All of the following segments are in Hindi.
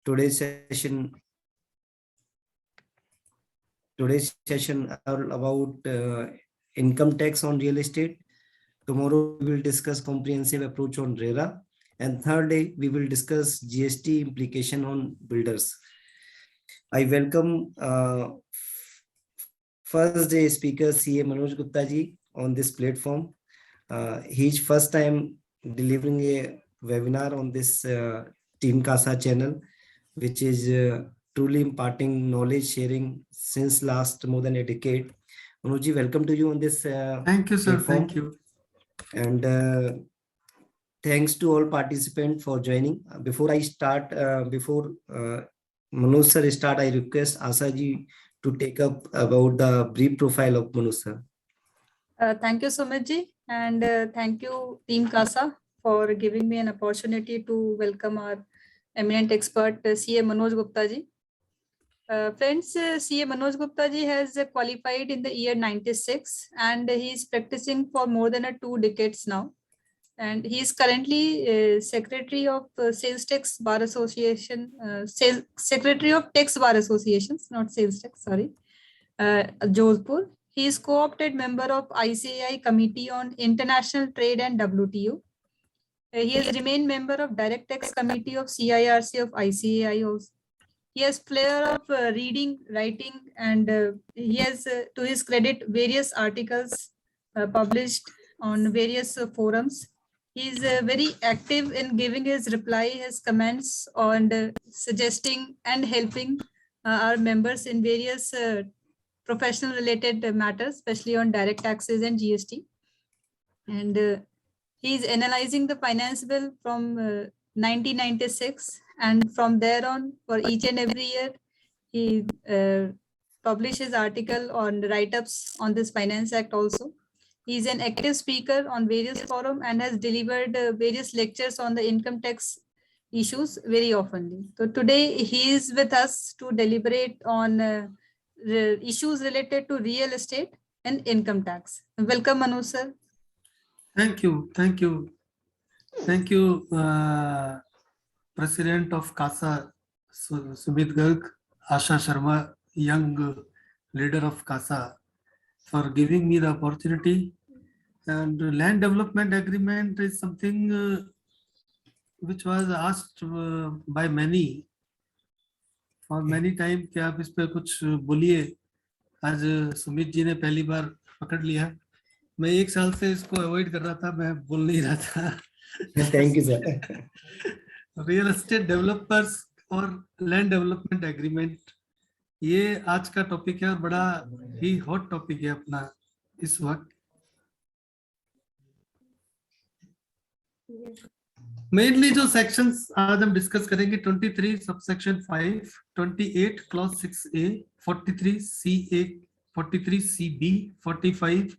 today's session are about income tax on real estate. Tomorrow we will discuss comprehensive approach on RERA, and third day we will discuss GST implication on builders. I welcome first day speaker CA Manoj Gupta ji on this platform. He is first time delivering a webinar on this Team CASA channel, which is truly imparting knowledge sharing since last more than a decade. Manoj ji, welcome to you on this thank you, sir. platform. Thank you. And thanks to all participants for joining. Before I start, Manoj sir start, I request Asa ji to take up about the brief profile of Manoj sir. Thank you, Sumit ji, and thank you, Team CASA, for giving me an opportunity to welcome our eminent expert, CA Manoj Gupta ji. Friends, CA Manoj Gupta ji has qualified in the year 96, and he is practicing for more than 2 decades now. And he is currently Secretary of Sales Tax Bar Association, Secretary of Tax Bar Associations, not Sales Tax, sorry, Jodhpur. He is co-opted member of ICAI Committee on International Trade and WTO. He has remained member of Direct Tax Committee of CIRC of ICAI also. He has flair of reading, writing, and he has, to his credit, various articles published on various forums. He is very active in giving his reply, his comments on suggesting and helping our members in various professional related matters, especially on direct taxes and GST. And he is analyzing the finance bill from 1996, and from there on, for each and every year, he publishes article on write-ups on this Finance Act also. He is an active speaker on various forums and has delivered various lectures on the income tax issues very often. So today he is with us to deliberate on issues related to real estate and income tax. Welcome, Manoj sir. Thank you. Thank you. Thank you, President of CASA, Sumit Garg, Asha Sharma, young leader of CASA, for giving me the opportunity. And land development agreement is something which was asked by many for many time कि आप इस पे कुछ बोलिए. आज सुमित जी ने पहली बार पकड़ लिया. मैं 1 साल से इसको अवॉइड कर रहा था, मैं बोल नहीं रहा था. Thank you sir. Real estate developers और लैंड डेवलपमेंट एग्रीमेंट, ये आज का टॉपिक है और बड़ा ही हॉट टॉपिक है अपना इस वक्त. मेनली जो सेक्शंस आज हम डिस्कस करेंगे, 23 subsection 5, 28 clause 6A, 43 CA, 43 CB, 45,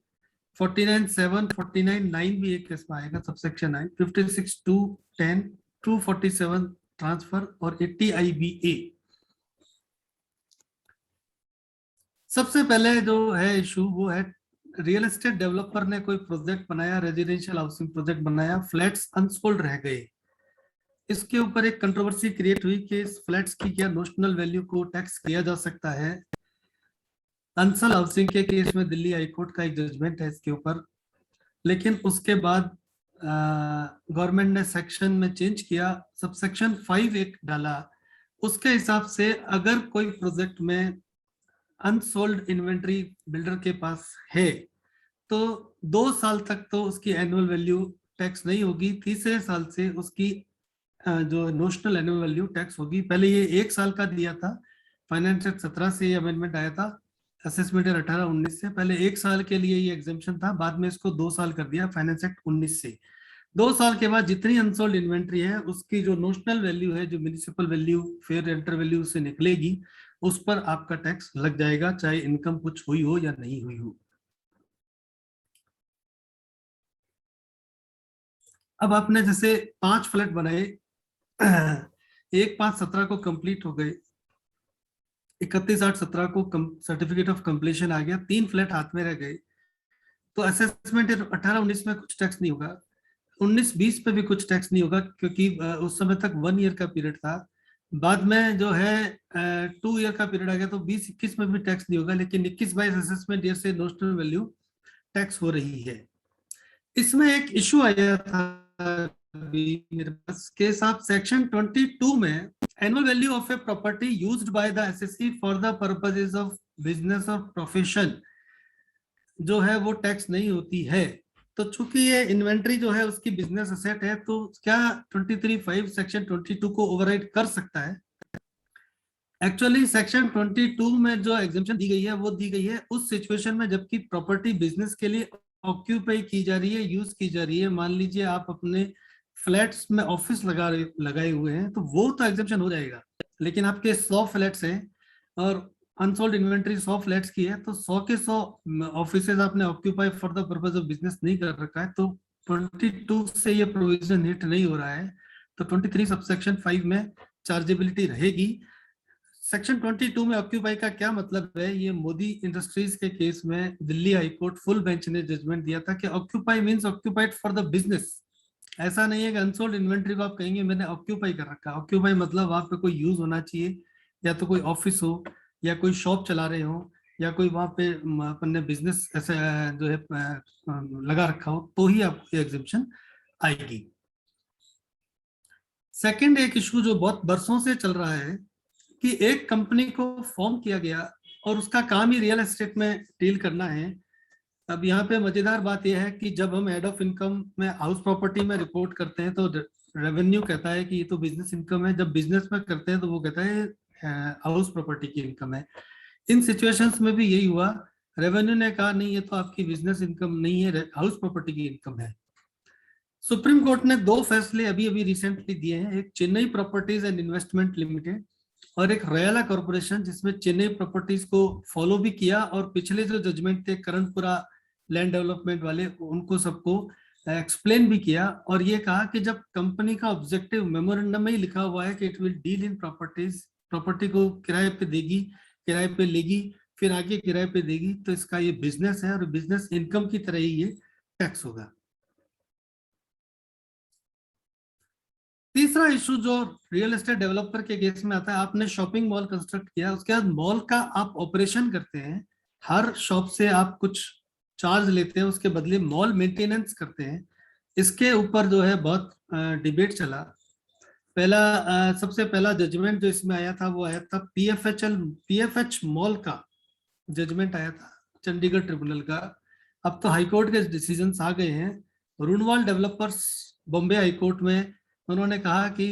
49 7, 49 9 भी एक इसमें आएगा, सबसेक्शन है, 56 2 10, 247 ट्रांसफर और 80 IBA. सबसे पहले जो है इशू वो है, रियल एस्टेट डेवलपर ने कोई प्रोजेक्ट बनाया, रेजिडेंशियल हाउसिंग प्रोजेक्ट बनाया, फ्लैट्स अनसोल्ड रह गए. इसके ऊपर एक कंट्रोवर्सी क्रिएट हुई कि इस फ्लैट्स की क्या नोशनल वैल्यू को टैक्स किया जा सकता है. अंसल हाउसिंग के केस में दिल्ली हाई कोर्ट का एक जजमेंट है इसके ऊपर, लेकिन उसके बाद गवर्नमेंट ने सेक्शन में चेंज किया, सबसेक्शन 5 एक डाला. उसके हिसाब से अगर कोई प्रोजेक्ट में अनसोल्ड इन्वेंट्री बिल्डर के पास है तो 2 साल तक तो उसकी एनुअल वैल्यू टैक्स नहीं होगी. तीसरे साल से उसकी जो नोशनल एनुअल वैल्यू टैक्स होगी. पहले ये 1 साल का दिया था, फाइनेंस एक्ट 17 से ये अमेंडमेंट आया था, असेसमेंट 18-19 से. पहले 1 साल के लिए ये एग्जेम्पशन था, बाद में इसको 2 साल कर दिया फाइनेंस एक्ट 19 से. 2 साल के बाद जितनी अनसोल्ड इन्वेंट्री है उसकी जो नोशनल वैल्यू है, जो म्युनिसिपल वैल्यू, फेयर रेंटर वैल्यू से निकलेगी, उस पर आपका टैक्स लग जाएगा, चाहे इनकम कुछ हुई हो या नहीं हुई हो. अब आपने जैसे 5 फ्लैट बनाए, 1/5/17 को कंप्लीट हो गए, 31/8/17 को सर्टिफिकेट ऑफ कंप्लीशन आ गया, 3 फ्लैट हाथ में रह गए, तो असेसमेंट 18-19 में कुछ टैक्स नहीं होगा, 19-20 पे भी कुछ टैक्स नहीं होगा, क्योंकि उस समय तक 1 ईयर का पीरियड था. बाद में जो है 2 ईयर का पीरियड आ गया तो 20-21 में भी टैक्स नहीं होगा, लेकिन 21-22 असेसमेंट ईयर से नोशनल वैल्यू टैक्स हो रही है। इसमें एक इशू आया था अभी मेरे पास के साथ, सेक्शन 22 में annual value of a property used by the assessee for the purposes of business और प्रोफेशन जो है वो टैक्स नहीं होती है। तो चूंकि ये इन्वेंट्री जो है उसकी बिजनेस असेट है, तो क्या 23(5) सेक्शन 22 को ओवरराइड कर सकता है? एक्चुअली सेक्शन 22 में जो एग्जेम्पशन दी गई है वो दी गई है उस सिचुएशन में जबकि प्रॉपर्टी बिजनेस के लिए ऑक्यूपाई की जा रही है, यूज की जा रही है। मान लीजिए आप अपने फ्लैट्स में ऑफिस लगाए हुए हैं तो वो तो एग्जेम्पशन हो जाएगा, लेकिन आपके 100 फ्लैट्स हैं और अनसोल्ड इन्वेंट्री 100 फ्लैट्स की है, तो 100 के 100 ऑफिसेज आपने occupy for the purpose of business नहीं कर रखा है, तो 22 से ये प्रोविजन हिट नहीं हो रहा है। तो 23 सबसेक्शन 5 में चार्जेबिलिटी रहेगी। सेक्शन 22 में ऑक्यूपाई का क्या मतलब है? ये मोदी इंडस्ट्रीज के केस में Delhi high court full bench ने जजमेंट दिया था कि occupy means occupied for the business. ऐसा नहीं है कि अनसोल्ड इन्वेंट्री को आप कहेंगे मैंने ऑक्यूपाई कर रखा। ऑक्यूपाई मतलब वहां पे कोई यूज होना चाहिए, या तो कोई ऑफिस हो या कोई शॉप चला रहे हो या कोई वहां पे अपन ने बिजनेस ऐसे जो है लगा रखा हो, तो ही आपको एग्जेम्पशन आएगी। सेकंड एक इशू जो बहुत बरसों से चल रहा है कि एक कंपनी को फॉर्म किया गया और उसका काम ही रियल एस्टेट में डील करना है। अब यहाँ पे मजेदार बात यह है कि जब हम हेड ऑफ इनकम में हाउस प्रॉपर्टी में रिपोर्ट करते हैं तो रेवेन्यू कहता है कि ये तो बिजनेस इनकम है, जब बिजनेस में करते हैं तो वो कहता है हाउस प्रॉपर्टी की इनकम है। इन सिचुएशंस में भी यही हुआ, रेवेन्यू ने कहा नहीं ये तो आपकी बिजनेस इनकम नहीं है, हाउस प्रॉपर्टी की इनकम है। सुप्रीम कोर्ट ने 2 फैसले अभी अभी रिसेंटली दिए हैं, एक Chennai properties and investment limited और एक रयाला कॉर्पोरेशन, जिसमें चेन्नई प्रॉपर्टीज को फॉलो भी किया और पिछले जो जजमेंट थे करणपुरा लैंड डेवलपमेंट वाले उनको सबको एक्सप्लेन भी किया और ये कहा कि जब कंपनी का ऑब्जेक्टिव मेमोरेंडम में ही लिखा हुआ है कि it will deal in properties, property को किराए पे देगी, किराए पे लेगी, फिर आगे किराए पे देगी, तो इसका ये बिजनेस है और बिजनेस इनकम की तरह ही ये टैक्स होगा। तीसरा इशू जो रियल एस्टेट डेवलपर के केस में आता है, आपने शॉपिंग मॉल कंस्ट्रक्ट किया, उसके बाद मॉल का आप ऑपरेशन करते हैं, हर शॉप से आप कुछ चार्ज लेते हैं, उसके बदले मॉल मेंटेनेंस करते हैं। इसके ऊपर जो है बहुत डिबेट चला। सबसे पहला जजमेंट जो इसमें आया था वो आया था पीएफएच मॉल का जजमेंट आया था चंडीगढ़ ट्रिब्यूनल का। अब तो हाईकोर्ट के डिसीजंस आ गए हैं। रुनवाल डेवलपर्स बॉम्बे हाईकोर्ट में उन्होंने कहा कि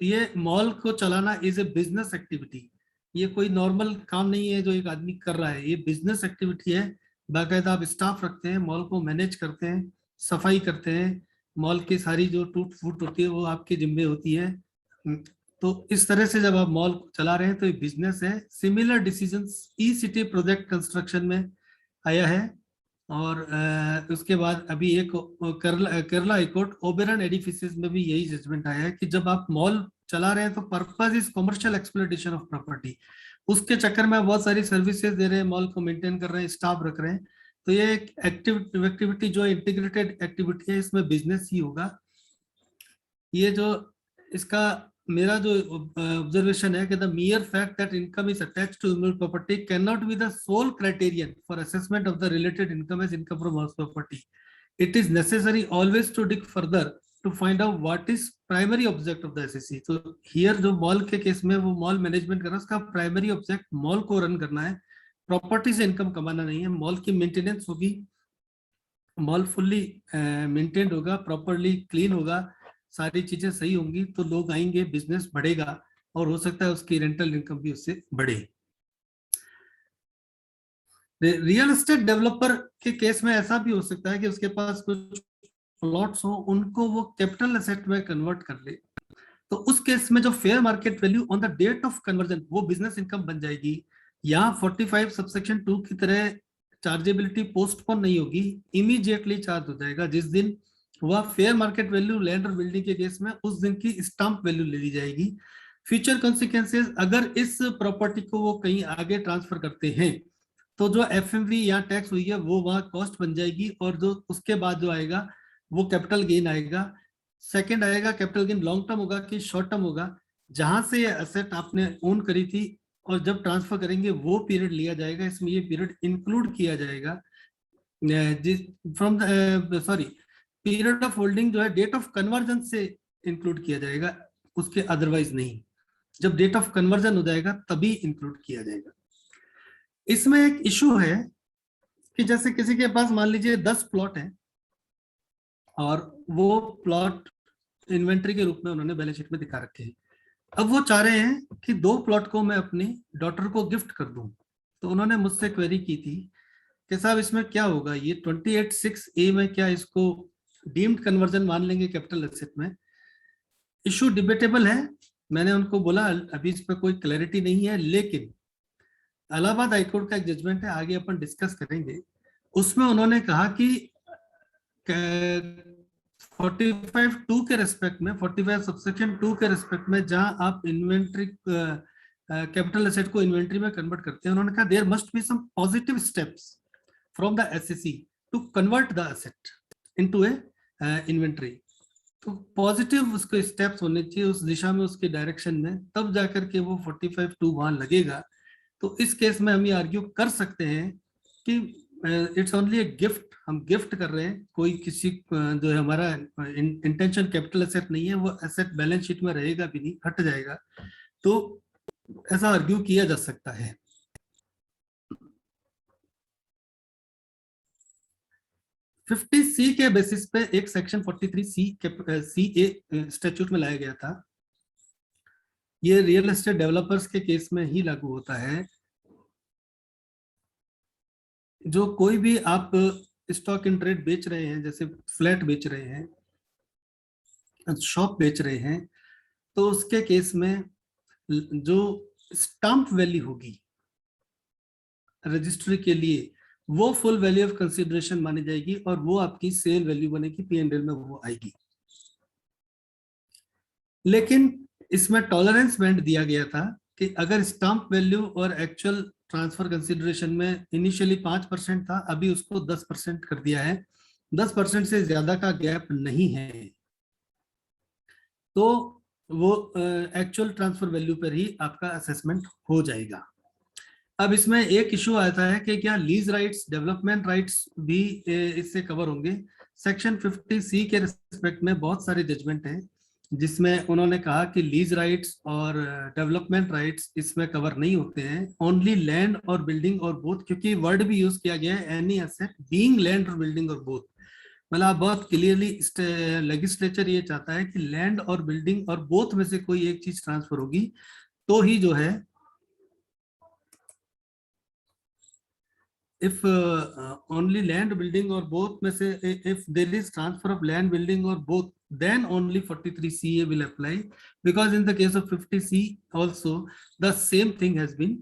ये मॉल को चलाना इज ए बिजनेस एक्टिविटी, ये कोई नॉर्मल काम नहीं है जो एक आदमी कर रहा है, ये बिजनेस एक्टिविटी है। बाकायदा आप स्टाफ रखते हैं, मॉल को मैनेज करते हैं, सफाई करते हैं, मॉल की सारी जो टूट फूट होती है वो आपकी जिम्मे होती है। तो इस तरह से जब आप मॉल चला रहे हैं तो ये बिजनेस है। सिमिलर डिसीजंस ई सिटी प्रोजेक्ट कंस्ट्रक्शन में आया है और उसके बाद अभी एक केरला हाईकोर्ट ओबेरन एडिफिसेस में भी यही जजमेंट आया है कि जब आप मॉल चला रहे हैं तो purpose is commercial exploitation of property, उसके चक्कर में बहुत सारी सर्विसेज दे रहे हैं, मॉल को मेंटेन कर रहे हैं, स्टाफ रख रहे हैं, तो ये एक एक्टिविटी जो इंटीग्रेटेड एक्टिविटी है, इसमें बिजनेस ही होगा। ये जो इसका मेरा जो ऑब्जर्वेशन है कि the mere fact that income is attached to immovable property cannot be the sole criterion for assessment of the related income as income from house property. It is necessary always to dig further to find out what is primary object of the SSC. So here जो मॉल के केस में वो मॉल मैनेजमेंट कर रहा है, उसका प्राइमरी ऑब्जेक्ट मॉल को रन करना है, प्रॉपर्टी से इनकम कमाना नहीं है। मॉल की मेंटेनेंस होगी, मॉल फुल्ली मेंटेन्ड होगा, प्रॉपरली क्लीन होगा, सारी चीजें सही होंगी तो लोग आएंगे, बिजनेस बढ़ेगा और हो सकता है उसकी रेंटल इनकम भी उससे बढ़े। रियल एस्टेट डेवलपर के केस में ऐसा भी हो सकता है कि उसके पास कुछ प्लॉट्स हो, उनको वो कैपिटल एसेट में कन्वर्ट कर ले, तो उस केस में जो fair market value on the date of conversion वो बिजनेस इनकम बन जाएगी। यहाँ 45 सबसेक्शन 2 की तरह चार्जेबिलिटी पोस्टपोन नहीं होगी, इमीडिएटली चार्ज हो जाएगा। जिस दिन वह फेयर मार्केट वैल्यू लैंड और बिल्डिंग के केस में उस दिन की स्टाम्प वैल्यू ले ली जाएगी। फ्यूचर कॉन्सिक्वेंसेस, अगर इस प्रॉपर्टी को वो कहीं आगे ट्रांसफर करते हैं तो जो एफएमवी या टैक्स हुई है वो वहां कॉस्ट बन जाएगी और जो उसके बाद जो आएगा वो कैपिटल गेन आएगा। सेकंड आएगा कैपिटल गेन लॉन्ग टर्म होगा कि शॉर्ट टर्म होगा। जहां से ये एसेट आपने ओन करी थी और जब ट्रांसफर करेंगे वो पीरियड लिया जाएगा, इसमें ये पीरियड इंक्लूड किया जाएगा। जिस from the sorry period of holding जो है डेट ऑफ कन्वर्जन से इंक्लूड किया जाएगा, उसके अदरवाइज नहीं। जब डेट ऑफ कन्वर्जन हो जाएगा तभी इंक्लूड किया जाएगा। इसमें एक इशू है कि जैसे किसी के पास मान लीजिए 10 प्लॉट है और वो प्लॉट इन्वेंट्री के रूप में उन्होंने बैलेंस शीट में दिखा रखे हैं। अब वो चाह रहे हैं कि 2 प्लॉट को मैं अपनी डॉटर को गिफ्ट कर दूं। तो उन्होंने मुझसे क्वेरी की थी कि साहब इसमें क्या होगा, ये 28(6)(a) में क्या इसको डीम्ड कन्वर्जन मान लेंगे कैपिटल एसेट में? इशू डिबेटेबल है। मैंने उनको बोला अभी इस पर कोई क्लैरिटी नहीं है, लेकिन इलाहाबाद हाईकोर्ट का एक जजमेंट है, आगे अपन डिस्कस करेंगे। उसमें उन्होंने कहा कि 45(2) के रेस्पेक्ट में, 45 सबसेक्शन 2 के रेस्पेक्ट में जहां आप इन्वेंट्री कैपिटल एसेट को इन्वेंट्री में कन्वर्ट करते हैं, उन्होंने कहा there must be some positive steps from the SSC to convert the asset into a inventory. तो पॉजिटिव उसके स्टेप्स होने चाहिए उस दिशा में, उसके डायरेक्शन में, तब जाकर के वो 45(2) वहां लगेगा। तो इस केस में हम ये आर्ग्यू कर सकते हैं कि इट्स ओनली ए गिफ्ट, हम गिफ्ट कर रहे हैं, कोई किसी जो है हमारा इंटेंशन कैपिटल एसेट नहीं है, वो एसेट बैलेंस शीट में रहेगा भी नहीं, हट जाएगा। तो ऐसा आर्ग्यू किया जा सकता है। फिफ्टी सी के बेसिस पे एक सेक्शन 43(c)(a) स्टैट्यूट में लाया गया था। ये रियल एस्टेट डेवलपर्स के केस में ही लागू होता है। जो कोई भी आप स्टॉक इन ट्रेड बेच रहे हैं, जैसे फ्लैट बेच रहे हैं, शॉप बेच रहे हैं, तो उसके केस में जो स्टाम्प वैल्यू होगी रजिस्ट्री के लिए, वो फुल वैल्यू ऑफ कंसिडरेशन मानी जाएगी और वो आपकी सेल वैल्यू बनेगी, P&L में वो आएगी। लेकिन इसमें टॉलरेंस बैंड दिया गया था कि अगर स्टाम्प वैल्यू और एक्चुअल ट्रांसफर कंसिडरेशन में इनिशियली 5% था, अभी उसको 10% कर दिया है, 10% से ज्यादा का गैप नहीं है, तो वो एक्चुअल ट्रांसफर वैल्यू पर ही आपका असेसमेंट हो जाएगा। अब इसमें एक इशू आता है कि क्या लीज राइट्स, डेवलपमेंट राइट्स भी इससे कवर होंगे? सेक्शन 50(c) के रिस्पेक्ट में बहुत सारे जजमेंट हैं जिसमें उन्होंने कहा कि लीज राइट्स और डेवलपमेंट राइट्स इसमें कवर नहीं होते हैं, ओनली लैंड और बिल्डिंग और बोथ, क्योंकि वर्ड भी यूज किया गया है एनी एसेट बीइंग लैंड और बिल्डिंग और बोथ। मतलब बहुत क्लियरली लेजिस्लेचर ये चाहता है कि लैंड और बिल्डिंग और बोथ में से कोई एक चीज ट्रांसफर होगी तो ही जो है, if only land, building or both में से if there is transfer of land, building or both, then only 43(c)(a) will apply, because in the case of 50(c) also the same thing has been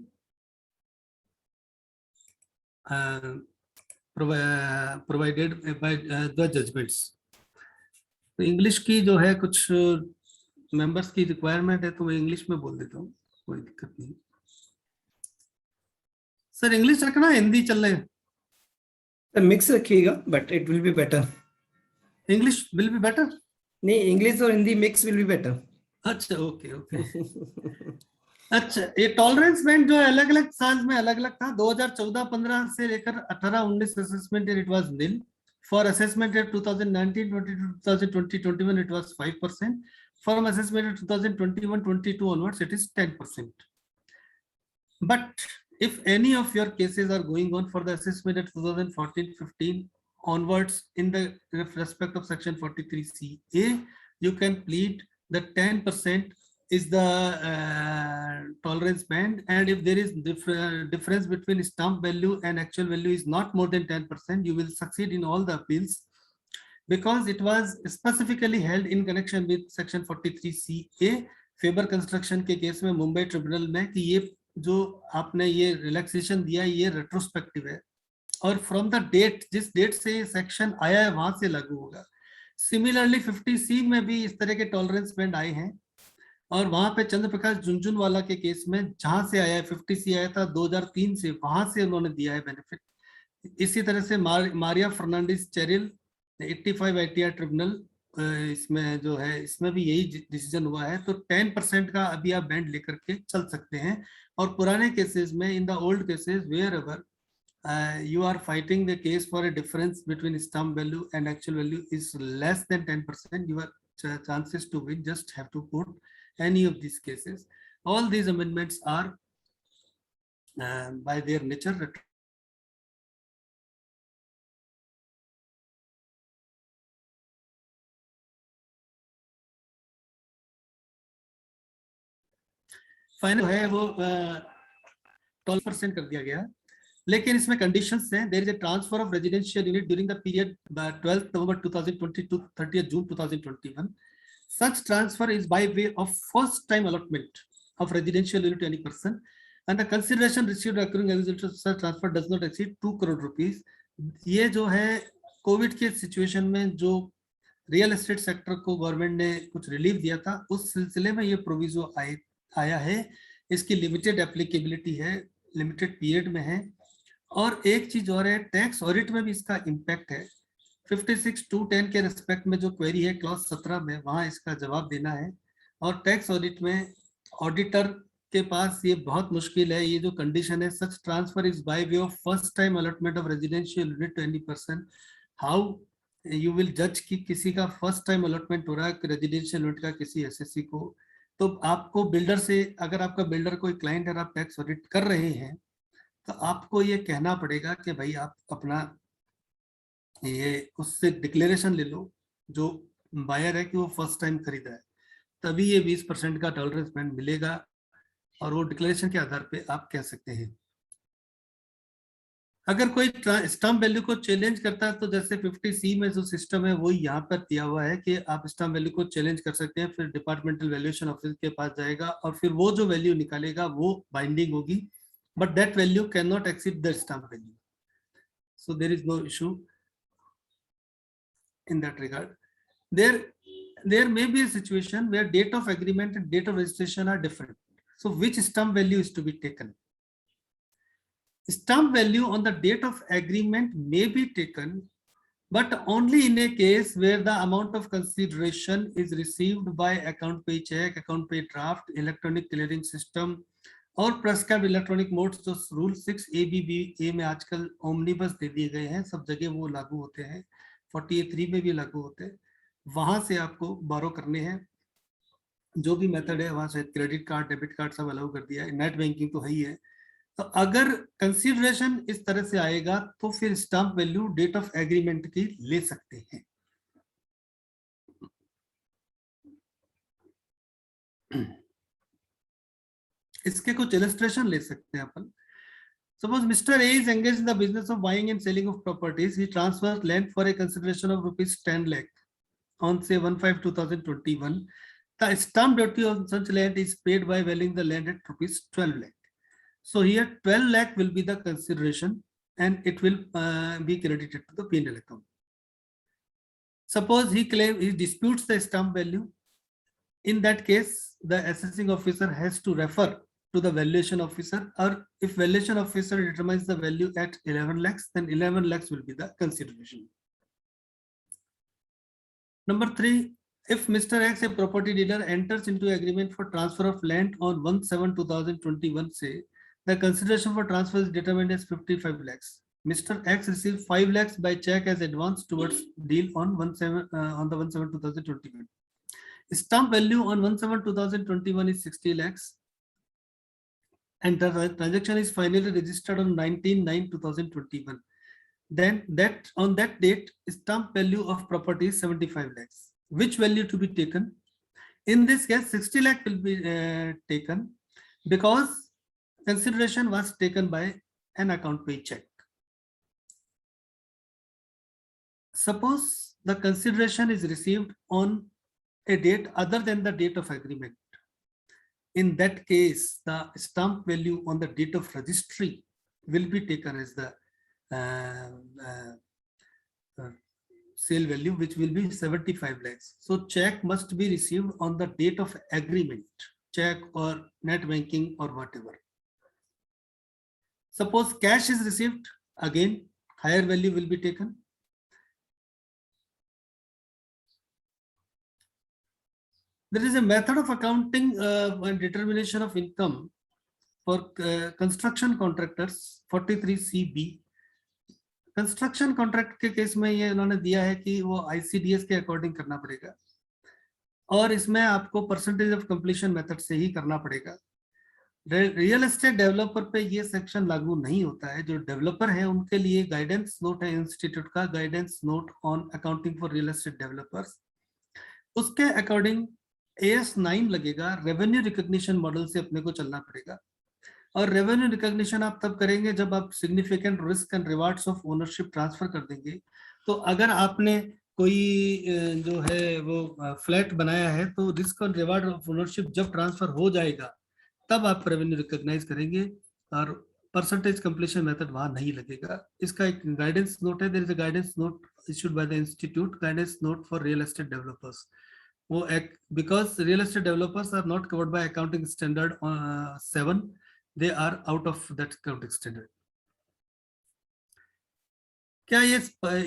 provided by the judgments. तो इंग्लिश की जो है कुछ मेंबर्स की रिक्वायरमेंट है तो मैं इंग्लिश में बोल देता हूँ, कोई दिक्कत नहीं। सर इंग्लिश रखना है, हिंदी चल रहे हैं? मिक्स रखिएगा, but it will be better. English will be better? नहीं, इंग्लिश और Hindi mix will be better. अच्छा, ओके ओके। अच्छा, ये टॉलरेंस बैंड जो है अलग अलग साल में अलग अलग था। 2014-15 से लेकर 18-19 assessment it was nil. For assessment year 2019-2020-2021 it was 5%. From assessment year 2021-22 onwards it is 10%. But if any of your cases are going on for the assessment at 2014-15 onwards in the respect of section 43(c)(a), you can plead that 10% is the tolerance band, and if there is difference between stamp value and actual value is not more than 10%, you will succeed in all the appeals, because it was specifically held in connection with section 43(c)(a). Faber construction के केस में मुंबई ट्रिब्यूनल में कि ये जो आपने ये रिलैक्सेशन दिया ये रेट्रोस्पेक्टिव है और फ्रॉम द डेट, जिस डेट से ये सेक्शन आया है वहां से लागू होगा। सिमिलरली 50(c) में भी इस तरह के टॉलरेंस बैंड आए हैं और वहां पे चंद्र प्रकाश झुनझुनवाला के केस में जहां से आया है 50(c) आया था 2003 से, वहां से उन्होंने दिया है बेनिफिट। इसी तरह से मारिया फर्नांडिस चेरिल 85 ITR ट्रिब्यूनल इसमें जो है इसमें भी यही डिसीजन हुआ है, तो 10% का अभी आप बैंड लेकर के चल सकते हैं। और पुराने केसेस में, in the old cases wherever you are fighting the case for a difference between stamp value and actual value is less than 10%, your chances to win just have to put any of these cases. All these amendments are by their nature final है वो 12% कर दिया गया। लेकिन इसमें कंडीशंस हैं। There is a transfer of residential unit during the period 12 November 2020 to 30 June 2021। Such transfer is by way of first time allotment of residential unit to any person, and the consideration received occurring as a result of such transfer does not exceed 2 crore rupees. ये जो है कोविड के सिचुएशन में जो रियल एस्टेट सेक्टर को गवर्नमेंट ने कुछ रिलीफ दिया था, उस सिलसिले में ये प्रोविजो आया है। इसकी लिमिटेड एप्लीकेबिलिटी है, लिमिटेड पीरियड में है। और एक चीज और है, टैक्स ऑडिट में भी इसका इम्पैक्ट है। 56(2)(10) के रिस्पेक्ट में जो क्वेरी है क्लॉज 17 में, वहां इसका जवाब देना है। और टैक्स ऑडिट में ऑडिटर के पास ये बहुत मुश्किल है, ये जो कंडीशन है, such transfer is by way of first time allotment of residential unit to any person. How you will जज कि किसी का फर्स्ट टाइम अलॉटमेंट हो रहा है रेजिडेंशियल यूनिट का किसी एसएससी को? तो आपको बिल्डर से, अगर आपका बिल्डर कोई क्लाइंट है, आप टैक्स ऑडिट कर रहे हैं, तो आपको ये कहना पड़ेगा कि भाई आप अपना ये उससे डिक्लेरेशन ले लो जो बायर है कि वो फर्स्ट टाइम खरीदा है, तभी ये 20% का टॉलरेंस बैंड मिलेगा। और वो डिक्लेरेशन के आधार पे आप कह सकते हैं। अगर कोई स्टैम्प वैल्यू को चैलेंज करता है, तो जैसे 50C में जो सिस्टम है वो यहाँ पर दिया हुआ है कि आप स्टैम्प वैल्यू को चैलेंज कर सकते हैं, फिर डिपार्टमेंटल वैल्यूएशन ऑफिस के पास जाएगा और फिर वो जो वैल्यू निकालेगा वो बाइंडिंग होगी, but that value can not exceed the stamp value. So there is no issue in that regard. There may be a situation where date of agreement and date of registration are different. So which stamp value is to be taken? Stamp value on the date of agreement may be taken, but only in a case where the amount of consideration is received by account pay check, account pay draft, electronic clearing system और प्रेस्क्राइब इलेक्ट्रॉनिक मोड्स जो रूल 6(a)(b)(a) में आजकल ओमनीबस दे दिए गए हैं, सब जगह वो लागू होते हैं, 48(3) में भी लागू होते हैं। वहां से आपको बारो करने हैं, जो भी मेथड है वहां से क्रेडिट कार्ड, डेबिट कार्ड सब अलाउ कर दिया है, नेट बैंकिंग तो है ही है। तो अगर कंसीडरेशन इस तरह से आएगा तो फिर stamp value date of agreement की ले सकते हैं। इसके कुछ इलस्ट्रेशन ले सकते हैं अपन। Suppose Mr. A is engaged in the business of buying and selling of properties. He transfers land for a consideration of rupees 10 lakh on say 1/5/2021. The stamp duty on such land is paid by valuing the land at rupees 12 lakh. So here 12 lakh will be the consideration and it will be credited to the P&L account. Suppose he disputes the stamp value. In that case, the assessing officer has to refer to the valuation officer, or if valuation officer determines the value at 11 lakhs, then 11 lakhs will be the consideration. Number 3, if Mr. X, a property dealer, enters into agreement for transfer of land on 1/7/2021, say the consideration for transfer is determined as 55 lakhs. Mr. X receives 5 lakhs by check as advance towards deal on the 1/7/2021. Stamp value on 1/7/2021 is 60 lakhs. And the transaction is finally registered on 19/9/2021. Then on that date, stamp value of property is 75 lakhs. Which value to be taken? In this case, 60 lakh will be taken because consideration was taken by an account pay check. Suppose the consideration is received on a date other than the date of agreement. In that case, the stamp value on the date of registry will be taken as the sale value, which will be 75 lakhs. So check must be received on the date of agreement, check or net banking or whatever. Suppose cash is received, again higher value will be taken. There is a method of accounting and determination of income for construction contractors 43CB. Construction contract के केस में ये उन्होंने दिया है कि वो ICDS के अकॉर्डिंग करना पड़ेगा और इसमें आपको परसेंटेज ऑफ कंप्लीशन मेथड से ही करना पड़ेगा। रियल एस्टेट डेवलपर पे ये सेक्शन लागू नहीं होता है। जो डेवलपर है उनके लिए गाइडेंस नोट है इंस्टीट्यूट का, guidance note on accounting for real estate developers, उसके अकॉर्डिंग AS 9 लगेगा। रेवेन्यू रिकॉग्निशन मॉडल से अपने को चलना पड़ेगा और रेवेन्यू रिकॉग्निशन आप तब करेंगे जब आप significant risk and rewards of ownership transfer कर देंगे। तो अगर आपने कोई जो है वो फ्लैट बनाया है तो रिस्क और रिवार्ड ऑफ ओनरशिप जब ट्रांसफर हो जाएगा तब आप रेवेन्यू रिकॉग्नाइज करेंगे और परसेंटेज कंप्लीशन मेथड वहां नहीं लगेगा। इसका एक गाइडेंस नोट है, there is a guidance note issued by the institute, guidance note for real estate developers. वो एक because real estate developers are not covered by accounting standard 7, they are out of that accounting standard. क्या ये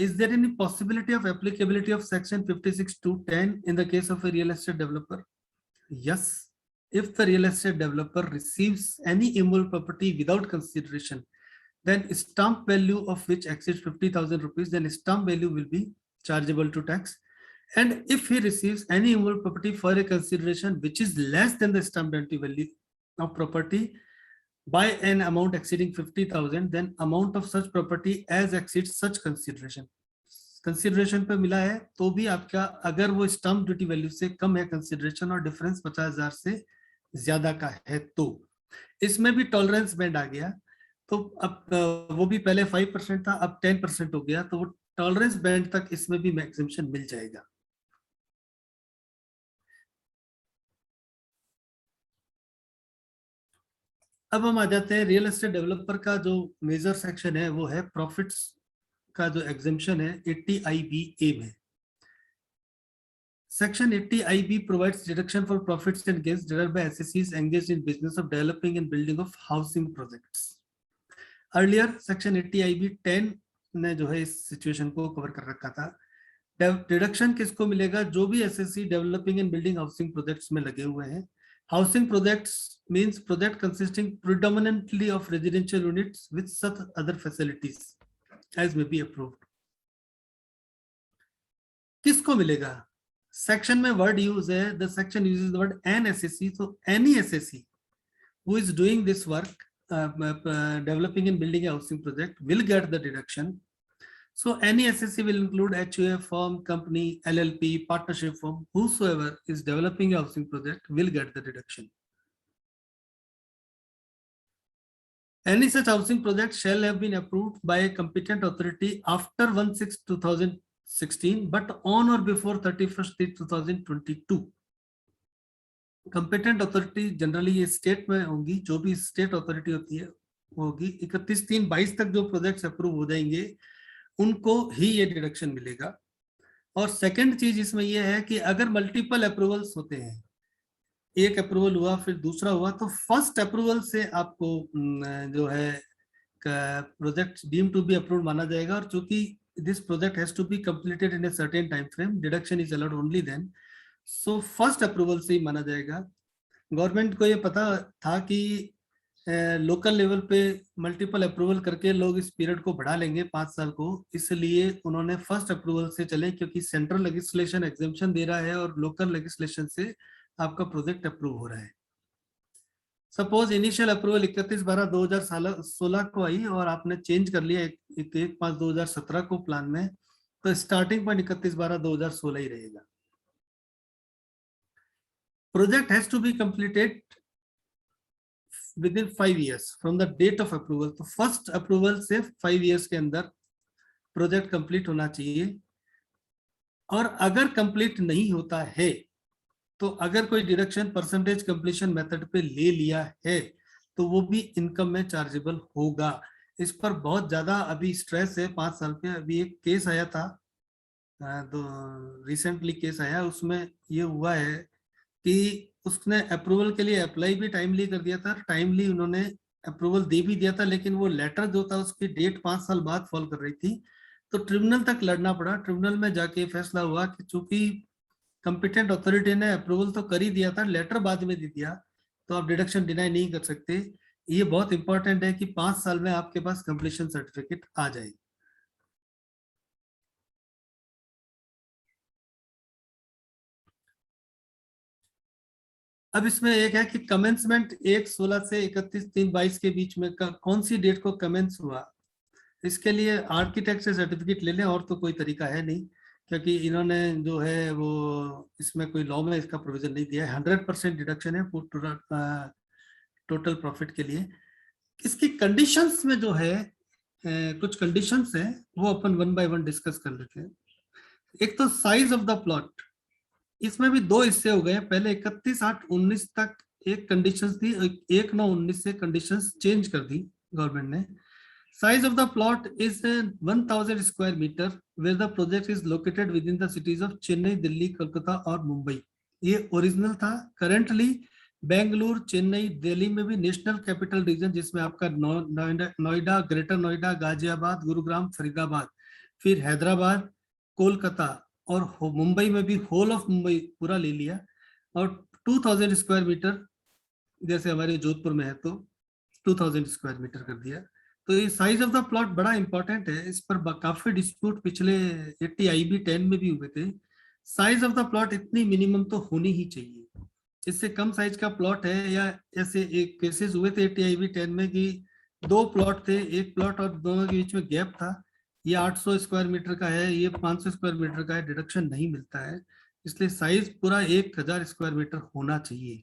is there any possibility of applicability of section 56(2)(10) in the case of a real estate developer? Yes, if the real estate developer receives any immovable property without consideration, then stamp value of which exceeds 50,000 rupees, then stamp value will be chargeable to tax. And if he receives any immovable property for a consideration which is less than the stamp duty value of property by an amount exceeding 50,000, then amount of such property as exceeds such consideration. Consideration पे मिला है तो भी आपका अगर वो स्टैंप ड्यूटी वैल्यू से कम है कंसिडरेशन और डिफरेंस 50,000 से ज्यादा का है तो इसमें भी टॉलरेंस बैंड आ गया। तो अब वो भी पहले 5% था, अब 10% हो गया, तो वो टॉलरेंस बैंड तक इसमें भी एग्जेम्पशन मिल जाएगा। अब हम आ जाते हैं रियल एस्टेट डेवलपर का जो मेजर सेक्शन है वो है प्रॉफिट्स का जो एग्जेम्पशन है 80IBA में। Section 80IB provides deduction for profits and gains derived by SSEs engaged in business of developing and building of housing projects. Earlier Section 80IB 10 ने जो है इस सिचुएशन को कवर कर रखा था। डिडक्शन किसको मिलेगा? जो भी SSE developing and building housing projects में लगे हुए हैं। Housing projects means project consisting predominantly of residential units with such other facilities as may be approved. किसको मिलेगा? सेक्शन में वर्ड यूज है, the section uses the word an SSE, so any SSE who is doing this work developing and building a housing project will get the deduction. So any SSE will include HUA firm, company, LLP, partnership firm, whosoever is developing a housing project will get the deduction. Any such housing project shall have been approved by a competent authority after 1/6/2016, but on or before 31st/2022. Competent authority generally ये स्टेट में होंगी, जो भी स्टेट अथॉरिटी होती है वो होगी। 31/3/22 तक जो प्रोजेक्ट्स अप्रूव हो जाएंगे उनको ही ये डिडक्शन मिलेगा। और सेकंड चीज इसमें ये है कि अगर मल्टीपल अप्रूवल्स होते हैं, एक अप्रूवल हुआ फिर दूसरा हुआ, तो फर्स्ट अप्रूवल से आपको जो है project deem to be approved माना जाएगा। और चूंकि this project has to be completed in a certain time frame, deduction is allowed only then, so first approval से ही माना जाएगा। गवर्नमेंट को ये पता था कि लोकल लेवल पे मल्टीपल अप्रूवल करके लोग इस पीरियड को बढ़ा लेंगे 5 साल को, इसलिए उन्होंने फर्स्ट अप्रूवल से चले, क्योंकि सेंट्रल लेजिस्लेशन एग्जेम्पशन दे रहा है और लोकल लेजिस्लेशन से आपका प्रोजेक्ट अप्रूव हो रहा है। सपोज इनिशियल अप्रूवल 31/12/2016 को आई और आपने चेंज कर लिया 1/5/2017 को प्लान में, तो स्टार्टिंग पॉइंट 31/12/2016 ही रहेगा। Project has to be completed within 5 years from the date of approval. तो फर्स्ट अप्रूवल से 5 years के अंदर प्रोजेक्ट कंप्लीट होना चाहिए। और अगर कंप्लीट नहीं होता है तो अगर कोई डिडक्शन परसेंटेज कंप्लीशन मेथड पे ले लिया है तो वो भी इनकम में चार्जेबल होगा। इस पर बहुत ज्यादा अभी स्ट्रेस है 5 साल पे। अभी एक केस आया था, रिसेंटली केस आया, उसमें ये हुआ है कि उसने अप्रूवल के लिए अप्लाई भी टाइमली कर दिया था, टाइमली उन्होंने अप्रूवल दे भी दिया था, लेकिन वो लेटर जो था उसकी डेट 5 साल बाद फॉल कर रही थी, तो ट्रिब्यूनल तक लड़ना पड़ा। ट्रिब्यूनल में जाके फैसला हुआ कि चूंकि कंपिटेंट अथॉरिटी ने अप्रूवल तो कर ही दिया था, लेटर बाद में दे दिया, तो आप डिडक्शन डिनाई नहीं कर सकते। ये बहुत इंपॉर्टेंट है कि 5 साल में आपके पास कंप्लीशन सर्टिफिकेट आ जाए। अब इसमें एक है कि कमेंसमेंट 1/16 से 31/3/22 के बीच में कौन सी डेट को कमेंस हुआ। इसके लिए आर्किटेक्ट से सर्टिफिकेट ले लें, और तो कोई तरीका है नहीं, क्योंकि इन्होंने जो है वो इसमें कोई लॉ में इसका प्रोविजन नहीं दिया है। 100% डिडक्शन है टोटल प्रॉफिट के लिए। इसकी कंडीशंस में जो है कुछ कंडीशंस हैं, वो अपन 1 बाय 1 डिस्कस कर लेते हैं। एक तो साइज ऑफ द प्लॉट, इसमें भी 2 हिस्से हो गए। पहले 31/8/19 तक एक कंडीशंस थी, 1/9/19 से कंडीशंस चेंज कर दी गवर्नमेंट ने। Size of the plot is 1000 square meter where the project is located within the cities of Chennai, Delhi, Kolkata और मुंबई। ये ओरिजिनल था। करंटली बेंगलुरु, चेन्नई, दिल्ली में भी नेशनल कैपिटल रीजन, जिसमें आपका नोएडा, ग्रेटर नोएडा, गाजियाबाद, गुरुग्राम, फरीदाबाद, फिर हैदराबाद, कोलकाता और मुंबई में भी होल ऑफ मुंबई पूरा ले लिया। और 2000 स्क्वायर मीटर जैसे हमारे जोधपुर में है तो 2000 स्क्वायर मीटर कर दिया। तो ये साइज ऑफ द प्लॉट बड़ा इंपॉर्टेंट है, इस पर काफी डिस्प्यूट पिछले 80 IB 10 में भी हुए थे। साइज ऑफ द प्लॉट इतनी मिनिमम तो होनी ही चाहिए। इससे कम साइज का प्लॉट है, या ऐसे एक केसेस हुए थे 80 IB 10 में कि 2 प्लॉट थे, एक प्लॉट और दोनों के बीच में गैप था, ये 800 स्क्वायर मीटर का है, ये 500 स्क्वायर मीटर का है, डिडक्शन नहीं मिलता है। इसलिए साइज पूरा 1000 स्क्वायर मीटर होना चाहिए।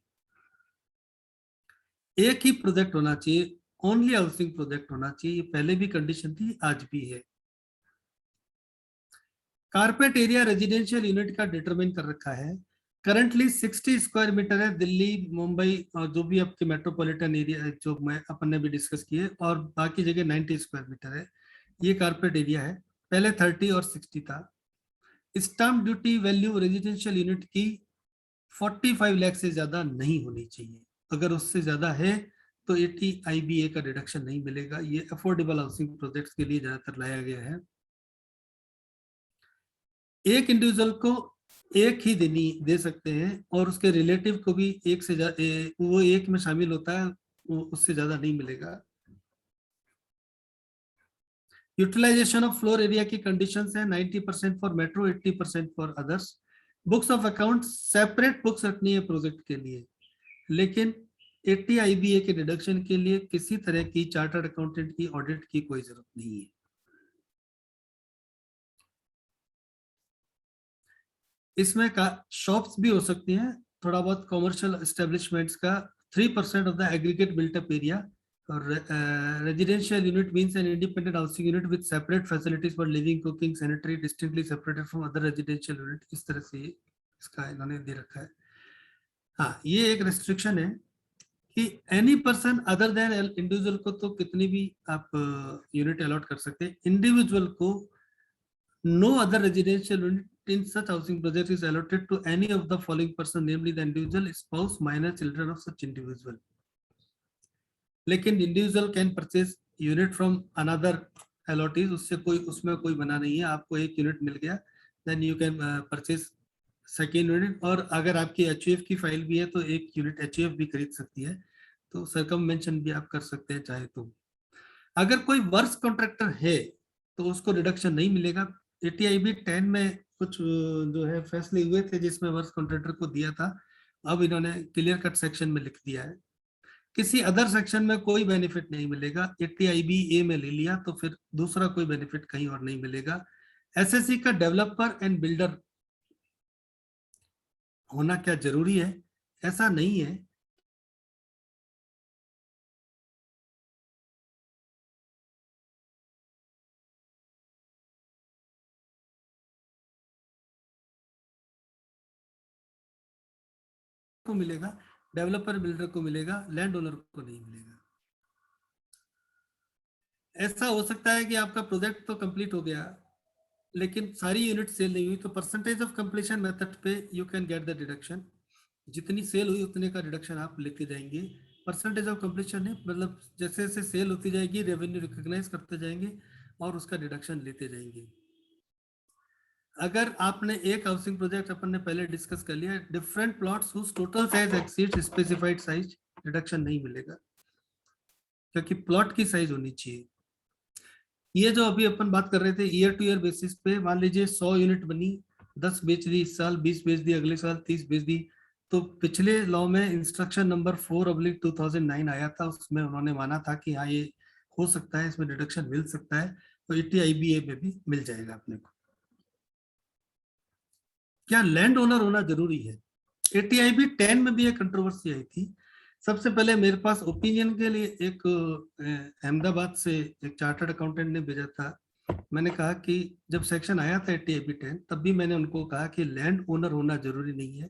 एक ही प्रोजेक्ट होना चाहिए, ओनली हाउसिंग प्रोजेक्ट होना चाहिए। ये पहले भी कंडीशन थी, आज भी है। कारपेट एरिया रेजिडेंशियल यूनिट का डिटरमाइन कर रखा है। करंटली 60 स्क्वायर मीटर है दिल्ली, मुंबई और जो भी आपके मेट्रोपॉलिटन एरिया जो मैं अपन ने भी डिस्कस किए, और बाकी जगह 90 स्क्वायर मीटर है। ये कारपेट एरिया है। पहले 30 और 60 था। Stamp duty value residential unit की 45 लाख से ज्यादा नहीं होनी चाहिए। अगर उससे ज्यादा है तो 80 IBA का डिडक्शन नहीं मिलेगा। ये अफोर्डेबल हाउसिंग प्रोजेक्ट्स के लिए ज्यादातर लाया गया है। एक इंडिविजुअल को एक ही दे सकते हैं, और उसके रिलेटिव को भी एक से वो एक में शामिल होता है, उससे ज्यादा नहीं मिलेगा। यूटिलाइजेशन ऑफ फ्लोर एरिया की कंडीशंस है 90% for metro, 80% for others. Books of account separate books रखनी है प्रोजेक्ट के लिए, लेकिन 80 IBA के डिडक्शन के लिए किसी तरह की चार्टर्ड अकाउंटेंट की ऑडिट की कोई जरूरत नहीं है। इसमें का शॉप्स भी हो सकती हैं, थोड़ा बहुत कॉमर्शियल एस्टेब्लिशमेंट्स का 3% of the aggregate built up area. और residential unit means an independent housing unit with separate facilities for living, cooking, sanitary, distinctly separated from other residential unit. इस तरह से इसका इन्होंने दे रखा है। हाँ, ये एक रेस्ट्रिक्शन है कि any person other than individual को तो कितनी भी आप यूनिट अलॉट कर सकते हैं। इंडिविजुअल को no other residential unit in such housing project is allotted to any of the following person, namely the individual, spouse, minor children of such individual. लेकिन individual can purchase unit from another allottees, उससे कोई उसमें कोई बना नहीं है। आपको एक यूनिट मिल गया, then you can purchase second unit. और अगर आपकी HUF की फाइल भी है तो एक यूनिट HUF भी खरीद सकती है, तो सर्कमवेंशन भी आप कर सकते हैं चाहे तो। अगर कोई वर्क्स कॉन्ट्रैक्टर है तो उसको रिडक्शन नहीं मिलेगा। 80 IB 10 में कुछ जो है फैसले हुए थे जिसमें वर्क्स कॉन्ट्रैक्टर को दिया था, अब इन्होंने क्लियर कट सेक्शन में लिख दिया है। किसी अदर सेक्शन में कोई बेनिफिट नहीं मिलेगा। 80 IB A में ले लिया तो फिर दूसरा कोई बेनिफिट कहीं और नहीं मिलेगा। SSC का डेवलपर एंड बिल्डर होना क्या जरूरी है? ऐसा नहीं है। को मिलेगा, डेवलपर बिल्डर को मिलेगा, लैंड ओनर को नहीं मिलेगा। ऐसा हो सकता है कि आपका प्रोजेक्ट तो कंप्लीट हो गया लेकिन सारी यूनिट सेल नहीं हुई, तो परसेंटेज ऑफ कंप्लीशन मेथड पे you can get the deduction. जितनी सेल हुई उतने का डिडक्शन आप लेते जाएंगे। परसेंटेज ऑफ कंप्लीशन है मतलब जैसे जैसे सेल होती जाएगी रेवेन्यू रिकॉग्नाइज करते जाएंगे और उसका डिडक्शन लेते जाएंगे। अगर आपने एक हाउसिंग प्रोजेक्ट अपन ने पहले डिस्कस कर लिया, different plots whose total size exceeds specified size, reduction नहीं मिलेगा, क्योंकि प्लॉट की साइज होनी चाहिए। ये जो अभी अपन बात कर रहे थे ईयर टू ईयर बेसिस पे, मान लीजिए 100 यूनिट बनी, 10 बेच दी इस साल, 20 बेच दी अगले साल, 30 बेच दी, तो पिछले लॉ में इंस्ट्रक्शन नंबर 4/2009 आया था, उसमें उन्होंने माना था कि हाँ ये हो सकता है, इसमें डिडक्शन मिल सकता है, तो ATIBA में भी मिल जाएगा अपने को। क्या लैंड ओनर होना जरूरी है? ATIB 10 में भी एक कंट्रोवर्सी आई थी। सबसे पहले मेरे पास ओपिनियन के लिए एक अहमदाबाद से एक चार्टर्ड अकाउंटेंट ने भेजा था। मैंने कहा कि जब सेक्शन आया था ATIB 10, तब भी मैंने उनको कहा कि लैंड ओनर होना जरूरी नहीं है,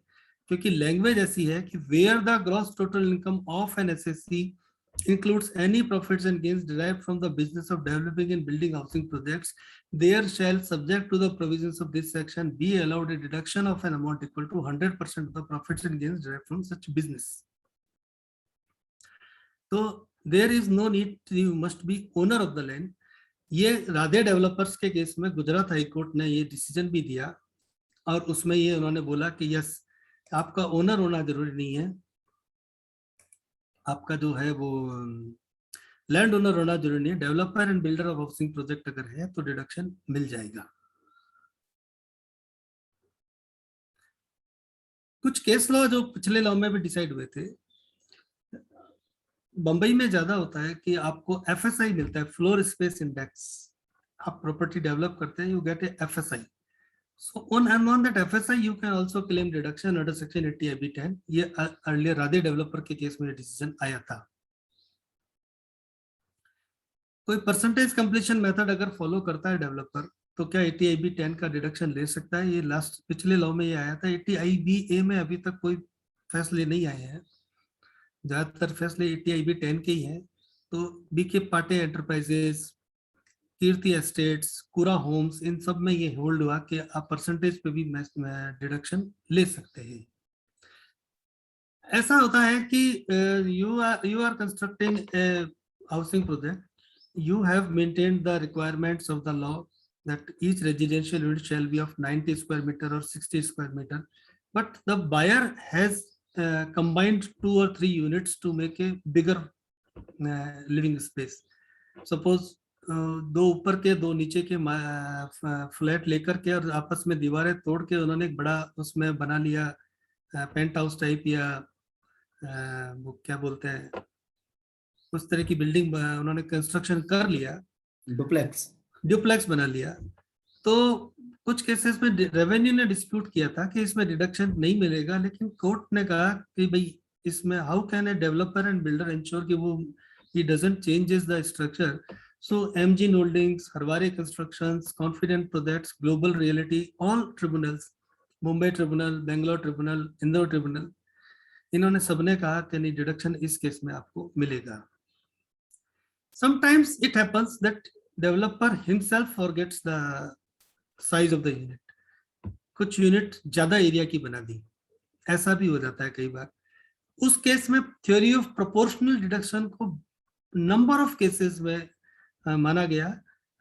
क्योंकि लैंग्वेज ऐसी है कि where the gross total income of an SSC includes any profits and gains derived from the business of developing and building housing projects, there shall, subject to the provisions of this section, be allowed a deduction of an amount equal to 100% of the profits and gains derived from such business. So there is no need to, you must be owner of the land. ये राधे डेवलपर्स के केस में गुजरात हाई कोर्ट ने ये डिसीजन भी दिया, और उसमें ये उन्होंने बोला कि यस, आपका ओनर होना जरूरी नहीं है, आपका जो है वो लैंड ओनर होना जरूरी नहीं है, developer and builder of housing project अगर है तो डिडक्शन मिल जाएगा। कुछ केस लॉ जो पिछले लॉ में भी डिसाइड हुए थे, बंबई में ज्यादा होता है कि आपको FSI मिलता है, फ्लोर स्पेस इंडेक्स। आप प्रॉपर्टी डेवलप करते हैं, you get A FSI. So on that FSI you can also claim deduction under section 80IB 10. ये अर्लियर राधे डेवलपर के केस में डिसीजन आया था। कोई परसेंटेज कंप्लीशन मेथड अगर फॉलो करता है डेवलपर, तो क्या 80IB 10 का डिडक्शन ले सकता है? ये लास्ट पिछले लॉ में ये आया था। 80IBA में अभी तक कोई फैसले नहीं आए हैं, ज्यादातर फैसले 80IB 10 के ही हैं। तो BK पाटे एंटरप्राइजेस, कीर्ति एस्टेट्स, कुरा होम्स, इन सब में ये होल्ड हुआ कि आप परसेंटेज पे भी डिडक्शन ले सकते हैं। ऐसा होता है कि you are constructing a housing project, you have maintained the requirements of the law that each residential unit shall be of 90 square meter or 60 square meter, but the buyer has combined 2 or 3 units to make a bigger living space. Suppose दो ऊपर के दो नीचे के फ्लैट लेकर के और आपस में दीवारें तोड़ के उन्होंने एक बड़ा उसमें बना लिया पेंट हाउस टाइप, या वो क्या बोलते हैं, उस तरह की बिल्डिंग उन्होंने कंस्ट्रक्शन कर लिया, डुप्लेक्स बना लिया। तो कुछ केसेस में रेवेन्यू ने डिस्प्यूट किया था कि इसमें डिडक्शन नहीं मिलेगा, लेकिन कोर्ट ने कहा कि भाई इसमें how can a developer and builder ensure कि वो he doesn't changes the structure. So MG Holdings, Harware Constructions, Confident Projects, Global Realty, all tribunals, Mumbai Tribunal, Bangalore Tribunal, Indore Tribunal, इन्होंने सबने कहा कि नहीं, डिडक्शन इस केस में आपको मिलेगा। Sometimes it happens that developer himself forgets the size of the unit. कुछ यूनिट ज्यादा एरिया की बना दी, ऐसा भी हो जाता है कई बार। उस केस में थ्योरी ऑफ प्रोपोर्शनल डिडक्शन को नंबर ऑफ केसेस में माना गया,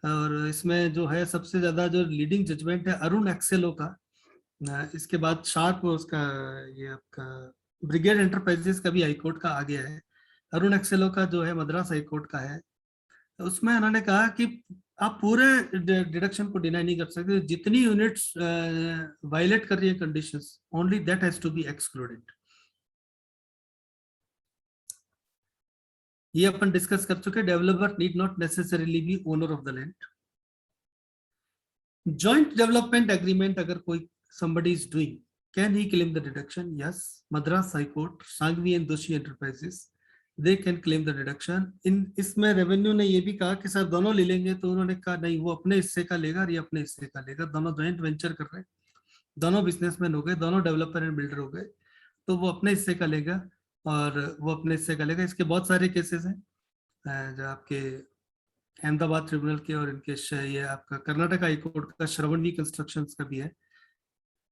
और इसमें जो है सबसे ज्यादा जो लीडिंग जजमेंट है अरुण एक्सेलो का, इसके बाद शार्प उसका ये आपका ब्रिगेड एंटरप्राइजेस का भी हाईकोर्ट का आ गया है। अरुण एक्सेलो का जो है मद्रास हाईकोर्ट का है, उसमें उन्होंने कहा कि आप पूरे डिडक्शन को डिनाई नहीं कर सकते, जितनी यूनिट्स वायलेट कर रही है conditions, only that has to be excluded. ये अपन डिस्कस कर चुके। Developer need not necessarily be owner of the land. Joint development agreement अगर कोई somebody is doing, can he claim the deduction? Yes. Madras High Court, Sangvi and Doshi Enterprises, they can claim the deduction. इसमें रेवेन्यू ने ये भी कहा कि सर दोनों ले लेंगे, तो उन्होंने कहा नहीं, वो अपने हिस्से का लेगा और ये अपने हिस्से का लेगा। दोनों जॉइंट वेंचर कर रहे हैं, दोनों बिजनेसमैन हो गए, दोनों डेवलपर एंड बिल्डर हो गए, तो वो अपने हिस्से का लेगा और वो अपने हिस्से का लेगा। इसके बहुत सारे केसेस हैं जो आपके अहमदाबाद ट्रिब्यूनल के और इनके ये आपका कर्नाटक हाई कोर्ट का श्रवणवी कंस्ट्रक्शंस का भी है।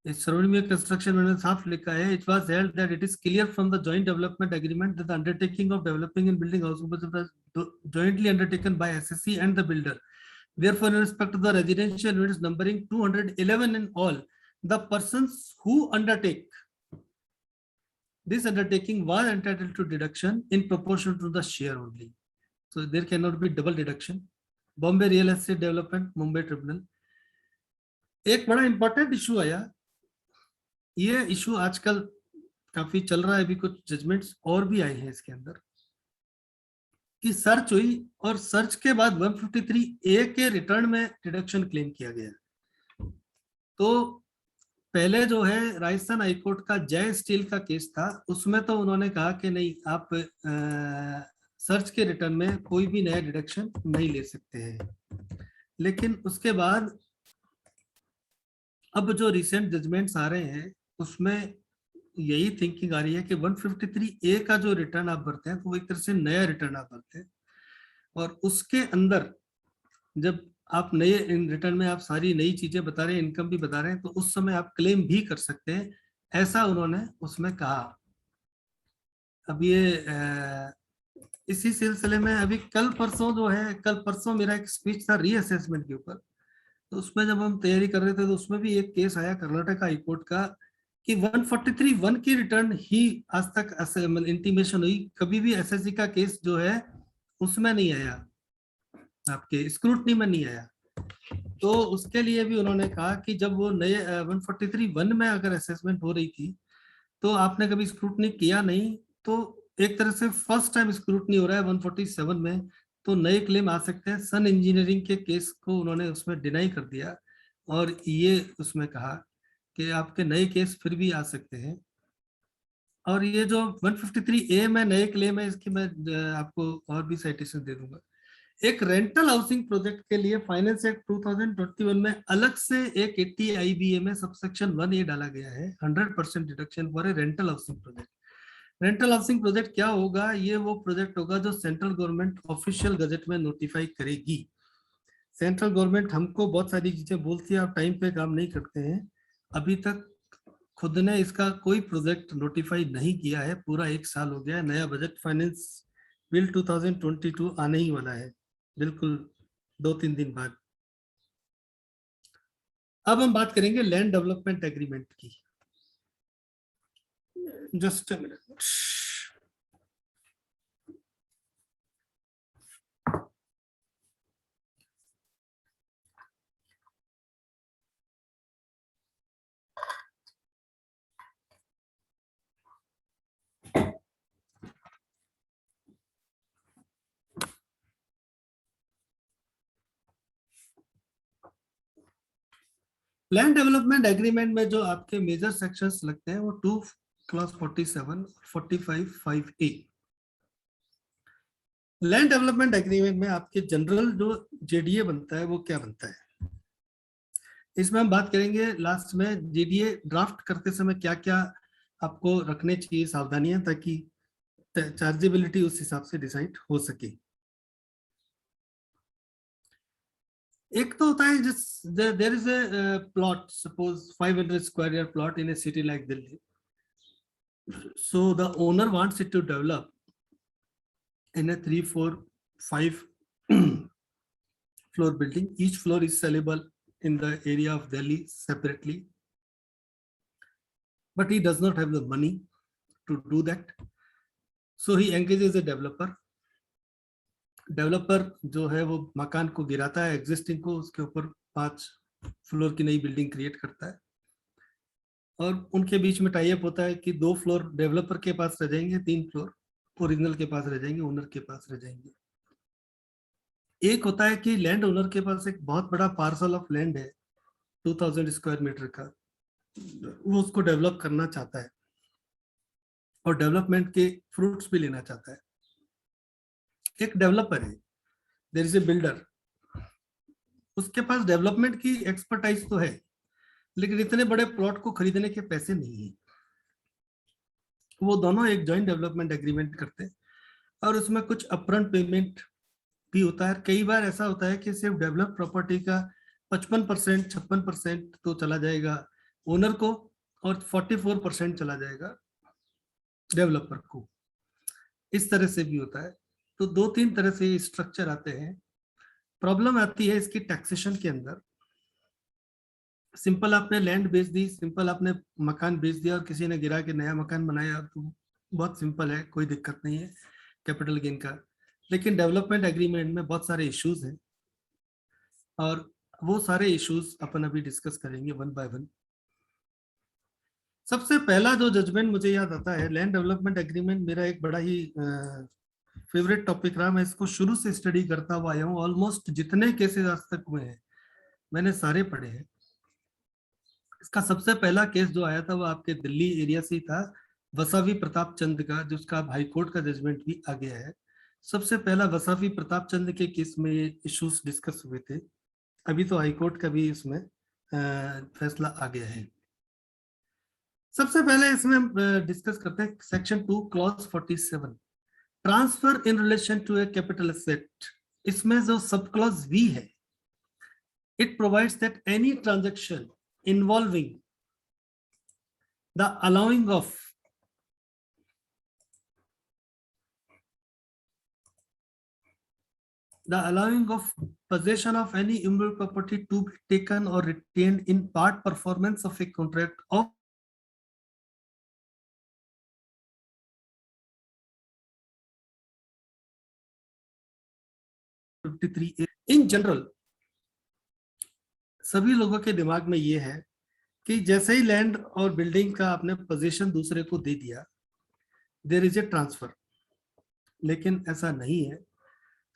इस श्रवणवी कंस्ट्रक्शन में साफ लिखा है, it was held that it is clear from the joint development agreement that the undertaking of developing and building house jointly undertaken by SSC and the builder Therefore, in respect to the residential units numbering 211 in all, the persons who undertake this undertaking was entitled to deduction in proportion to the share only. So there cannot be double deduction. Bombay Real Estate Development, Mumbai Tribunal. एक बड़ा इंपॉर्टेंट इशू आया, ये इशू आजकल काफी चल रहा है, अभी कुछ जजमेंट्स और भी आए हैं इसके अंदर, कि सर्च हुई और सर्च के बाद 153A के रिटर्न में डिडक्शन क्लेम किया गया। तो पहले जो है राजस्थान हाईकोर्ट का जय स्टील का केस था, उसमें तो उन्होंने कहा कि नहीं, आप सर्च के रिटर्न में कोई भी नया डिडक्शन नहीं ले सकते हैं। लेकिन उसके बाद अब जो रिसेंट जजमेंट्स आ रहे हैं उसमें यही थिंकिंग आ रही है कि 153A का जो रिटर्न आप भरते हैं तो वो एक तरह से नया रिटर्न आप भरते हैं, और उसके अंदर जब आप नए रिटर्न में आप सारी नई चीजें बता रहे हैं, इनकम भी बता रहे हैं, तो उस समय आप क्लेम भी कर सकते हैं, ऐसा उन्होंने उसमें कहा। अब ये इसी सिलसिले में अभी कल परसों मेरा एक स्पीच था रीअसेसमेंट के ऊपर, तो उसमें जब हम तैयारी कर रहे थे तो उसमें भी एक केस आया कर्नाटक हाई कोर्ट का कि 143(1) की रिटर्न ही आज तक इंटीमेशन हुई, कभी भी एसएससी का केस जो है उसमें नहीं आया, आपके स्क्रूटनी में नहीं आया। तो उसके लिए भी उन्होंने कहा कि जब वो नए 143(1) में अगर असेसमेंट हो रही थी तो आपने कभी स्क्रूटनी किया नहीं, तो एक तरह से फर्स्ट टाइम स्क्रूटनी हो रहा है 147 में, तो नए क्लेम आ सकते हैं। सन इंजीनियरिंग के केस को उन्होंने उसमें डिनाई कर दिया और ये उसमें कहा कि आपके नए केस फिर भी आ सकते हैं। और ये जो 153A में नए क्लेम है, इसकी मैं आपको और भी साइटेशन दे दूंगा। एक रेंटल हाउसिंग प्रोजेक्ट के लिए फाइनेंस एक्ट 2021 में अलग से एक 80 IBA में सबसेक्शन 1A डाला गया है, 100% deduction for a rental housing project. Rental housing project क्या होगा? ये वो प्रोजेक्ट होगा जो सेंट्रल गवर्नमेंट ऑफिशियल गजट में नोटिफाई करेगी। सेंट्रल गवर्नमेंट हमको बहुत सारी चीजें बोलती है, आप टाइम पे काम नहीं करते हैं। अभी तक खुद ने इसका कोई प्रोजेक्ट नोटिफाई नहीं किया है, पूरा 1 साल हो गया है। नया बजट फाइनेंस बिल 2022 आने ही वाला है, बिल्कुल 2-3 दिन बाद। अब हम बात करेंगे लैंड डेवलपमेंट एग्रीमेंट की। Just a minute. Land development agreement में जो आपके मेजर सेक्शंस लगते हैं वो 2 clause 47 45(5)(a). Land development agreement में आपके जनरल जो जेडीए बनता है वो क्या बनता है, इसमें हम बात करेंगे लास्ट में। जेडीए ड्राफ्ट करते समय क्या क्या आपको रखने चाहिए सावधानियां, ताकि चार्जेबिलिटी उस हिसाब से डिसाइड हो सके। एक तो होता है जिस there is a plot, suppose 500 square yard plot in a city like Delhi, so the owner wants it to develop in a 3, 4, 5 floor building. Each floor is sellable in the area of Delhi separately, but he does not have the money to do that, so he engages a developer. Developer जो है वो मकान को गिराता है एग्जिस्टिंग को, उसके ऊपर 5 फ्लोर की नई बिल्डिंग क्रिएट करता है, और उनके बीच में टाई अप होता है कि 2 फ्लोर डेवलपर के पास रह जाएंगे, 3 फ्लोर ओरिजिनल के पास रह जाएंगे, ओनर के पास रह जाएंगे। एक होता है कि लैंड ओनर के पास एक बहुत बड़ा पार्सल ऑफ लैंड है 2000 स्क्वायर मीटर का, वो उसको डेवलप करना चाहता है और डेवलपमेंट के फ्रूट्स भी लेना चाहता है। एक डेवलपर है, देयर इज ए बिल्डर, उसके पास डेवलपमेंट की एक्सपर्टाइज तो है, लेकिन इतने बड़े प्लॉट को खरीदने के पैसे नहीं है। वो दोनों एक जॉइंट डेवलपमेंट एग्रीमेंट करते हैं और उसमें कुछ अपफ्रंट पेमेंट भी होता है। कई बार ऐसा होता है कि सिर्फ डेवलप प्रॉपर्टी का 55%, 56% तो चला जाएगा ओनर को और 44% चला जाएगा डेवलपर को। इस तरह से भी होता है। तो 2-3 तरह से स्ट्रक्चर आते हैं। प्रॉब्लम आती है इसकी टैक्सेशन के अंदर। सिंपल आपने लैंड बेच दी, सिंपल आपने मकान बेच दिया और किसी ने गिरा के नया मकान बनाया, तो बहुत सिंपल है, कोई दिक्कत नहीं है कैपिटल गेन का। लेकिन डेवलपमेंट एग्रीमेंट में बहुत सारे इश्यूज हैं और वो सारे इश्यूज अपन अभी डिस्कस करेंगे वन बाय वन। सबसे पहला जो जजमेंट मुझे याद आता है, लैंड डेवलपमेंट एग्रीमेंट मेरा एक बड़ा ही फेवरेट टॉपिक रहा। मैं इसको शुरू से स्टडी करता हुआ आया हूँ। ऑलमोस्ट जितने केसेस आज तक हुए हैं मैंने सारे पढ़े हैं। इसका सबसे पहला केस जो आया था वो आपके दिल्ली एरिया से ही था, वसावी प्रताप चंद का, जिसका हाई कोर्ट का जजमेंट भी आ गया है। सबसे पहला वसावी प्रताप चंद के केस में ये इश्यूज डिस्कस हुए थे। अभी तो हाई कोर्ट का भी इसमें फैसला आ गया है। सबसे पहले इसमें डिस्कस करते हैं section 2 clause 47, transfer in relation to a capital asset. इसमें जो सब क्लॉज वी है, it provides that any transaction involving the allowing of possession of any immovable property to be taken or retained in part performance of a contract of in general। सभी लोगों के दिमाग में ये है कि जैसे ही लैंड और बिल्डिंग का आपने पोजीशन दूसरे को दे दिया, देयर इज ए ट्रांसफर। लेकिन ऐसा नहीं है।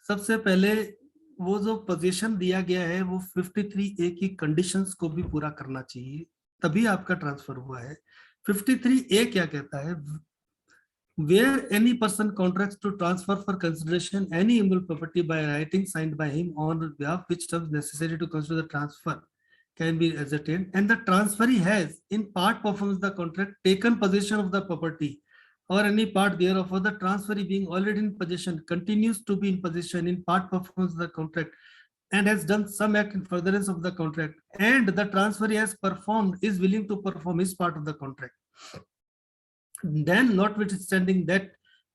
सबसे पहले वो जो पोजीशन दिया गया है वो 53A की कंडीशंस को भी पूरा करना चाहिए, तभी आपका ट्रांसफर हुआ है। 53A क्या कहता है? Where any person contracts to transfer for consideration any immovable property by writing signed by him on behalf which terms necessary to consider the transfer can be ascertained, and the transferee has in part performs the contract taken possession of the property or any part thereof, or the transferee being already in possession continues to be in possession in part performs the contract and has done some act in furtherance of the contract, and the transferee has performed is willing to perform his part of the contract, then notwithstanding that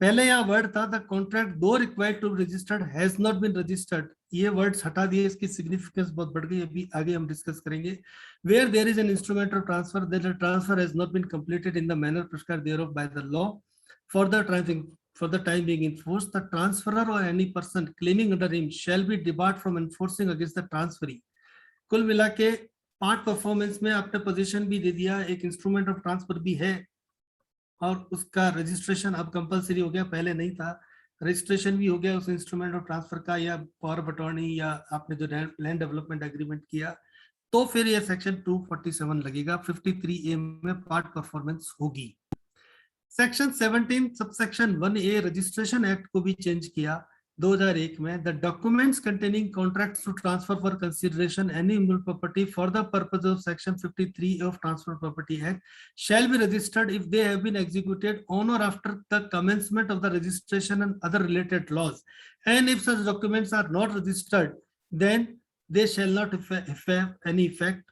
पहले यहाँ वर्ड था the contract though required to registered has not been registered, ये वर्ड्स हटा दिए, इसकी सिग्निफिकेंस बहुत बढ़ गई, अभी आगे हम डिस्कस करेंगे। Where there is an instrument of transfer that the transfer has not been completed in the manner prescribed thereof by the law for the time being in force, the transferor और any person claiming under him shall be debarred from enforcing against the transferee. कुल मिला के पार्ट परफॉर्मेंस में आपने पोजीशन भी दे दिया, एक इंस्ट्रूमेंट ऑफ ट्रांसफर भी है और उसका रजिस्ट्रेशन अब कंपलसरी हो गया, पहले नहीं था। रजिस्ट्रेशन भी हो गया उस इंस्ट्रूमेंट ऑफ ट्रांसफर का या पावर ऑफ अटॉर्नी या आपने जो लैंड डेवलपमेंट एग्रीमेंट किया, तो फिर ये सेक्शन 247 लगेगा। 53A में पार्ट परफॉर्मेंस होगी। Section 17 subsection 1A registration act को भी चेंज किया 2001 में। The documents containing contracts to transfer for consideration any immovable property for the purpose of section 53 of transfer property act shall be registered if they have been executed on or after the commencement of the registration and other related laws, and if such documents are not registered then they shall not have any effect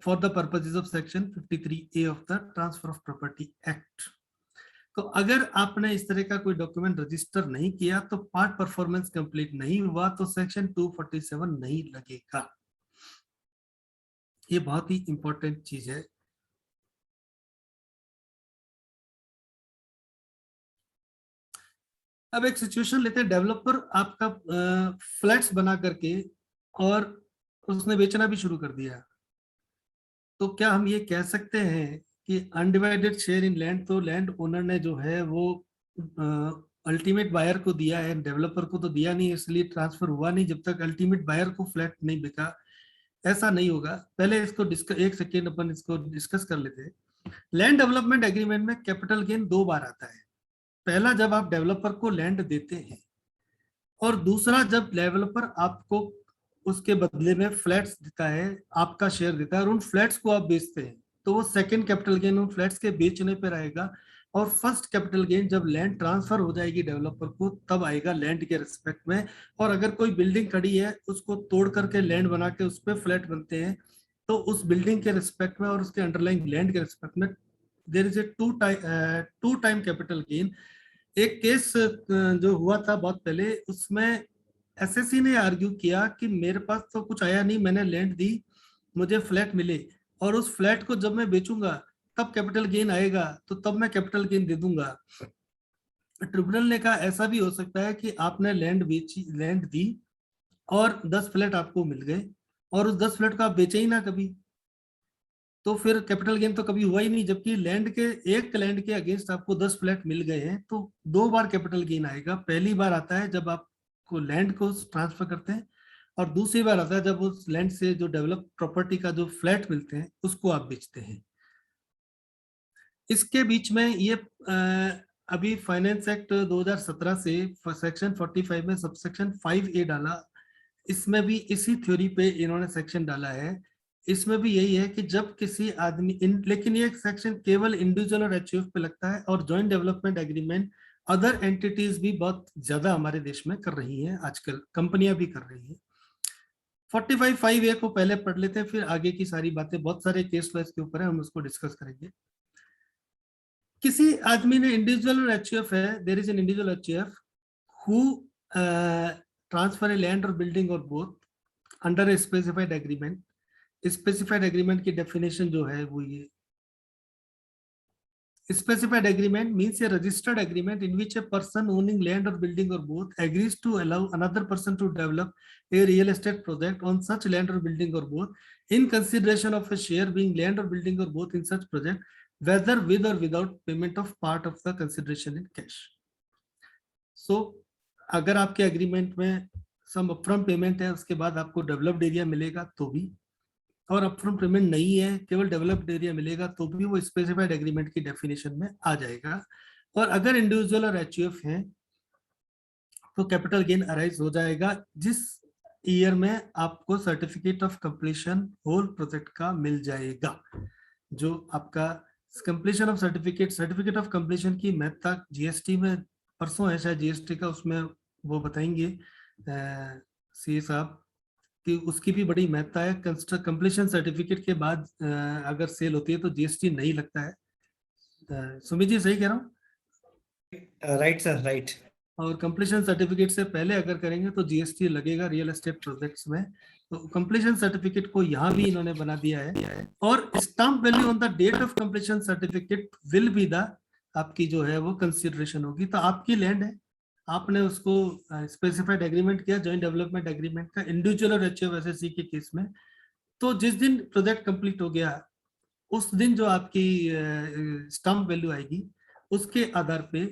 for the purposes of section 53A of the transfer of property act। तो अगर आपने इस तरह का कोई डॉक्यूमेंट रजिस्टर नहीं किया तो पार्ट परफॉर्मेंस कंप्लीट नहीं हुआ तो सेक्शन 247 नहीं लगेगा। ये बहुत ही इंपॉर्टेंट चीज है। अब एक सिचुएशन लेते हैं, डेवलपर आपका फ्लैट्स बना करके और उसने बेचना भी शुरू कर दिया, तो क्या हम ये कह सकते हैं कि अनडिवाइडेड शेयर इन लैंड, तो लैंड ओनर ने जो है वो अल्टीमेट बायर को दिया है, डेवलपर को तो दिया नहीं, इसलिए ट्रांसफर हुआ नहीं जब तक अल्टीमेट बायर को फ्लैट नहीं बिका। ऐसा नहीं होगा। पहले इसको एक सेकेंड अपन इसको डिस्कस कर लेते हैं। लैंड डेवलपमेंट एग्रीमेंट में कैपिटल गेन 2 बार आता है। पहला जब आप डेवलपर को लैंड देते हैं और दूसरा जब डेवलपर आपको उसके बदले में फ्लैट्स देता है, आपका शेयर देता है और उन फ्लैट्स को आप बेचते हैं, तो वो सेकंड कैपिटल गेन उन फ्लैट्स के बेचने पर आएगा। और फर्स्ट कैपिटल गेन जब लैंड ट्रांसफर हो जाएगी डेवलपर को तब आएगा लैंड के रिस्पेक्ट में। और अगर कोई बिल्डिंग खड़ी है उसको तोड़ करके लैंड बना के उस पर फ्लैट बनते हैं तो उस बिल्डिंग के रिस्पेक्ट में और उसके अंडरलाइंग लैंड के रिस्पेक्ट में there is a two time capital gain. एक केस जो हुआ था बहुत पहले, उसमें एसएससी ने आर्ग्यू किया कि मेरे पास तो कुछ आया नहीं, मैंने लैंड दी, मुझे फ्लैट मिले और उस फ्लैट को जब मैं बेचूंगा तब कैपिटल गेन आएगा, तो तब मैं कैपिटल गेन दे दूंगा। ट्रिब्यूनल ने कहा ऐसा भी हो सकता है कि आपने लैंड बेची, लैंड दी और 10 फ्लैट आपको मिल गए और उस 10 फ्लैट को आप बेचे ही ना कभी, तो फिर कैपिटल गेन तो कभी हुआ ही नहीं। जबकि लैंड के, एक लैंड के अगेंस्ट आपको 10 फ्लैट मिल गए हैं, तो 2 बार कैपिटल गेन आएगा। पहली बार आता है जब आपको लैंड को ट्रांसफर करते हैं, और दूसरी बार आता है जब उस लैंड से जो डेवलप प्रॉपर्टी का जो फ्लैट मिलते हैं उसको आप बेचते हैं। इसके बीच में ये अभी फाइनेंस एक्ट 2017 से सेक्शन 45 में सबसेक्शन 5A डाला, इसमें भी इसी थ्योरी पे इन्होंने सेक्शन डाला है। इसमें भी यही है कि जब किसी आदमी लेकिन ये सेक्शन केवल इंडिविजुअल और एचयूएफ पे लगता है, और joint development agreement other entities भी बहुत ज्यादा हमारे देश में कर रही हैं, आजकल कंपनियां भी कर रही हैं। 45(5)(a) को पहले पढ़ लेते हैं, फिर आगे की सारी बातें, बहुत सारे केस लॉ इसके ऊपर है, हम उसको डिस्कस करेंगे। किसी आदमी ने, इंडिविजुअल और एचयूएफ है, there is an individual HUF who transfer a land और बिल्डिंग और both under a specified agreement. Specified agreement की डेफिनेशन जो है वो ये, specified agreement means a registered agreement in which a person owning land or building or both agrees to allow another person to develop a real estate project on such land or building or both in consideration of a share being land or building or both in such project, whether with or without payment of part of the consideration in cash. So अगर आपके एग्रीमेंट में सम अपफ्रंट पेमेंट है, उसके बाद आपको डेवलप्ड एरिया मिलेगा तो भी, और अपफ्रंट पेमेंट नहीं है, केवल डेवलप्ड एरिया मिलेगा तो भी वो स्पेसिफाइड एग्रीमेंट की डेफिनेशन में आ जाएगा। और अगर इंडिविजुअल और एचयूएफ हैं तो कैपिटल गेन अराइज हो जाएगा जिस ईयर में आपको certificate of completion whole project का मिल जाएगा। जो आपका completion of certificate of completion की महत्ता जीएसटी में परसों है शायद जीएसटी का, उसमें वो बताएंगे सीए साहब कि उसकी भी बड़ी महत्ता है। कंप्लीशन सर्टिफिकेट के बाद अगर सेल होती है तो जीएसटी नहीं लगता है। सुमित जी सही कह रहा हूँ? Right sir, right. और कंप्लीशन सर्टिफिकेट से पहले अगर करेंगे तो जीएसटी लगेगा रियल एस्टेट प्रोजेक्ट्स में। तो कंप्लीशन सर्टिफिकेट को यहाँ भी इन्होंने बना दिया है, और stamp value on the date of completion certificate will be the आपकी जो है वो कंसिडरेशन होगी। तो आपकी लैंड है, आपने उसको स्पेसिफाइड एग्रीमेंट किया, जॉइंट डेवलपमेंट एग्रीमेंट का, इंडिविजुअल और एचयूएफ एसएससी के केस में, तो जिस दिन प्रोजेक्ट कंप्लीट हो गया उस दिन जो आपकी स्टाम्प वैल्यू आएगी उसके आधार पे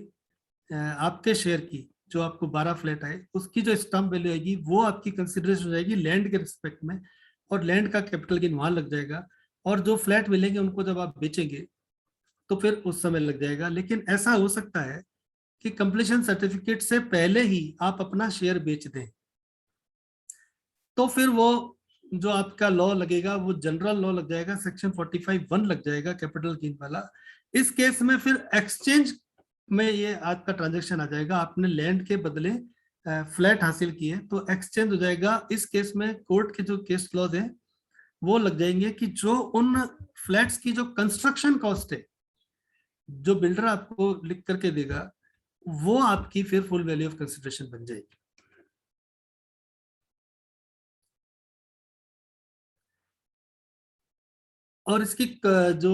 आपके शेयर की जो आपको 12 फ्लैट आए उसकी जो स्टाम्प वैल्यू आएगी वो आपकी कंसिडरेशन हो जाएगी लैंड के रिस्पेक्ट में, और लैंड का कैपिटल गेन वहां लग जाएगा, और जो फ्लैट मिलेंगे उनको जब आप बेचेंगे तो फिर उस समय लग जाएगा। लेकिन ऐसा हो सकता है कि कंप्लीशन सर्टिफिकेट से पहले ही आप अपना शेयर बेच दें, तो फिर वो जो आपका लॉ लगेगा वो जनरल लॉ लग जाएगा, सेक्शन 45(1) लग जाएगा कैपिटल गेन वाला। इस केस में फिर एक्सचेंज में ये आपका ट्रांजैक्शन आ जाएगा, आपने लैंड के बदले फ्लैट हासिल किए तो एक्सचेंज हो जाएगा। इस केस में कोर्ट के जो केस लॉज है वो लग जाएंगे कि जो उन फ्लैट्स की जो कंस्ट्रक्शन कॉस्ट है जो बिल्डर आपको लिख करके देगा वो आपकी फिर फुल वैल्यू ऑफ कंसिडरेशन बन जाएगी। और इसकी जो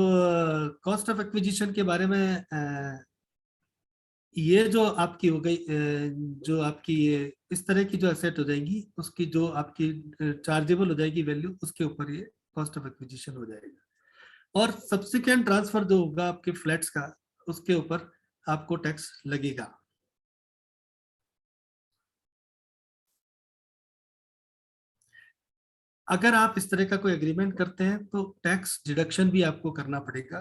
कॉस्ट ऑफ एक्विजिशन के बारे में ये जो आपकी हो गई, जो आपकी ये इस तरह की जो एसेट हो जाएंगी उसकी जो आपकी चार्जेबल हो जाएगी वैल्यू, उसके ऊपर ये कॉस्ट ऑफ एक्विजिशन हो जाएगा। और सब्सिक्वेंट ट्रांसफर जो होगा आपके फ्लैट्स का उसके ऊपर आपको टैक्स लगेगा। अगर आप इस तरह का कोई एग्रीमेंट करते हैं तो टैक्स डिडक्शन भी आपको करना पड़ेगा,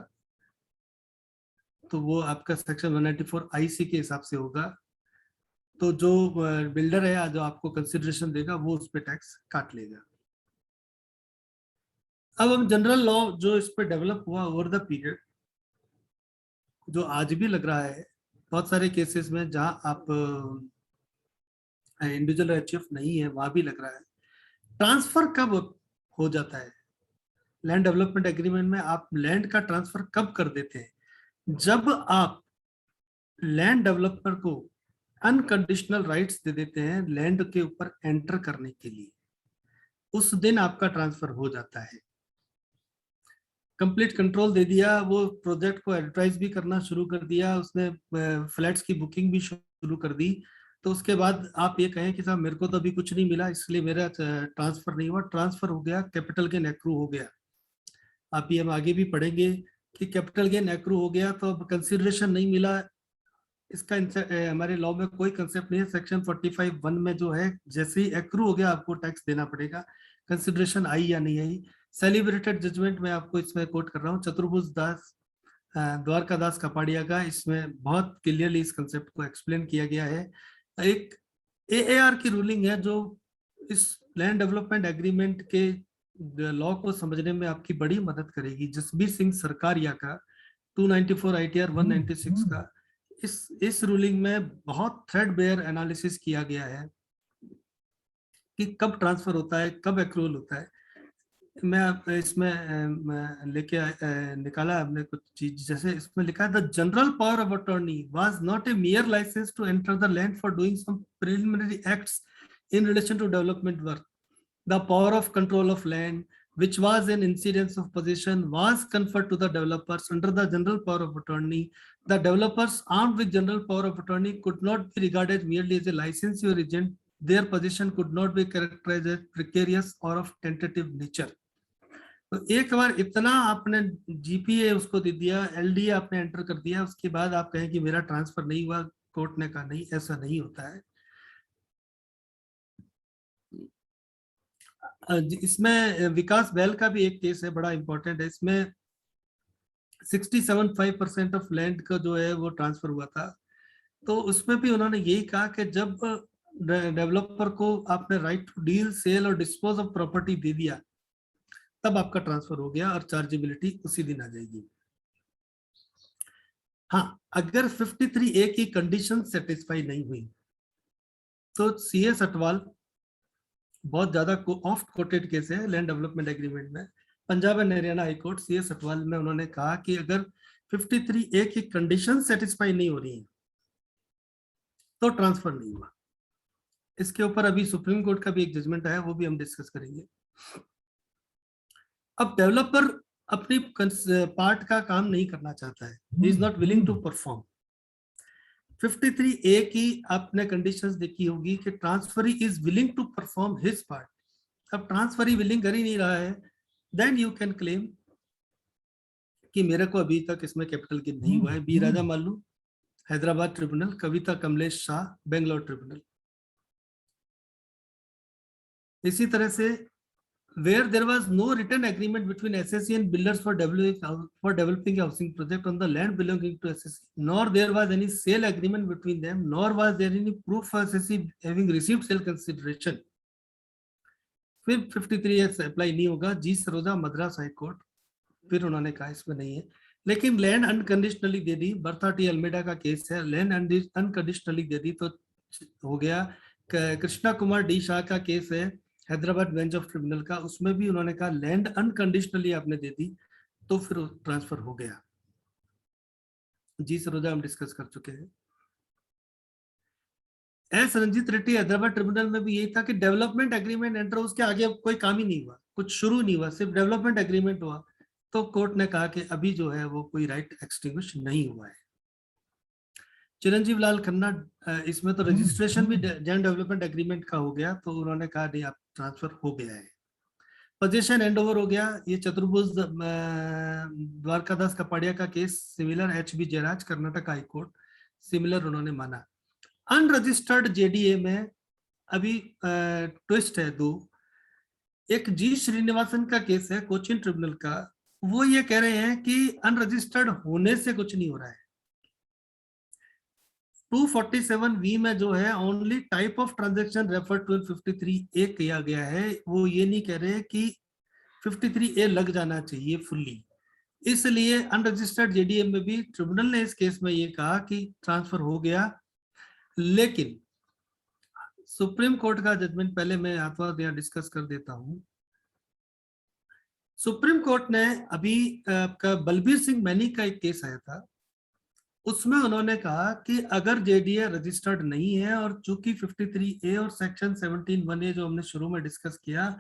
तो वो आपका सेक्शन 194 आईसी के हिसाब से होगा। तो जो बिल्डर है जो आपको कंसिडरेशन देगा वो उस पर टैक्स काट लेगा। अब हम जनरल लॉ जो इस पर डेवलप हुआ ओवर द पीरियड, जो आज भी लग रहा है बहुत सारे केसेस में जहां आप इंडिविजुअल एचयूएफ नहीं है वहां भी लग रहा है। ट्रांसफर कब हो जाता है? लैंड डेवलपमेंट एग्रीमेंट में आप लैंड का ट्रांसफर कब कर देते हैं? जब आप लैंड डेवलपर को अनकंडीशनल राइट्स दे देते हैं लैंड के ऊपर एंटर करने के लिए, उस दिन आपका ट्रांसफर हो जाता है। कंप्लीट कंट्रोल दे दिया, वो प्रोजेक्ट को एडवर्टाइज भी करना शुरू कर दिया, उसने फ्लैट्स की बुकिंग भी शुरू कर दी, तो उसके बाद आप ये कहें कि साहब मेरे को तो अभी कुछ नहीं मिला इसलिए मेरा ट्रांसफर नहीं हुआ, ट्रांसफर हो गया, कैपिटल गेन एक्रू हो गया। आप ये हम आगे भी पढ़ेंगे कि कैपिटल गेन एक्रू हो गया तो अब कंसिडरेशन नहीं मिला, इसका हमारे लॉ में कोई कंसेप्ट नहीं है। सेक्शन 45(1) में जो है जैसे ही एक्रू हो गया आपको टैक्स देना पड़ेगा, कंसिडरेशन आई या नहीं आई। सेलिब्रेटेड जजमेंट में आपको इसमें कोट कर रहा हूँ, चतुर्भुज दास द्वारका दास कपाड़िया का, इसमें बहुत क्लियरली इस कंसेप्ट को एक्सप्लेन किया गया है। एक एएआर की रूलिंग है जो इस लैंड डेवलपमेंट एग्रीमेंट के लॉ को समझने में आपकी बड़ी मदद करेगी। जसबीर सिंह सरकारिया का 294 ITR 196 का इस रूलिंग में बहुत थ्रेडबेयर एनालिसिस किया गया है कि कब ट्रांसफर होता है, कब एक्रूवल होता है। मैं इसमें लेके निकाला हमने कुछ चीज, जैसे इसमें लिखा है the general power of attorney was not a mere license to enter the land for doing some preliminary acts in relation to development work. The power of control of land, which was an incidence of possession, was conferred to the developers under the general power of attorney. The developers armed with general power of attorney could not be regarded merely as a licensee or agent. Their possession could not be characterized as precarious or of tentative nature. तो एक बार इतना आपने जीपीए उसको दे दिया, एलडीए आपने एंटर कर दिया, उसके बाद आप कहें कि मेरा ट्रांसफर नहीं हुआ, कोर्ट ने कहा नहीं, ऐसा नहीं होता है। इसमें विकास बैल का भी एक केस है, बड़ा इंपॉर्टेंट है। इसमें 67.5% ऑफ लैंड का जो है वो ट्रांसफर हुआ था, तो उसमें भी उन्होंने यही कहा कि जब डेवलपर को आपने राइट टू डील, सेल और डिस्पोज ऑफ प्रॉपर्टी दे दिया तब आपका ट्रांसफर हो गया और चार्जेबिलिटी उसी दिन आ जाएगी। हाँ, अगर 53A की कंडीशन सेटिस्फाई नहीं हुई तो सीए सटवाल बहुत ज्यादा ऑफ्ट कोटेड केस है लैंड डेवलपमेंट एग्रीमेंट में, Punjab and Haryana high court CA Satwal में उन्होंने कहा कि अगर 53A की कंडीशन सेटिस्फाई नहीं हो रही है तो ट्रांसफर नहीं हुआ। इसके ऊपर अभी सुप्रीम कोर्ट का भी एक जजमेंट आया, वो भी हम डिस्कस करेंगे। अब डेवलपर अपनी पार्ट का काम नहीं करना चाहता है, he is not willing to perform. 53A की आपने कंडीशंस देखी होगी कि transferee is willing to perform his part. अब ट्रांसफरी विलिंग कर ही नहीं रहा है, देन यू कैन क्लेम कि मेरे को अभी तक इसमें कैपिटल गेन नहीं हुआ है। बी राजा मालू हैदराबाद ट्रिब्यूनल, कविता कमलेश शाह बेंगलोर ट्रिब्यूनल। इसी तरह से where there was no written agreement between SSC and builders for developing a housing project on the land belonging to SSC, nor there was any sale agreement between them, nor was there any proof for SSC having received sale consideration, फिर 53A अप्लाई नहीं होगा। जी सरोजा मद्रास हाई कोर्ट, फिर उन्होंने कहा इसमें नहीं है। लेकिन लैंड अनकंडीशनली दे दी, बर्था टी अल्मेडा का केस है, लैंड अनकंडीशनली दे दी तो हो गया। कृष्णा कुमार डी शाह का केस है हैदराबाद बेंच ऑफ ट्रिब्यूनल का, उसमें भी उन्होंने कहा लैंड अनकंडीशनली आपने दे दी तो फिर ट्रांसफर हो गया। जी सरोजा हम डिस्कस कर चुके हैं। एस रंजीत रेड्डी हैदराबाद ट्रिब्यूनल में भी यही था कि डेवलपमेंट एग्रीमेंट एंटर, उसके आगे कोई काम ही नहीं हुआ, कुछ शुरू नहीं हुआ, सिर्फ डेवलपमेंट एग्रीमेंट हुआ, तो कोर्ट ने कहा कि अभी जो है वो कोई राइट एक्सटिंग्विश नहीं हुआ है। चिरंजीव लाल खन्ना, इसमें तो रजिस्ट्रेशन भी जैन डेवलपमेंट एग्रीमेंट का हो गया, तो उन्होंने कहा नहीं, आप ट्रांसफर हो गया है, पोजीशन हैंड ओवर हो गया। ये चतुर्भुज द्वारकादास कपाड़िया का case similar, HB Jayaraj Karnataka high court, similar उन्होंने माना। अनरजिस्टर्ड जेडीए में अभी ट्विस्ट है दो। एक जी श्रीनिवासन का केस है कोचिन ट्रिब्यूनल का, वो ये कह रहे हैं कि अनरजिस्टर्ड होने से कुछ नहीं हो रहा है। 247V में जो है only type of transaction refer to 53A किया गया है, वो ये नहीं कह रहे कि 53A लग जाना चाहिए फुल्ली। इसलिए अनरजिस्टर्ड जेडीए में भी ट्रिब्यूनल ने इस केस में ये कहा कि ट्रांसफर हो गया। लेकिन सुप्रीम कोर्ट का जजमेंट पहले मैं यहाँ डिस्कस कर देता हूं। सुप्रीम कोर्ट ने अभी आपका बलबीर सिंह मैनी का एक केस आया था, उसमें उन्होंने कहा कि अगर जेडीए रजिस्टर्ड नहीं है और चूंकि 53A और सेक्शन 17(1)A जो हमने शुरू में डिस्कस किया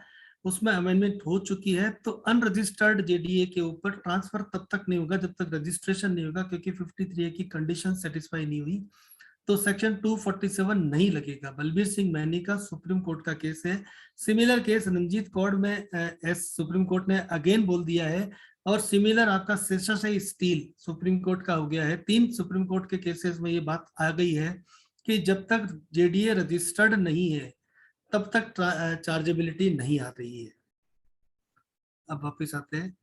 उसमें अमेंडमेंट हो चुकी है, तो अनरजिस्टर्ड जेडीए के ऊपर ट्रांसफर तब तक नहीं होगा जब तक रजिस्ट्रेशन नहीं होगा, क्योंकि 53A की कंडीशन सेटिस्फाई नहीं हुई तो सेक्शन 247 नहीं लगेगा। बलबीर सिंह मैनी का सुप्रीम कोर्ट का केस है। सिमिलर केस रंजीत कौर में सुप्रीम कोर्ट ने अगेन बोल दिया है, और सिमिलर आपका शेषशाही स्टील सुप्रीम कोर्ट का हो गया है। 3 सुप्रीम कोर्ट के केसेस में ये बात आ गई है कि जब तक जेडीए रजिस्टर्ड नहीं है तब तक चार्जेबिलिटी नहीं आ रही है। अब वापिस आते हैं,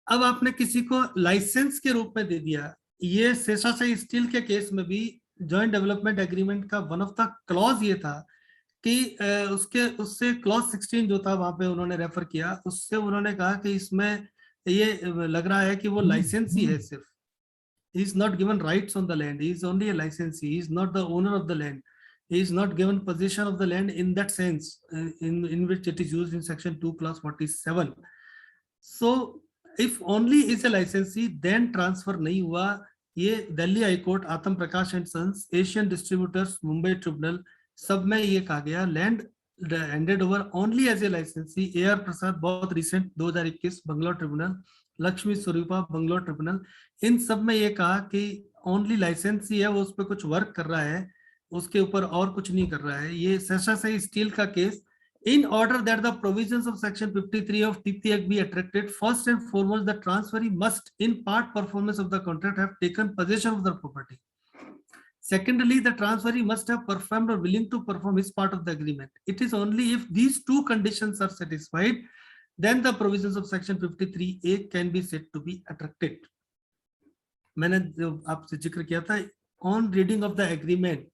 अब आपने किसी को लाइसेंस के रूप में दे दिया। ये शेषशाही स्टील के केस में भी जॉइंट डेवलपमेंट एग्रीमेंट का वन ऑफ द क्लॉज ये था कि उससे क्लॉज 16 जो था वहां पे उन्होंने रेफर किया, उससे उन्होंने कहा कि इसमें ये लग रहा है कि वो लाइसेंसी है सिर्फ, he is not given rights on the land, he is only a licensee, he is not the owner of the land, he is not given possession of the land in that sense in which it is used in section 2 clause 47. So if only is a licensee then transfer नहीं हुआ। ये Delhi high court, Atam Prakash and sons, Asian distributors, Mumbai tribunal, सब में ये कहा गया land handed over only as a licensee. AR प्रसाद बहुत रिसेंट 2021 बंगलौर ट्रिब्यूनल, लक्ष्मी स्वरूपा बंगलौर ट्रिब्यूनल, इन सब में ये कहा कि ओनली लाइसेंस ही है, वो उस पर कुछ वर्क कर रहा है, उसके ऊपर और कुछ नहीं कर रहा है। ये शेषशाही स्टील का case, in order that the provisions of section 53 of TP Act be attracted, first and foremost the transferee must in part performance of the contract have taken possession of the property. Secondly, the transferee must have performed or willing to perform his part of the agreement. It is only if these two conditions are satisfied then the provisions of section 53A can be said to be attracted. मैंने जो आपसे जिक्र किया था, on reading of the agreement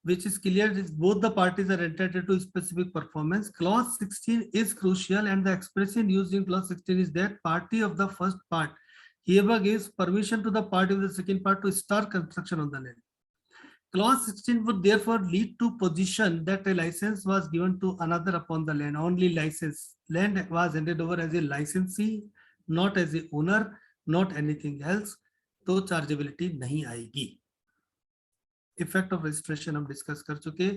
which is clear is both the parties are entitled to specific performance. Clause 16 is crucial and the expression used in clause 16 is that party of the first part hereby gives permission to the party of the second part to start construction on the land. Clause 16 would therefore lead to position that a license was given to another upon the land. Only license. Land was handed over as a licensee, not as a owner, not anything else. तो चार्जेबिलिटी नहीं आएगी। इफेक्ट ऑफ रजिस्ट्रेशन हम डिस्कस कर चुके।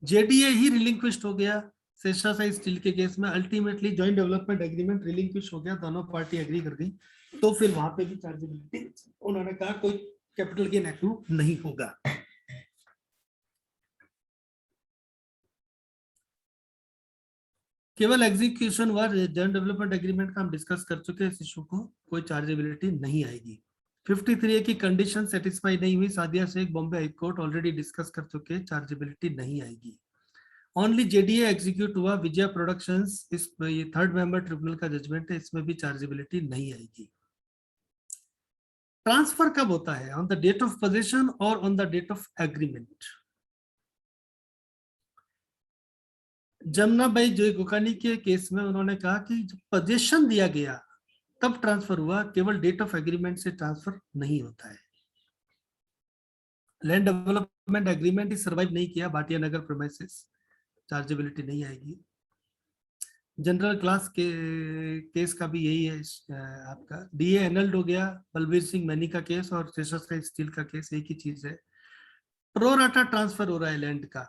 जेडीए ही रिलिंक्विश्ड हो गया शेषशाही स्टील के केस में, ultimately joint development agreement relinquish हो गया, दोनों पार्टी एग्री कर गई, तो फिर वहां पे भी चार्जेबिलिटी उन्होंने कहा कोई कैपिटल गेन एक्रू नहीं होगा। केवल एग्जीक्यूशन व जॉइंट डेवलपमेंट एग्रीमेंट का हम डिस्कस कर चुके हैं, इस इशू को कोई चार्जेबिलिटी नहीं आएगी। 53A की कंडीशन सेटिस्फाई नहीं हुई, Sadiya Shaikh Bombay high court already discuss कर चुके, चार्जेबिलिटी नहीं आएगी। ओनली जेडीए एग्जीक्यूट हुआ, विजय प्रोडक्शंस, इस ये 3rd मेंबर ट्रिब्यूनल का जजमेंट है, इसमें भी चार्जेबिलिटी नहीं आएगी। ट्रांसफर कब होता है? On the date of possession और on the date of agreement. Jamuna Bhai जो गुकानी के केस में उन्होंने कहा कि पोजेशन दिया गया तब ट्रांसफर हुआ, केवल डेट ऑफ एग्रीमेंट से ट्रांसफर नहीं होता है। लैंड डेवलपमेंट एग्रीमेंट ही सर्वाइव नहीं किया, भाटिया नगर प्रीमाइसेस, चार्जेबिलिटी नहीं आएगी। जनरल क्लास के केस का भी यही है आपका। डीए एनल्ड हो गया, बलबीर सिंह मैनी का केस और शेषशाही स्टील का केस एक ही चीज है। प्रोराटा ट्रांसफर हो रहा है लैंड का,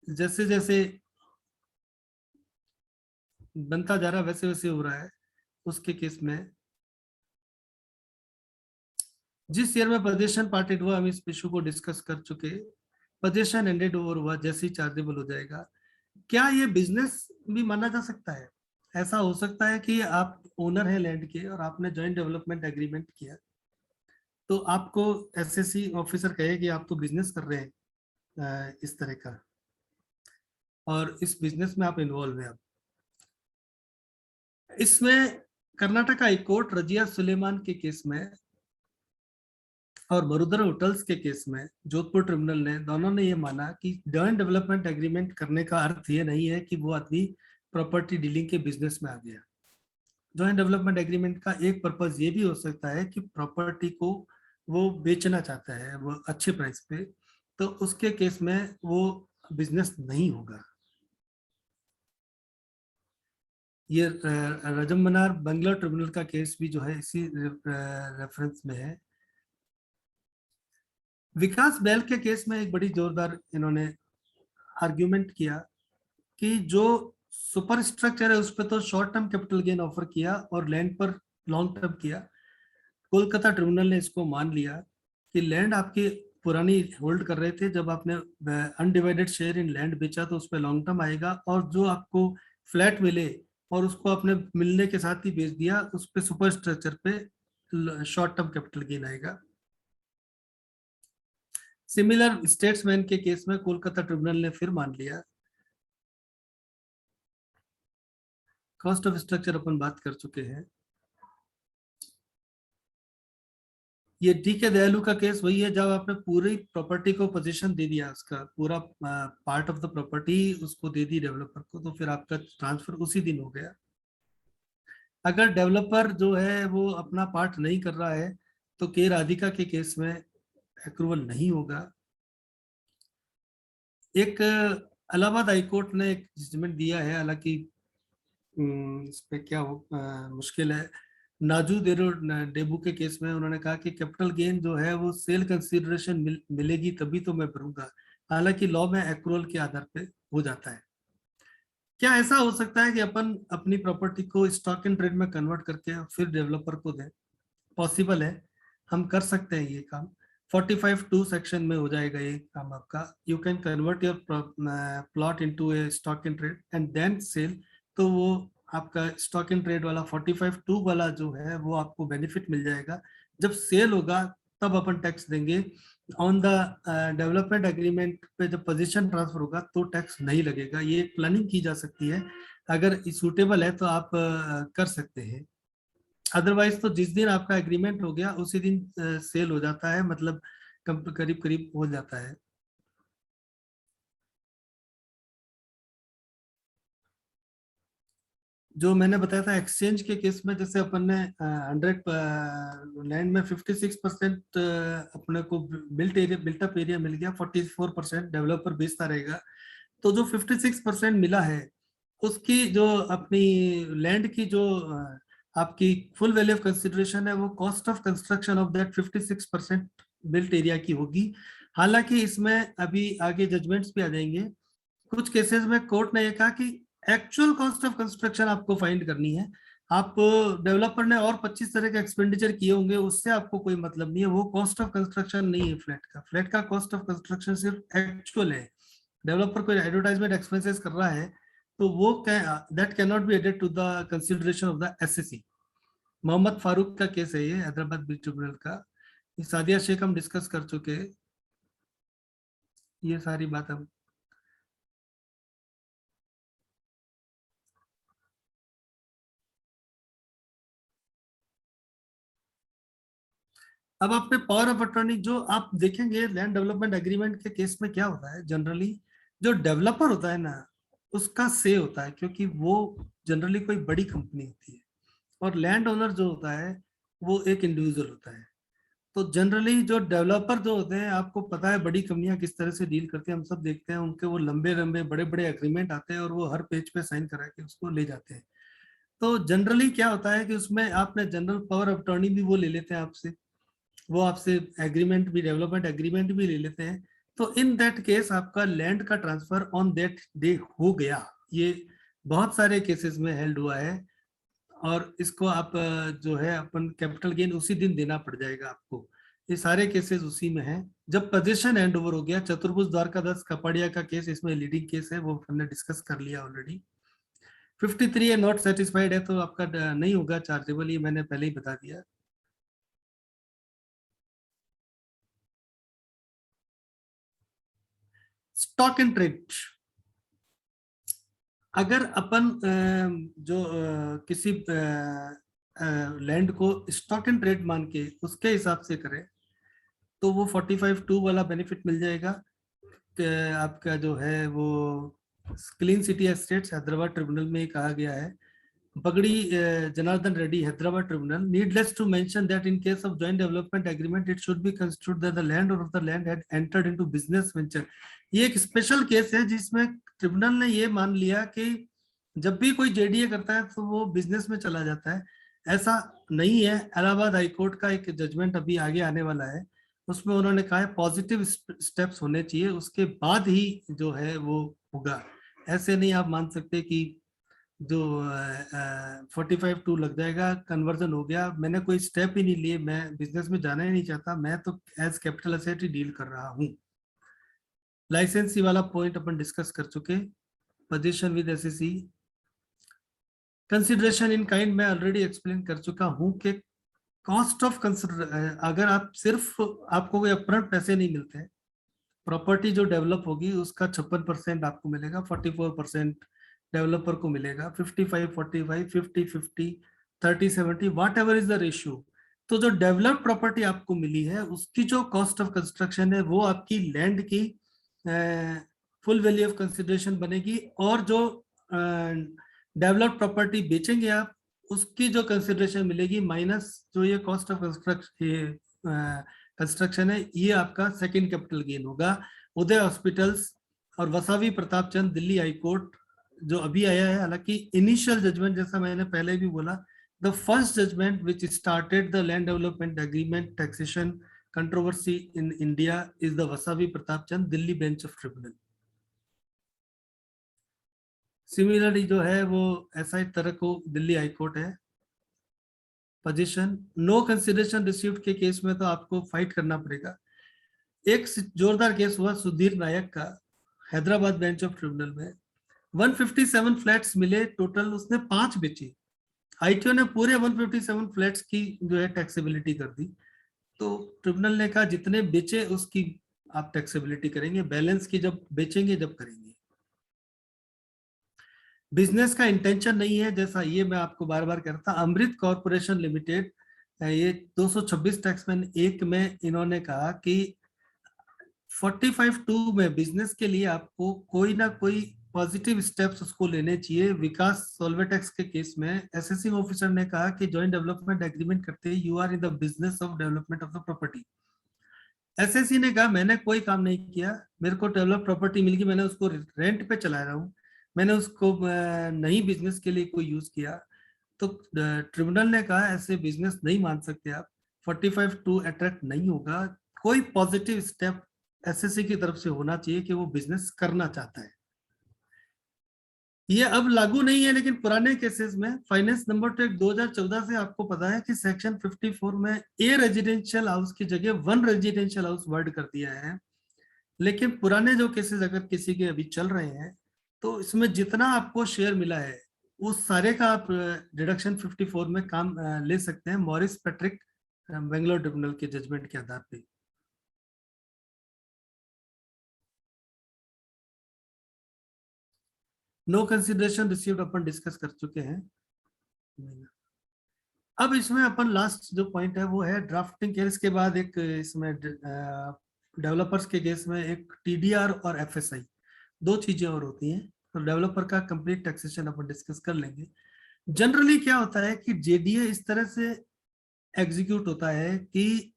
जैसे जैसे बनता जा रहा है वैसे वैसे हो रहा है। उसके केस में जिस ईयर में पोजेशन पार्टेड हुआ, हम इस इशू को डिस्कस कर चुके। पोजेशन एंडेड ओवर हुआ, जैसे ही चार्जेबल हो जाएगा। क्या ये बिजनेस भी माना जा सकता है? ऐसा हो सकता है कि आप ओनर है लैंड के और आपने जॉइंट डेवलपमेंट एग्रीमेंट किया, तो आपको एसएससी ऑफिसर कहे कि आप तो बिजनेस कर रहे हैं इस तरह का, और इस बिजनेस में आप इन्वॉल्व हैं। इसमें कर्नाटक हाई कोर्ट रजिया सुलेमान के केस में और मरुधर होटल्स के केस में जोधपुर ट्रिब्यूनल ने, दोनों ने ये माना कि जॉइंट डेवलपमेंट एग्रीमेंट करने का अर्थ ये नहीं है कि वो आदमी प्रॉपर्टी डीलिंग के बिजनेस में आ गया। जॉइंट डेवलपमेंट एग्रीमेंट का एक पर्पज ये भी हो सकता है कि प्रॉपर्टी को वो बेचना चाहता है वो अच्छे प्राइस पे, तो उसके केस में वो बिजनेस नहीं होगा। ये रजम मनार बंगलौर ट्रिब्यूनल का केस भी जो है इसी रेफरेंस में है। विकास बैल के केस में एक बड़ी जोरदार इन्होंने आर्ग्यूमेंट किया कि जो सुपर स्ट्रक्चर है उस पर तो short term capital gain offer किया और लैंड पर लॉन्ग टर्म किया। कोलकाता ट्रिब्यूनल ने इसको मान लिया कि लैंड आपकी पुरानी होल्ड कर रहे थे, जब आपने अनडिवाइडेड शेयर इन लैंड बेचा तो उस पर लॉन्ग टर्म आएगा, और जो आपको फ्लैट मिले और उसको आपने मिलने के साथ ही बेच दिया उस पर सुपर स्ट्रक्चर पे शॉर्ट टर्म कैपिटल गेन आएगा। सिमिलर स्टेट्समैन के केस में कोलकाता ट्रिब्यूनल ने फिर मान लिया। कॉस्ट ऑफ स्ट्रक्चर अपन बात कर चुके हैं। ये डी के दयालु का केस वही है, जब आपने पूरी प्रॉपर्टी को पोजीशन दे दिया, उसका पूरा पार्ट ऑफ द प्रॉपर्टी उसको दे दी डेवलपर को, तो फिर आपका ट्रांसफर उसी दिन हो गया। अगर डेवलपर जो है वो अपना पार्ट नहीं कर रहा है तो के राधिका के केस में अप्रूवल नहीं होगा। एक इलाहाबाद हाईकोर्ट ने एक जजमेंट दिया है, हालांकि इस पे क्या मुश्किल है। नाजू डेबू के केस में उन्होंने कहा कि कैपिटल गेन जो है वो सेल कंसीडरेशन मिलेगी तभी तो मैं भरूंगा, हालांकि लॉ में एक्रूअल के आधार पे हो जाता है। क्या ऐसा हो सकता है कि अपन अपनी प्रॉपर्टी को स्टॉक इन ट्रेड में कन्वर्ट करके फिर डेवलपर को दें? पॉसिबल है, हम कर सकते हैं ये काम। 45(2) सेक्शन में हो जाएगा ये काम आपका। You can convert your plot into a stock in trade and then sell, तो वो आपका स्टॉक इन ट्रेड वाला 45(2) वाला जो है वो आपको बेनिफिट मिल जाएगा। जब सेल होगा तब अपन टैक्स देंगे। ऑन द डेवलपमेंट एग्रीमेंट पे जब पोजीशन ट्रांसफर होगा तो टैक्स नहीं लगेगा। ये प्लानिंग की जा सकती है, अगर सूटेबल है तो आप कर सकते हैं। अदरवाइज तो जिस दिन आपका एग्रीमेंट हो गया उसी दिन सेल हो जाता है, मतलब करीब करीब हो जाता है। जो मैंने बताया था एक्सचेंज के केस में, जैसे अपन ने 100 लैंड में 56% अपने को बिल्ट अप एरिया मिल गया, 44% डेवलपर बेचता रहेगा, तो जो 56% मिला है उसकी जो अपनी लैंड की जो आपकी फुल वैल्यू ऑफ कंसिडरेशन है वो cost of construction of that 56% built area की होगी। हालांकि इसमें अभी आगे जजमेंट्स भी आ जाएंगे। कुछ केसेस में कोर्ट ने ये कहा कि एक्चुअल कॉस्ट ऑफ कंस्ट्रक्शन आपको फाइंड करनी है। आप डेवलपर ने और 25 तरह के एक्सपेंडिचर किए होंगे, उससे आपको कोई मतलब नहीं है, वो कॉस्ट ऑफ कंस्ट्रक्शन नहीं है फ्लैट का। फ्लैट का कॉस्ट ऑफ कंस्ट्रक्शन सिर्फ एक्चुअल है। डेवलपर कोई एडवर्टाइजमेंट एक्सपेंसेस कर रहा है तो वो that can not be added to the consideration of the SSC. Mohammed Farooq का केस है ये, हैदराबाद बीच ट्रिब्यूनल का। सादिया शेख हम डिस्कस कर चुके, ये सारी बात हम अब अपने पावर ऑफ अटॉर्नी जो आप देखेंगे लैंड डेवलपमेंट एग्रीमेंट के केस में क्या होता है, जनरली जो डेवलपर होता है ना उसका से होता है, क्योंकि वो जनरली कोई बड़ी कंपनी होती है, और लैंड ओनर जो होता है वो एक इंडिविजुअल होता है। तो जनरली जो डेवलपर जो होते हैं, आपको पता है बड़ी कंपनियां किस तरह से डील करती हैं, हम सब देखते हैं, उनके वो लंबे लंबे बड़े बड़े एग्रीमेंट आते हैं और वो हर पेज पे साइन करा के उसको ले जाते हैं। तो जनरली क्या होता है कि उसमें आपने जनरल पावर ऑफ अटॉर्नी भी वो ले लेते हैं आपसे, वो आपसे एग्रीमेंट भी, डेवलपमेंट एग्रीमेंट भी ले लेते हैं। तो इन दैट केस आपका लैंड का ट्रांसफर ऑन दैट डे हो गया। ये बहुत सारे केसेस में हेल्ड हुआ है, और इसको आप जो है अपन कैपिटल गेन उसी दिन देना पड़ जाएगा आपको। ये सारे केसेस उसी में हैं जब पोजीशन हैंड ओवर हो गया। चतुर्भुज द्वारकादास कपाड़िया का केस इसमें लीडिंग केस है, वो हमने डिस्कस कर लिया ऑलरेडी। 53 है नॉट सेटिस्फाइड है तो आपका नहीं होगा चार्जेबल, ये मैंने पहले ही बता दिया। स्टॉक इन ट्रेड, अगर अपन जो किसी लैंड को स्टॉक इन ट्रेड मान के उसके हिसाब से करें तो वो 45(2) वाला बेनिफिट मिल जाएगा। आपका जो है वो clean city estates Hyderabad tribunal में कहा गया है। Bagdi Janardhan Reddy Hyderabad tribunal, needless to mention that in case of joint development agreement it should be construed that the land और the land had entered into business venture. ये एक स्पेशल केस है जिसमें ट्रिब्यूनल ने ये मान लिया कि जब भी कोई जेडीए करता है तो वो बिजनेस में चला जाता है। ऐसा नहीं है। इलाहाबाद हाईकोर्ट का एक जजमेंट अभी आगे आने वाला है, उसमें उन्होंने कहा है पॉजिटिव स्टेप्स होने चाहिए, उसके बाद ही जो है वो होगा। ऐसे नहीं आप मान सकते कि जो 45-2 लग जाएगा, कन्वर्जन हो गया, मैंने कोई स्टेप ही नहीं लिए, मैं बिजनेस में जाना ही नहीं चाहता, मैं तो एज कैपिटल एसेट ही डील कर रहा हूँ। लाइसेंसी वाला पॉइंट अपन डिस्कस कर चुके। Position with SSC, consideration in kind मैं ऑलरेडी एक्सप्लेन कर चुका हूँ कि कॉस्ट ऑफ कंसिडर, अगर आप सिर्फ, आपको कोई अपफ्रंट पैसे नहीं मिलते हैं, प्रॉपर्टी जो डेवलप होगी उसका 56% आपको मिलेगा, 44% डेवलपर को मिलेगा, 55-45, 50-50, 30-70, what ever is the ratio. तो जो डेवलप्ड प्रॉपर्टी आपको मिली है उसकी जो कॉस्ट ऑफ कंस्ट्रक्शन है वो आपकी लैंड की फुल वैल्यू ऑफ कंसिडरेशन बनेगी, और जो डेवलप्ड प्रॉपर्टी बेचेंगे आप उसकी जो कंसिडरेशन मिलेगी माइनस जो ये कॉस्ट ऑफ कंस्ट्रक्शन है, ये आपका सेकंड कैपिटल गेन होगा। उदय हॉस्पिटल्स और वसावी प्रताप चंद दिल्ली हाई कोर्ट जो अभी आया है, हालांकि इनिशियल जजमेंट जैसा मैंने पहले भी बोला, the first judgment which started the land development agreement taxation controversy in India is the Vasavi Pratap Chand Delhi bench of tribunal. Similarly जो है वो ऐसा तरह को दिल्ली हाई कोर्ट है। पोजीशन नो कंसिडरेशन रिसीव्ड के केस में तो आपको फाइट करना पड़ेगा। एक जोरदार केस हुआ सुधीर नायक का हैदराबाद बेंच ऑफ ट्रिब्यूनल में, 157 फ्लैट्स मिले टोटल, उसने 5 बेचे, आईटीओ ने पूरे 157 फ्लैट्स की जो है टैक्सेबिलिटी कर दी। तो ट्रिब्यूनल ने कहा जितने बेचे उसकी आप टैक्सेबिलिटी करेंगे, बैलेंस की जब बेचेंगे जब करेंगे। बिजनेस का इंटेंशन नहीं है, जैसा ये मैं आपको बार बार कह रहा था। अमृत कॉर्पोरेशन लिमिटेड, ये 226 टैक्समैन 1 में इन्होंने कहा कि 45(2) में बिजनेस के लिए आपको कोई ना कोई पॉजिटिव स्टेप्स उसको लेने चाहिए। विकास सोल्वेटेक्स के केस में असेसिंग ऑफिसर ने कहा कि जॉइंट डेवलपमेंट एग्रीमेंट करते you are in the business of development of the property. SSC ने कहा मैंने कोई काम नहीं किया, मेरे को डेवलप प्रॉपर्टी मिल गई, मैंने उसको रेंट पे चला रहा हूँ, मैंने उसको नहीं बिजनेस के लिए कोई यूज किया। तो ट्रिब्यूनल ने कहा ऐसे बिजनेस नहीं मान सकते आप, 45(2) अट्रैक्ट नहीं होगा, कोई पॉजिटिव स्टेप एसएससी की तरफ से होना चाहिए कि वो बिजनेस करना चाहता है। ये अब लागू नहीं है, लेकिन पुराने केसेस में फाइनेंस नंबर 2 2014 से आपको पता है कि सेक्शन 54 में ए रेजिडेंशियल हाउस की जगह 1 रेजिडेंशियल हाउस वर्ड कर दिया है। लेकिन पुराने जो केसेस अगर किसी के अभी चल रहे हैं तो इसमें जितना आपको शेयर मिला है उस सारे का आप डिडक्शन 54 में काम ले सकते हैं, मॉरिस पैट्रिक बेंगलोर ट्रिब्यूनल के जजमेंट के आधार पे। नो कंसिडरेशन रिसीव्ड अपन डिस्कस कर चुके हैं। अब इसमें अपन लास्ट जो पॉइंट है वो है ड्राफ्टिंग केस के बाद एक इसमें डेवलपर्स के केस में एक टीडीआर और एफएसआई 2 चीजें और होती हैं। तो डेवलपर का कंप्लीट टैक्सेशन अपन डिस्कस कर लेंगे। जनरली क्या होता है कि जेडीए इस तरह से एग्जीक्यूट होता है कि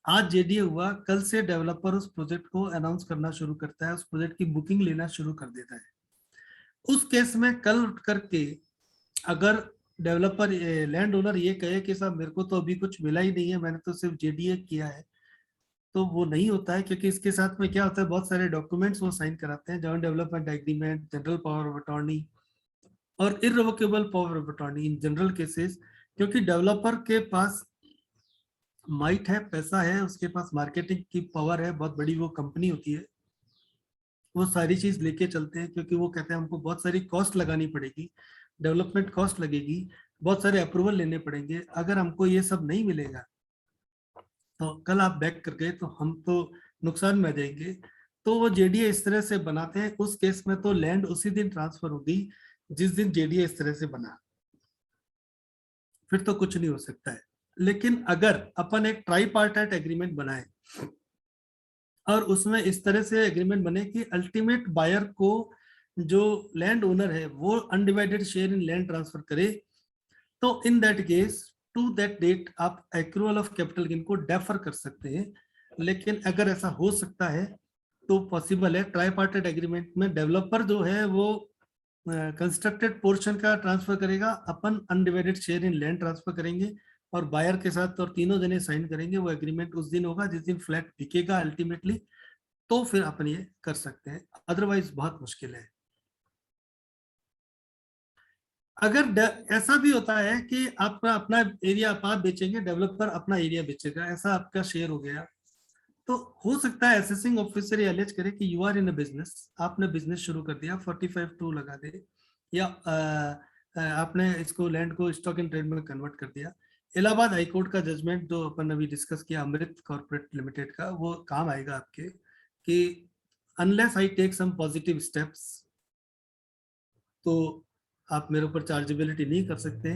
आज जेडीए हुआ, कल से डेवलपर उस प्रोजेक्ट को अनाउंस करना शुरू करता है, उस प्रोजेक्ट की बुकिंग लेना शुरू कर देता है। उस केस में कल उठ करके अगर डेवलपर लैंड ओनर ये कहे कि साहब मेरे को तो अभी कुछ मिला ही नहीं है, मैंने तो सिर्फ जेडीए किया है, तो वो नहीं होता है, क्योंकि इसके साथ में क्या होता है बहुत सारे डॉक्यूमेंट्स वो साइन कराते हैं, joint development agreement, general power of attorney और irrevocable power of attorney in general cases. क्योंकि डेवलपर के पास माइट है, पैसा है, उसके पास मार्केटिंग की पावर है, बहुत बड़ी वो कंपनी होती है, वो सारी चीज लेके चलते हैं, क्योंकि वो कहते हैं हमको बहुत सारी कॉस्ट लगानी पड़ेगी, डेवलपमेंट कॉस्ट लगेगी, बहुत सारे अप्रूवल लेने पड़ेंगे, अगर हमको ये सब नहीं मिलेगा तो कल आप बैक कर गए तो हम तो नुकसान में आ जाएंगे। तो वो जेडीए इस तरह से बनाते हैं। उस केस में तो लैंड उसी दिन ट्रांसफर होगी जिस दिन जेडीए इस तरह से बना, फिर तो कुछ नहीं हो सकता है। लेकिन अगर अपन एक ट्राईपार्टाइट एग्रीमेंट बनाए और उसमें इस तरह से एग्रीमेंट बने कि अल्टीमेट बायर को जो लैंड ओनर है वो undivided share in land transfer करे, तो in that case to that date आप एक्रूअल ऑफ कैपिटल गेन को डेफर कर सकते हैं। लेकिन अगर ऐसा हो सकता है तो पॉसिबल है। ट्राईपार्टाइट एग्रीमेंट में डेवलपर जो है वो कंस्ट्रक्टेड पोर्शन का ट्रांसफर करेगा, अपन undivided share in land transfer करेंगे, और बायर के साथ, और तीनों जने साइन करेंगे। वो एग्रीमेंट उस दिन होगा जिस दिन फ्लैट बिकेगा अल्टीमेटली, तो फिर अपन ये कर सकते हैं, अदरवाइज बहुत मुश्किल है। अगर ऐसा भी होता है कि आपका अपना एरिया आप बेचेंगे, डेवलपर अपना एरिया बेचेगा, ऐसा आपका शेयर हो गया, तो हो सकता है असेसिंग ऑफिसर ये एलिज करे कि you are in a business, आपने बिजनेस शुरू कर दिया, 45(2) लगा दे, या आपने इसको लैंड को स्टॉक इन ट्रेड में कन्वर्ट कर दिया। इलाहाबाद हाईकोर्ट का जजमेंट जो अपन अभी डिस्कस किया अमृत कॉर्पोरेट लिमिटेड का, वो काम आएगा आपके कि unless I take some positive steps, तो आप मेरे ऊपर चार्जेबिलिटी नहीं कर सकते।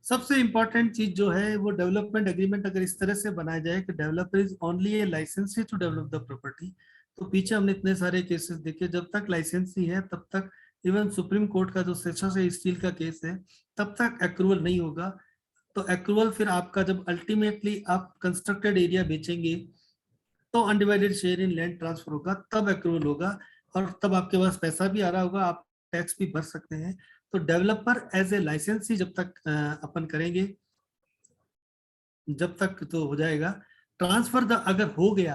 सबसे इंपॉर्टेंट चीज जो है वो डेवलपमेंट एग्रीमेंट अगर इस तरह से बनाया जाए कि developer is only a licence to develop the property, तो पीछे हमने इतने सारे केसेस देखे, जब तक लाइसेंस नहीं है तब तक, इवन सुप्रीम कोर्ट का जो सेशंस स्टील का केस है, तब तक अक्रूवल नहीं होगा। तो अक्रूवल फिर आपका जब अल्टीमेटली आप कंस्ट्रक्टेड एरिया बेचेंगे तो undivided share in land transfer होगा, तब अक्रूवल होगा, और तब आपके पास पैसा भी आ रहा होगा, आप टैक्स भी भर सकते हैं। तो डेवलपर एज ए लाइसेंसी जब तक अपन करेंगे, जब तक तो हो जाएगा। ट्रांसफर अगर हो गया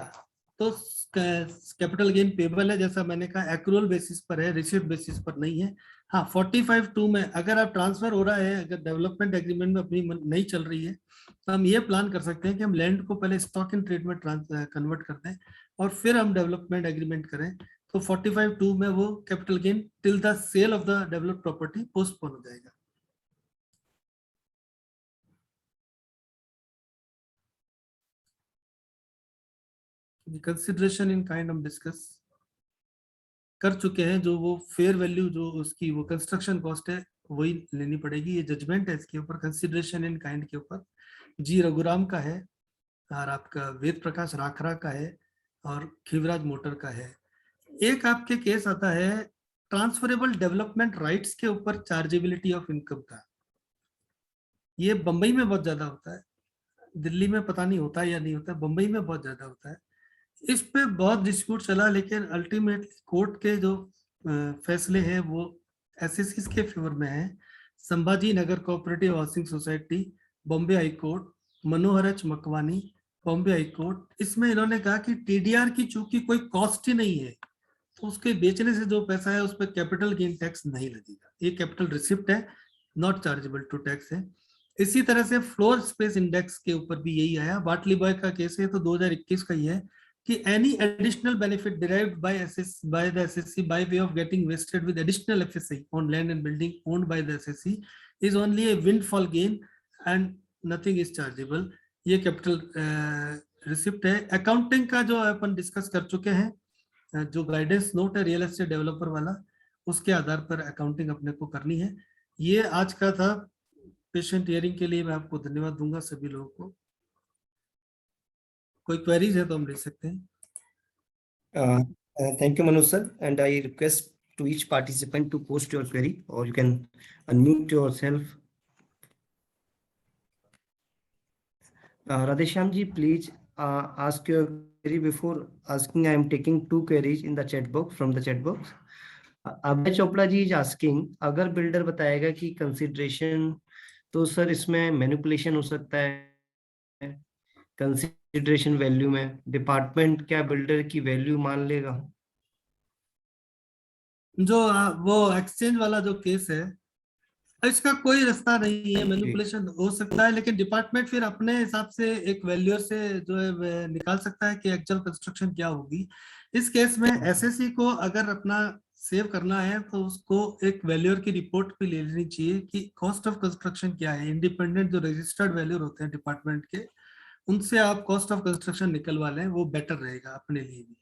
तो कैपिटल गेन पेबल है, जैसा मैंने कहा, एक्रूअल बेसिस पर है, रिसिप्ट बेसिस पर नहीं है। हाँ, 45(2) में अगर आप ट्रांसफर हो रहा है, अगर डेवलपमेंट एग्रीमेंट में अपनी नहीं चल रही है, तो हम ये प्लान कर सकते हैं कि हम लैंड को पहले स्टॉक इन ट्रेड में कन्वर्ट कर दें और फिर हम डेवलपमेंट एग्रीमेंट करें। तो 45(2) में वो capital gain till the sale of the developed property postpone हो जाएगा। कंसिडरेशन इन काइंड हम डिस्कस कर चुके हैं, जो वो फेयर वैल्यू जो उसकी वो कंस्ट्रक्शन कॉस्ट है वही लेनी पड़ेगी। ये जजमेंट है इसके ऊपर, कंसिडरेशन इन काइंड के ऊपर जी रघुराम का है, और आपका वेद प्रकाश राखरा का है, और खिवराज मोटर का है। एक आपके केस आता है ट्रांसफरेबल डेवलपमेंट राइट्स के ऊपर चार्जेबिलिटी ऑफ इनकम का। ये बंबई में बहुत ज्यादा होता है, दिल्ली में पता नहीं होता या नहीं होता, बंबई में बहुत ज्यादा होता है। इस पे बहुत डिस्प्यूट चला, लेकिन अल्टीमेटली कोर्ट के जो फैसले हैं वो एसएससी के फेवर में है। Sambhaji Nagar cooperative housing society, Bombay high court, Manohar H Makwani, Bombay high court, इसमें इन्होंने कहा कि टीडीआर की चूंकि कोई कॉस्ट ही नहीं है, तो उसके बेचने से जो पैसा है उस पर कैपिटल गेन टैक्स नहीं लगेगा। ये कैपिटल रिसिप्ट है, नॉट चार्जेबल टू टैक्स है। इसी तरह से फ्लोर स्पेस इंडेक्स के ऊपर भी यही आया। बाटली बॉय का केस है तो 2021 का ही है कि any additional benefit derived by the SSC by way of getting vested with additional FSI on land and building owned by the SSC is only a windfall gain and nothing is chargeable। ये कैपिटल रिसिप्ट है। अकाउंटिंग का जो अपन डिस्कस कर चुके हैं, जो गाइडेंस नोट है रियल एस्टेट डेवलपर वाला, उसके आधार पर अकाउंटिंग अपने को करनी है। ये आज का था। पेशेंट हियरिंग के लिए मैं आपको धन्यवाद दूंगा सभी लोगों को। कोई क्वेरीज है तो हम ले सकते हैं। Thank you, Manoj sir, and I request to each participant to post your query, or you can unmute yourself. Radheshyam ji, please ask your query. Before asking, I am taking 2 queries in the chat box from the chat box. Abhay Chopra ji is asking, अगर बिल्डर बताएगा कि कंसिडरेशन, तो सर इसमें मैनिपुलेशन हो सकता है कंसिडरेशन वैल्यू में, डिपार्टमेंट क्या बिल्डर की वैल्यू मान लेगा? जो वो एक्सचेंज वाला जो केस है, इसका कोई रास्ता नहीं है, मैनिपुलेशन हो सकता है, लेकिन डिपार्टमेंट फिर अपने हिसाब से एक वैल्यूअर से जो है निकाल सकता है कि एक्चुअल कंस्ट्रक्शन क्या होगी। इस केस में एसएससी को अगर अपना सेव करना है तो उसको एक वैल्यूअर की रिपोर्ट भी ले लेनी चाहिए कि कॉस्ट ऑफ कंस्ट्रक्शन क्या है। इंडिपेंडेंट जो रजिस्टर्ड वैल्यूअर होते हैं डिपार्टमेंट के, उनसे आप कॉस्ट ऑफ कंस्ट्रक्शन निकलवा लें, वो बेटर रहेगा अपने लिए भी।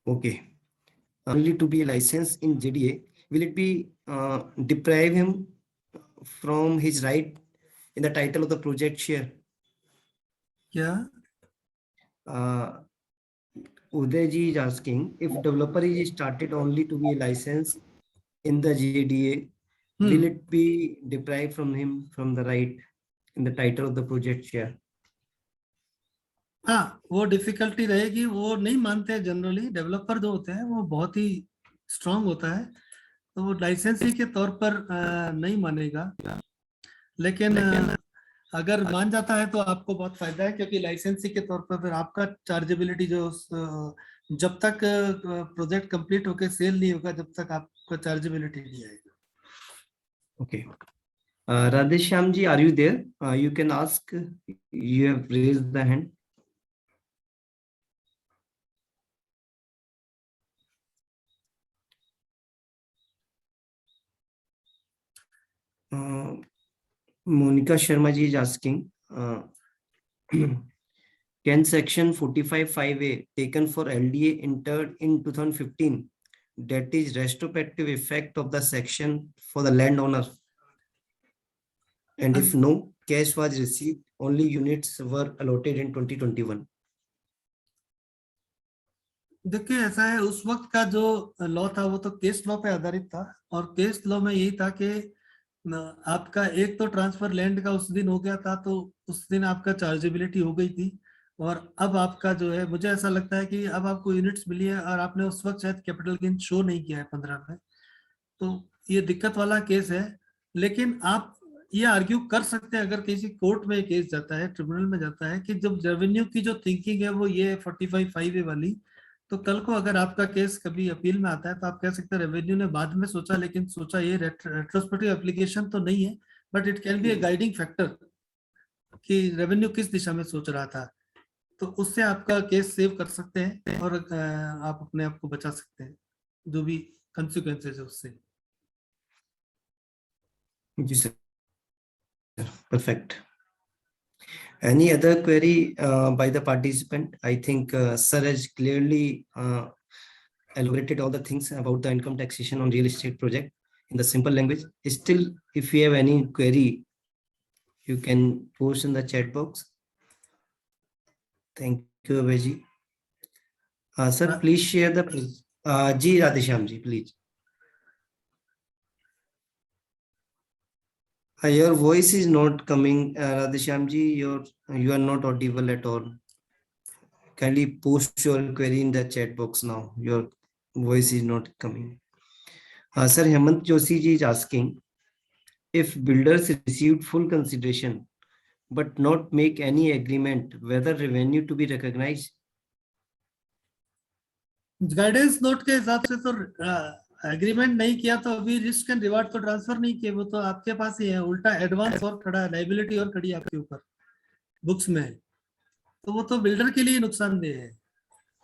Okay. Only to be licensed in JDA, will it be deprive him from his right in the title of the project share? क्या? Uday ji is asking, if developer is started only to be licensed in the JDA, will it be deprived from him from the right in the title of the project share? हाँ, वो डिफिकल्टी रहेगी, वो नहीं मानते हैं जनरली। डेवलपर जो होते हैं वो बहुत ही स्ट्रांग होता है, तो वो लाइसेंसी के तौर पर नहीं मानेगा, लेकिन अगर मान जाता है तो आपको बहुत फायदा है, क्योंकि लाइसेंसी के तौर पर फिर आपका चार्जेबिलिटी जो जब तक प्रोजेक्ट कंप्लीट होकर सेल नहीं होगा जब तक आपका चार्जेबिलिटी नहीं आएगा। Okay. Radheshyam ji, are you there? You can ask. You have raised the hand. Monica Sharma ji is asking, can section 45(5)(a) taken for LDA entered in 2015, that is retrospective effect of the section for the landowner? And if no, cash was received, only units were allotted in 2021. देखिए ऐसा है, उस वक्त का जो लॉ था वो तो केस लॉ पे आधारित था, और केस लॉ में यही था कि आपका एक तो ट्रांसफर लैंड का उस दिन हो गया था, तो उस दिन आपका चार्जेबिलिटी हो गई थी, और अब आपका जो है, मुझे ऐसा लगता है कि अब आपको यूनिट्स मिली है और आपने उस वक्त शायद कैपिटल गेन शो नहीं किया है 15 में, तो ये दिक्कत वाला केस है। लेकिन आप ये आर्ग्यू कर सकते हैं, अगर किसी कोर्ट में केस जाता है, ट्रिब्यूनल में जाता है, कि जब रेवेन्यू की जो थिंकिंग है वो ये 45(5)(a) वाली, तो कल को अगर आपका केस कभी अपील में आता है तो आप कह सकते हैं रेवेन्यू ने बाद में सोचा, लेकिन सोचा ये रेट्रोस्पेक्टिव एप्लीकेशन तो नहीं है, but it can be A guiding factor कि रेवेन्यू किस दिशा में सोच रहा था, तो उससे आपका केस सेव कर सकते हैं और आप अपने आप को बचा सकते हैं जो भी कंसिक्वेंसेस है उससे। जी sir, perfect. Any other query by the participant? I think sir has clearly elaborated all the things about the income taxation on real estate project in the simple language. Still, if you have any query, you can post in the chat box. Thank you, Abhay. Sir, please share the. Ji Radheshyam ji, please. Your voice is not coming, Radheshyam ji. You are not audible at all. Kindly post your query in the chat box now. Your voice is not coming. Sir, Hemant Joshi ji is asking, if builders received full consideration but not make any agreement whether revenue to be recognized. Guidance note के हिसाब से तो एग्रीमेंट नहीं किया तो अभी रिस्क एंड रिवार्ड तो ट्रांसफर नहीं किए, वो तो आपके पास ही है, उल्टा एडवांस और खड़ा है, लायबिलिटी और खड़ी है आपके ऊपर बुक्स में, तो वो तो बिल्डर के लिए नुकसानदेह है।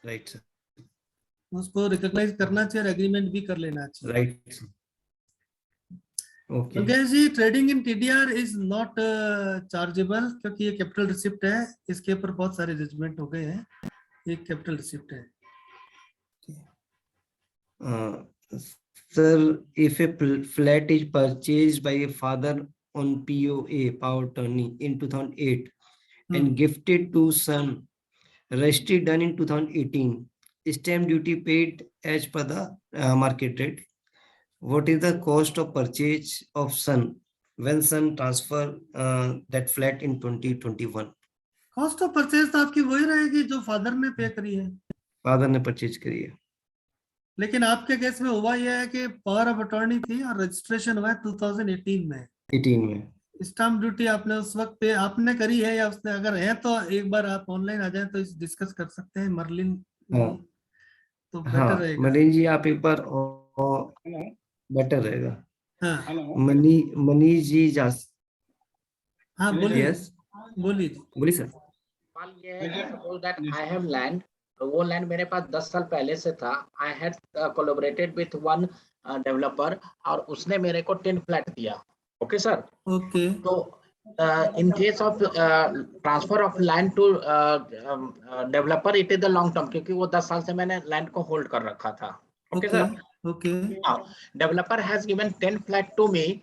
राइट सर, उसको रिकॉग्नाइज करना चाहिए और एग्रीमेंट भी कर लेना चाहिए। Right okay. Yogesh ji, trading in TDR is not chargeable, क्योंकि ये कैपिटल रिसिप्ट है, इसके ऊपर बहुत सारे जजमेंट हो गए हैं, ये कैपिटल रिसिप्ट है। Sir, if a flat is purchased by a father on POA, power attorney, in 2008 and gifted to son, registry done in 2018, stamp duty paid as per the market rate, what is the cost of purchase of son when son transfer that flat in 2021? Cost of purchase तो आपकी वही रहेगी जो फादर ने पे करी है, फादर ने परचेज करी है, लेकिन आपके केस में हुआ यह है कि पावर ऑफ अटॉर्नी थी और रजिस्ट्रेशन हुआ है 2018 में। 18 में स्टाम्प ड्यूटी आपने उस वक्त पे आपने करी है या उसने, अगर है तो एक बार आप ऑनलाइन आ जाए तो इस डिस्कस कर सकते हैं मर्लिन। हाँ, तो बेटर रहेगा। मलिन जी आप एक बार बेटर रहेगा। हाँ, मनीष जी हाँ बोलिए। यस बोलिए बोलिए सर। I have land, वो लैंड मेरे पास 10 साल पहले से था। I had collaborated with one developer और उसने मेरे को 10 फ्लैट दिया। Okay sir, okay. तो in case of transfer of land to developer it is the long term, क्योंकि वो 10 साल से मैंने लैंड को होल्ड कर रखा था। Okay sir, okay. Developer has given 10 flat to me,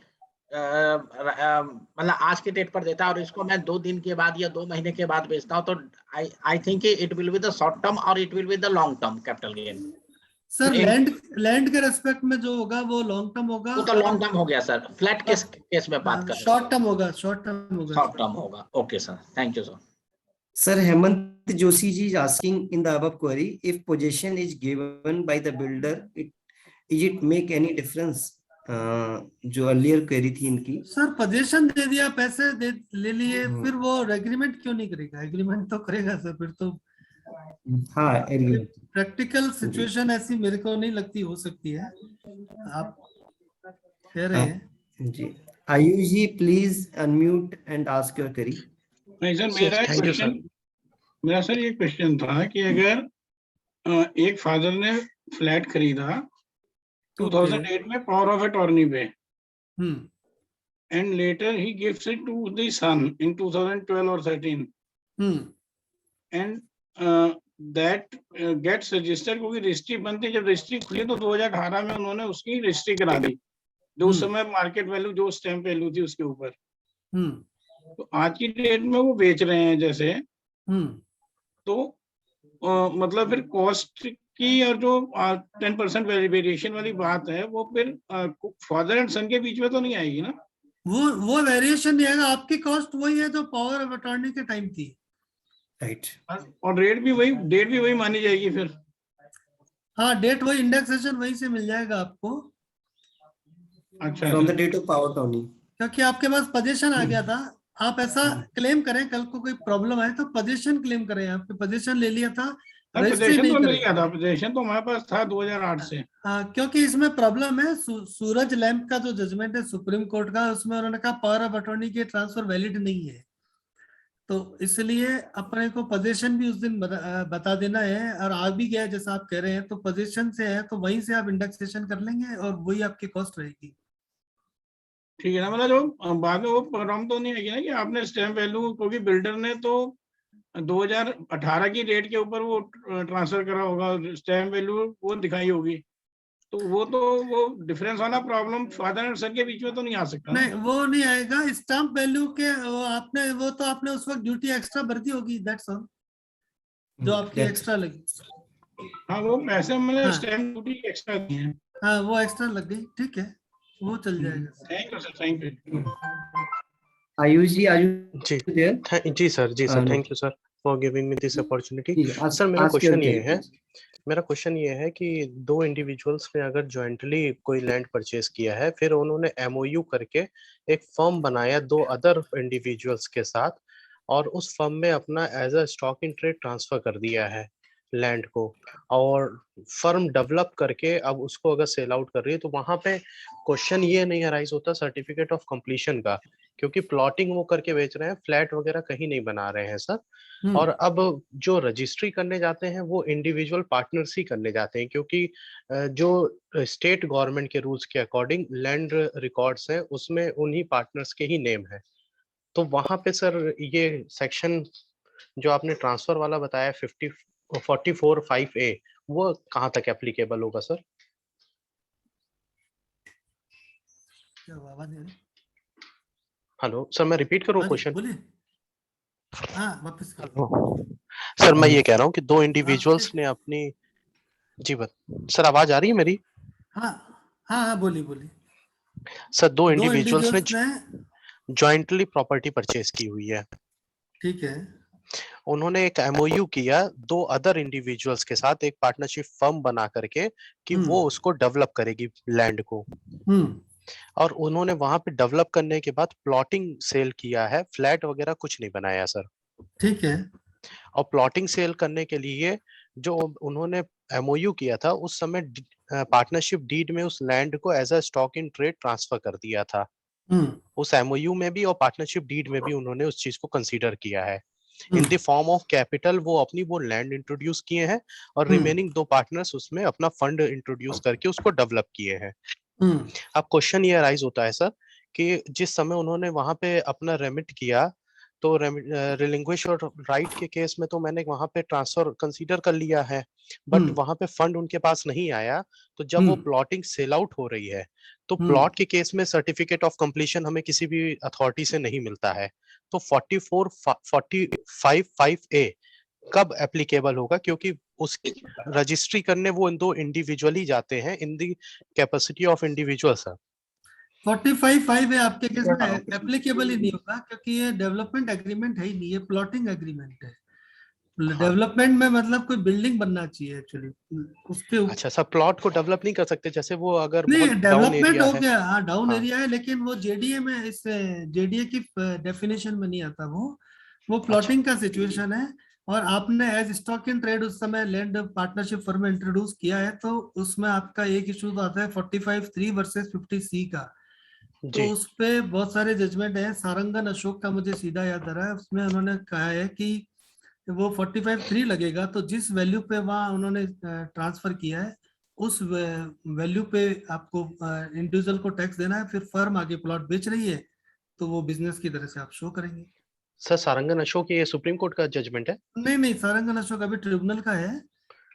मतलब आज के डेट पर देता है और इसको मैं 2 दिन के बाद या 2 महीने के बाद बेचता हूँ, तो I think it will be the short term और it will be the long term capital gain. Sir land के रेस्पेक्ट में जो होगा वो लॉन्ग टर्म होगा, वो तो लॉन्ग टर्म हो गया सर। फ्लैट केस में बात कर रहे हैं, शॉर्ट टर्म होगा, शॉर्ट टर्म होगा। Okay sir, thank you sir. Sir, Hemant Joshi ji is asking in the above query, if possession is given by the builder, is it make any difference जो अर्लियर क्वेरी थी इनकी। सर पोजीशन दे दिया, पैसे दे ले लिए, फिर वो एग्रीमेंट क्यों नहीं करेगा? एग्रीमेंट तो करेगा सर फिर तो। हाँ एग्रीमेंट। प्रैक्टिकल सिचुएशन ऐसी मेरे को नहीं लगती हो सकती है, आप कह रहे हैं। जी Ayush ji please unmute and ask your query. नहीं सर, मेरा सर ये क्वेश्चन था कि अगर एक फादर ने फ्लैट खरीदा 2008 में पावर ऑफ अटॉर्नी पे, and later he gives it to the son in 2012 और 13, एंड दैट गेट्स रजिस्टर्ड, क्योंकि रजिस्ट्री बनती, जब रजिस्ट्री खुली तो 2018 में उन्होंने उसकी रजिस्ट्री करा दी, जो उस समय मार्केट वैल्यू, जो स्टैम्प वैल्यू थी उसके ऊपर। तो आज की डेट में वो बेच रहे हैं जैसे, तो मतलब फिर कॉस्ट की और जो 10% वेरिएशन वाली बात है वो फिर फादर एंड सन के बीच में तो नहीं आएगी ना? वो वेरिएशन नहीं आएगा, आपकी कॉस्ट वही है जो पावर ऑफ अटॉर्नी के टाइम थी। राइट। और डेट भी वही मानी जाएगी फिर? हाँ, डेट वही, इंडेक्सेशन वहीं से मिल जाएगा आपको। अच्छा, from the date of power attorney, क्योंकि आपके पास पोजीशन आ गया था, आप ऐसा क्लेम करें, कल को कोई प्रॉब्लम आए तो पोजीशन क्लेम करें, आपने पोजीशन ले लिया था, रजिस्ट्री पोजीशन नहीं तो मिल करें। गया था, पोजीशन तो हमारे पास था 2008 से। क्योंकि इसमें प्रॉब्लम है, सूरज लैंप का जो जजमेंट है सुप्रीम कोर्ट का, उसमें उन्होंने कहा पावर ऑफ अटॉर्नी के ट्रांसफर वैलिड नहीं है, तो इसलिए अपने को पोजीशन भी उस दिन बता देना है, और आ भी गया जैसा आप कह रहे हैं, तो पोजीशन से है तो वहीं से आप इंडेक्सेशन कर लेंगे और वही आपकी कॉस्ट रहेगी। ठीक है ना, मतलब जो बाद में वो प्रॉब्लम तो नहीं आएगी ना कि आपने स्टैम्प वैल्यू, क्योंकि बिल्डर ने तो 2018 की डेट के ऊपर वो ट्रांसफर करा होगा, स्टैम्प वैल्यू वो दिखाई होगी, तो वो डिफरेंस वाला प्रॉब्लम फादर एंड सन के बीच में तो नहीं आ सकता? नहीं, वो नहीं आएगा। स्टैम्प वैल्यू के वो तो आपने उस वक्त ड्यूटी एक्स्ट्रा भरती होगी, दैट्स ऑल, जो आपकी एक्स्ट्रा लगी। हाँ, वो पैसे मैंने हाँ। स्टैम्प ड्यूटी एक्स्ट्रा दी है। हाँ, वो एक्स्ट्रा लग गई, ठीक है, वो चल जाएगा। Thank you sir, thank you. Ayush ji जी जी sir, thank you sir for giving me this opportunity. Sir मेरा क्वेश्चन ये है कि दो इंडिविजुअल्स ने अगर जॉइंटली कोई लैंड परचेज किया है, फिर उन्होंने एमओयू करके एक फर्म बनाया दो अदर इंडिविजुअल्स के साथ, और उस फर्म में अपना as a stock in trade transfer कर दिया है लैंड को, और फर्म डेवलप करके अब उसको अगर सेल आउट कर रही है, तो वहां पे क्वेश्चन ये नहीं अराइज होता सर्टिफिकेट ऑफ कंप्लीशन का, क्योंकि प्लॉटिंग वो करके बेच रहे हैं, फ्लैट वगैरह कहीं नहीं बना रहे हैं सर। और अब जो रजिस्ट्री करने जाते हैं वो इंडिविजुअल पार्टनर्स ही करने जाते हैं, क्योंकि जो स्टेट गवर्नमेंट के रूल्स के अकॉर्डिंग लैंड रिकॉर्ड्स हैं उसमें उन्हीं पार्टनर्स के ही नेम है। तो वहां पे सर ये सेक्शन जो आपने ट्रांसफर वाला बताया 44(5)(a) वो कहाँ तक एप्लीकेबल होगा सर? हेलो सर, मैं रिपीट करूँ क्वेश्चन? वापस सर मैं ये कह रहा हूँ कि दो इंडिविजुअल्स ने अपनी, जी सर आवाज आ रही है मेरी? हाँ, बोलिए। सर दो इंडिविजुअल्स ने जॉइंटली प्रॉपर्टी परचेज की हुई है, ठीक है। उन्होंने एक एमओयू किया दो अदर इंडिविजुअल्स के साथ, एक पार्टनरशिप फर्म बना करके कि वो उसको डेवलप करेगी लैंड को, और उन्होंने वहां पे डेवलप करने के बाद प्लॉटिंग सेल किया है, फ्लैट वगैरह कुछ नहीं बनाया सर, ठीक है। और प्लॉटिंग सेल करने के लिए जो उन्होंने एमओयू किया था उस समय पार्टनरशिप डीड में उस लैंड को as a stock in trade transfer कर दिया था। उस एमओयू में भी और पार्टनरशिप डीड में भी उन्होंने उस चीज को कंसीडर किया है। In the form of capital वो अपनी वो लैंड इंट्रोड्यूस किए हैं, और रिमेनिंग दो पार्टनर्स उसमें अपना फंड इंट्रोड्यूस करके उसको डेवलप किए हैं। अब क्वेश्चन ये अराइज होता है सर कि जिस समय उन्होंने वहां पे अपना रेमिट किया, तो रिलिंग्विश और राइट के केस में तो मैंने वहां पे ट्रांसफर कंसीडर कर लिया है, बट वहां पे फंड उनके पास नहीं आया, तो जब वो प्लॉटिंग सेल आउट हो रही है तो प्लॉट के केस में सर्टिफिकेट ऑफ कंप्लीशन हमें किसी भी अथॉरिटी से नहीं मिलता है, तो 44(5)(a) कब एप्लीकेबल होगा? क्योंकि उस रजिस्ट्री करने वो इन दो इंडिविजुअली जाते हैं इन दी कैपेसिटी ऑफ इंडिविजुअल सर। 45(5) है आपके केस में एप्लीकेबल ही नहीं होगा, क्योंकि ये डेवलपमेंट एग्रीमेंट है ही नहीं, ये प्लॉटिंग एग्रीमेंट है। डेवलपमेंट में मतलब कोई बिल्डिंग बनना चाहिए एक्चुअली उसके अच्छा सर, प्लॉट को डेवलप नहीं कर सकते, जैसे वो अगर नहीं बहुत डाउन डेवलपमेंट एरिया हो है। गया, हाँ डाउन हाँ। एरिया है, लेकिन वो जेडीए में, इस जेडीए की डेफिनेशन में नहीं आता वो प्लॉटिंग का सिचुएशन है। और आपने एज स्टॉक इन ट्रेड उस समय लैंड पार्टनरशिप फर्म इंट्रोड्यूस किया है, तो उसमें आपका एक इशू तो आता है 45(3) वर्सेस 50(c) का। तो जी उस पे बहुत सारे जजमेंट है। सारंगन अशोक का मुझे सीधा याद आ रहा है, उसमें उन्होंने कहा है कि वो 45(3) लगेगा, तो जिस वैल्यू पे वहाँ उन्होंने ट्रांसफर किया है उस वैल्यू पे आपको इंडिविजुअल को टैक्स देना है। फिर फर्म आगे प्लॉट बेच रही है तो वो बिजनेस की तरह से आप शो करेंगे। सर, सारंगन अशोक ये सुप्रीम कोर्ट का जजमेंट है? नहीं सारंगन अशोक अभी ट्रिब्यूनल का है।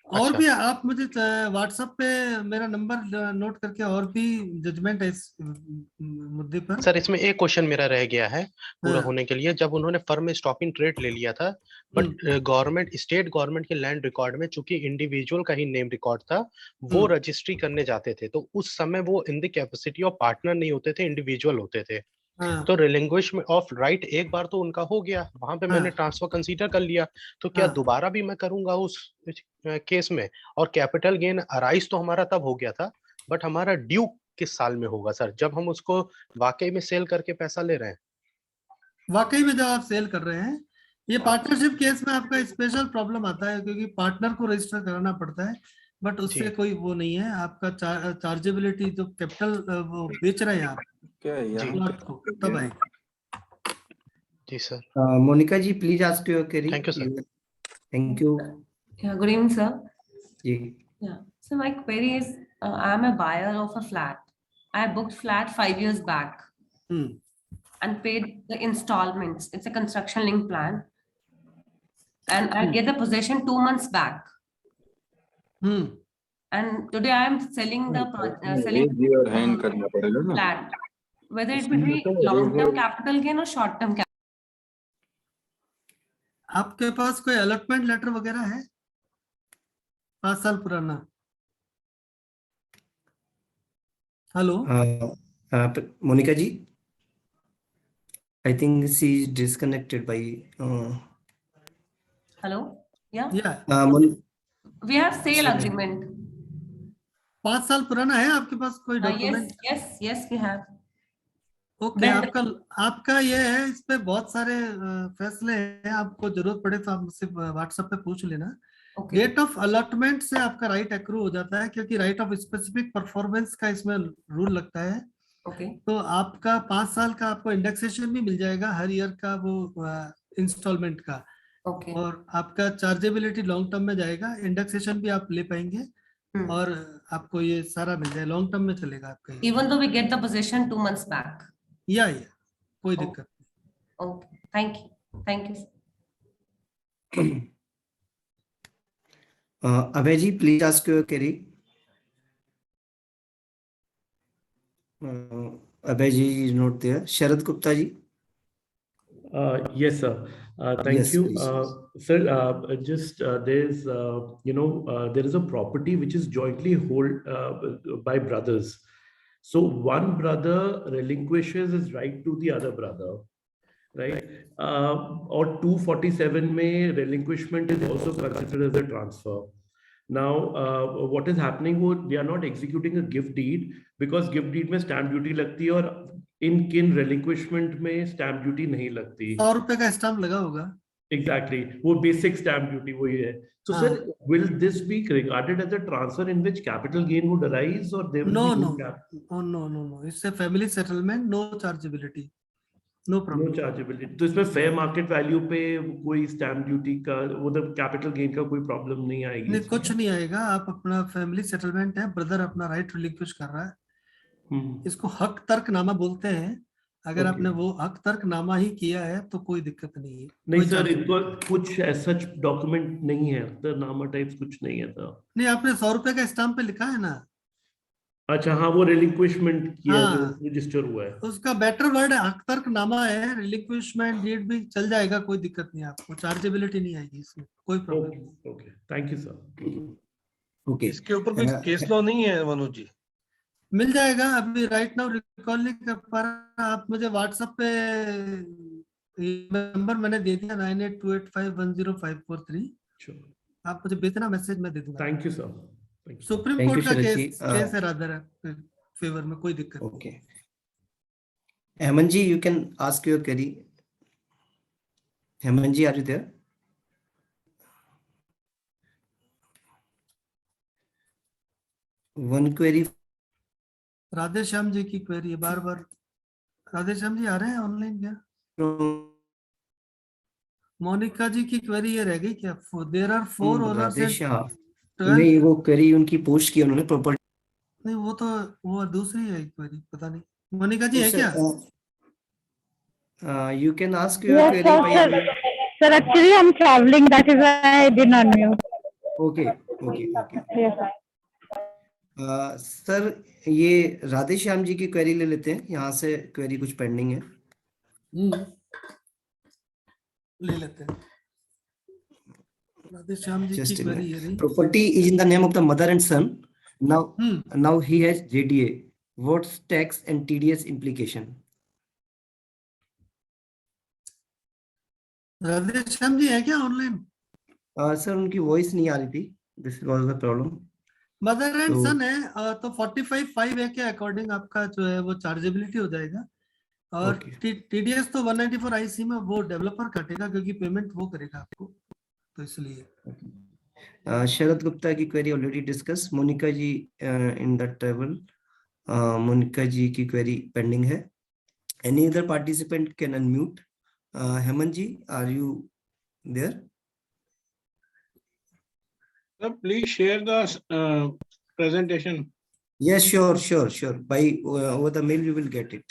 और अच्छा। भी आप मुझे व्हाट्सएप पे मेरा नंबर नोट करके, और भी जजमेंट है इस मुद्दे पर। सर इसमें एक क्वेश्चन मेरा रह गया है पूरा हाँ। होने के लिए। जब उन्होंने फर्म में स्टॉक इन ट्रेड ले लिया था, बट गवर्नमेंट, स्टेट गवर्नमेंट के लैंड रिकॉर्ड में चूंकि इंडिविजुअल का ही नेम रिकॉर्ड था, वो रजिस्ट्री करने जाते थे, तो उस समय वो in the capacity of partner नहीं होते थे, इंडिविजुअल होते थे। हाँ। तो रिलिंग्विशमेंट ऑफ राइट एक बार तो उनका हो गया, वहां पे मैंने ट्रांसफर कंसीडर कर लिया, तो क्या हाँ। दोबारा भी मैं करूंगा उस केस में? और कैपिटल गेन अराइज तो हमारा तब हो गया था, बट हमारा ड्यू किस साल में होगा सर, जब हम उसको वाकई में सेल करके पैसा ले रहे हैं? वाकई में जब आप सेल कर रहे हैं, ये पार्टनरशिप केस में आपका स्पेशल प्रॉब्लम आता है, क्योंकि पार्टनर को रजिस्टर कराना पड़ता है, बट उससे कोई वो नहीं है आपका चार्जेबिलिटी। जो कैपिटल वो बेच रहे हैं आप प्लॉट को, तब आएगा। जी sir. Monika ji, please ask your query. Thank you sir. Thank you. Yeah, good evening, sir. जी। Yeah. So my query is, I'm a buyer of a flat. I booked flat 5 years back and paid the installments. It's a construction link plan, and I get the possession 2 months back. And today I am selling the flat. Whether it be long-term capital gain or short-term capital. आपके पास कोई अलॉटमेंट लेटर वगैरह है 5 साल पुराना? Hello Monika ji, I think she is disconnected bye Hello? Yeah? We have sale agreement. 5 साल पुराना है आपके पास कोई document? Yes, we have. Okay, आपका ये है, इस पे बहुत सारे फैसले हैं, आपको जरूरत पड़े तो आप मुझसे व्हाट्सएप पे पूछ लेना। डेट ऑफ अलॉटमेंट से आपका राइट एक्रू हो जाता है, क्योंकि राइट ऑफ स्पेसिफिक परफॉर्मेंस का इसमें रूल लगता है। तो आपका 5 साल का आपको इंडेक्सेशन भी मिल जाएगा हर ईयर का, वो इंस्टॉलमेंट का। और आपका चार्जेबिलिटी लॉन्ग टर्म में जाएगा, इंडेक्सेशन भी आप ले पाएंगे, और आपको ये सारा मिल जाए, लॉन्ग टर्म में चलेगा आपका। Even though we get the possession 2 months back. या कोई दिक्कत नहीं। Okay, thank you. Abhay ji, please ask your query. Abhay ji is not there. Sharad Gupta ji. Yes, sir. Thank Yes, you. please. Sir, just there's, there is a property which is jointly held by brothers. So one brother relinquishes his right to the other brother, right? Or 247 में relinquishment is also considered as a transfer. Now, what is happening? They are not executing a gift deed, because gift deed में stamp duty लगती है, और इन किन relinquishment में stamp duty नहीं लगती। 100 रुपए का स्टैम्प लगा होगा। Exactly, वो basic stamp duty वही है। So sir, will this be regarded as a transfer in which capital gain would arise, or there will be no, it's a family settlement, no chargeability, no problem. No chargeability। तो इसमें fair market value पे कोई stamp duty का, मतलब capital gain का कोई problem नहीं आएगी? नहीं, कुछ नहीं आएगा। आप अपना फैमिली सेटलमेंट है, ब्रदर अपना राइट रिलिंक्विश कर रहा है, इसको हक तर्कनामा बोलते हैं। अगर आपने वो हक तर्कनामा ही किया है तो कोई दिक्कत नहीं है। नहीं सर, इनको कुछ सच डॉक्यूमेंट नहीं है, तर्कनामा टाइप्स कुछ नहीं है था। नहीं, आपने 100 रुपए का स्टैम्प पे लिखा है ना। अच्छा, हाँ, वो रिलिंक्विशमेंट किया है, रजिस्टर हुआ है, उसका बेटर वर्ड है हक तर्कनामा है। रिलिंक्विशमेंट डीड भी चल जाएगा, कोई दिक्कत नहीं, आपको चार्जेबिलिटी नहीं आएगी इसमें, कोई प्रॉब्लम नहीं। Okay, thank you sir. Okay, इसके ऊपर कोई केस लॉ नहीं है मनोज जी? मिल जाएगा, अभी राइट नाउ रिकॉल नहीं कर पा रहा। आप मुझे व्हाट्सएप पे ये नंबर मैंने दे दिया 9828510543। Sure. आप मुझे भेजना, मैसेज मैं दे दूंगा। Thank you, sir. Thank you. Supreme Thank you, court का शरद जी। केस है रादर फेवर में, कोई दिक्कत नहीं। Okay. Hemant ji, you can ask your query. Hemant ji, are you there? One query Radhe Shyam ji की क्वेरी है बार बार। राधे श्याम जी आ रहे हैं ऑनलाइन क्या? from मोनिका जी की क्वेरी ये रह गई क्या? There are 4 owners Radhesh Shah. And नहीं, वो क्वेरी उनकी पोस्ट की उन्होंने प्रॉपर्टी। नहीं, वो दूसरी है क्वेरी, पता नहीं। मोनिका जी है क्या? You can ask your Yes, query sir, by. sir. Sir, actually, I'm traveling. That is why I didn't unmute. Okay. Yes, sir. Sir, ये राधे श्याम जी की क्वेरी ले लेते हैं, यहाँ से क्वेरी कुछ पेंडिंग है। ले लेते हैं। राधे श्याम जी की क्वेरी ये रही। Property is in the name of the mother and son. Now he has JDA. What's tax and TDS implication? Radhe Shyam ji है क्या ऑनलाइन? सर, उनकी वॉइस नहीं आ रही थी। This was the problem. Mother and तो- सन है तो 45(5) के अकॉर्डिंग आपका जो है वो चार्जेबिलिटी हो जाएगा। और टीडीएस तो 194 आईसी में वो डेवलपर काटेगा क्योंकि पेमेंट वो करेगा आपको, तो इसलिए। शरद गुप्ता की query already discuss. Monika ji in the travel. Monika ji की क्वेरी पेंडिंग है। Any other participant can unmute. Hemant ji, are you there? Sir, please share the presentation. Yes, sure. By over the mail you will get it.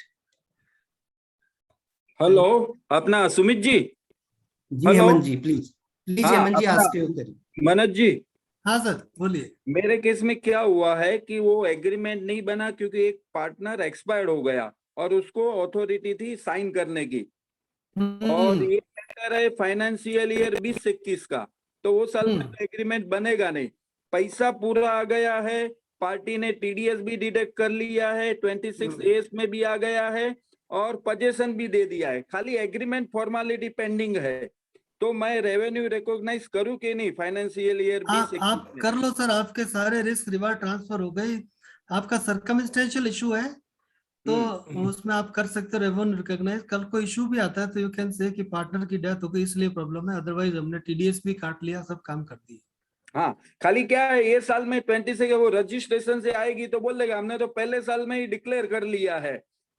Hello, अपना सुमित जी। जी Hello? हेमंत जी, प्लीज हाँ, हेमंत जी, अपना- ask your query. Manoj ji, हाँ सर बोलिए। मेरे केस में क्या हुआ है कि वो एग्रीमेंट नहीं बना क्योंकि एक पार्टनर एक्सपायर्ड हो गया और उसको अथॉरिटी थी साइन करने की। और ये लेटर है फाइनेंशियल ईयर 2021 का, तो वो साल में एग्रीमेंट बनेगा नहीं। पैसा पूरा आ गया है, पार्टी ने टीडीएस भी डिडक्ट कर लिया है, 26(a) में भी आ गया है और पोजीशन भी दे दिया है, खाली एग्रीमेंट फॉर्मेलिटी पेंडिंग है। तो मैं रेवेन्यू रिकॉग्नाइज करूं कि नहीं फाइनेंशियल ईयर 2021 आप कर लो सर, आपके सारे रिस्क रिवार्ड ट्रांसफर हो गई। आपका सर्कमस्टेंशियल इशू है तो उसमें आप कर सकते हो रेवेन्यू रिकॉग्नाइज। कल को इशू भी आता है तो यू कैन से कि पार्टनर की डेथ हो गई इसलिए प्रॉब्लम है, अदरवाइज हमने टीडीएस भी काट लिया, सब काम कर दिया। हाँ, खाली क्या है ये साल में 20 से वो रजिस्ट्रेशन से आएगी तो बोल देगा हमने तो पहले साल में ही डिक्लेयर कर लिया है,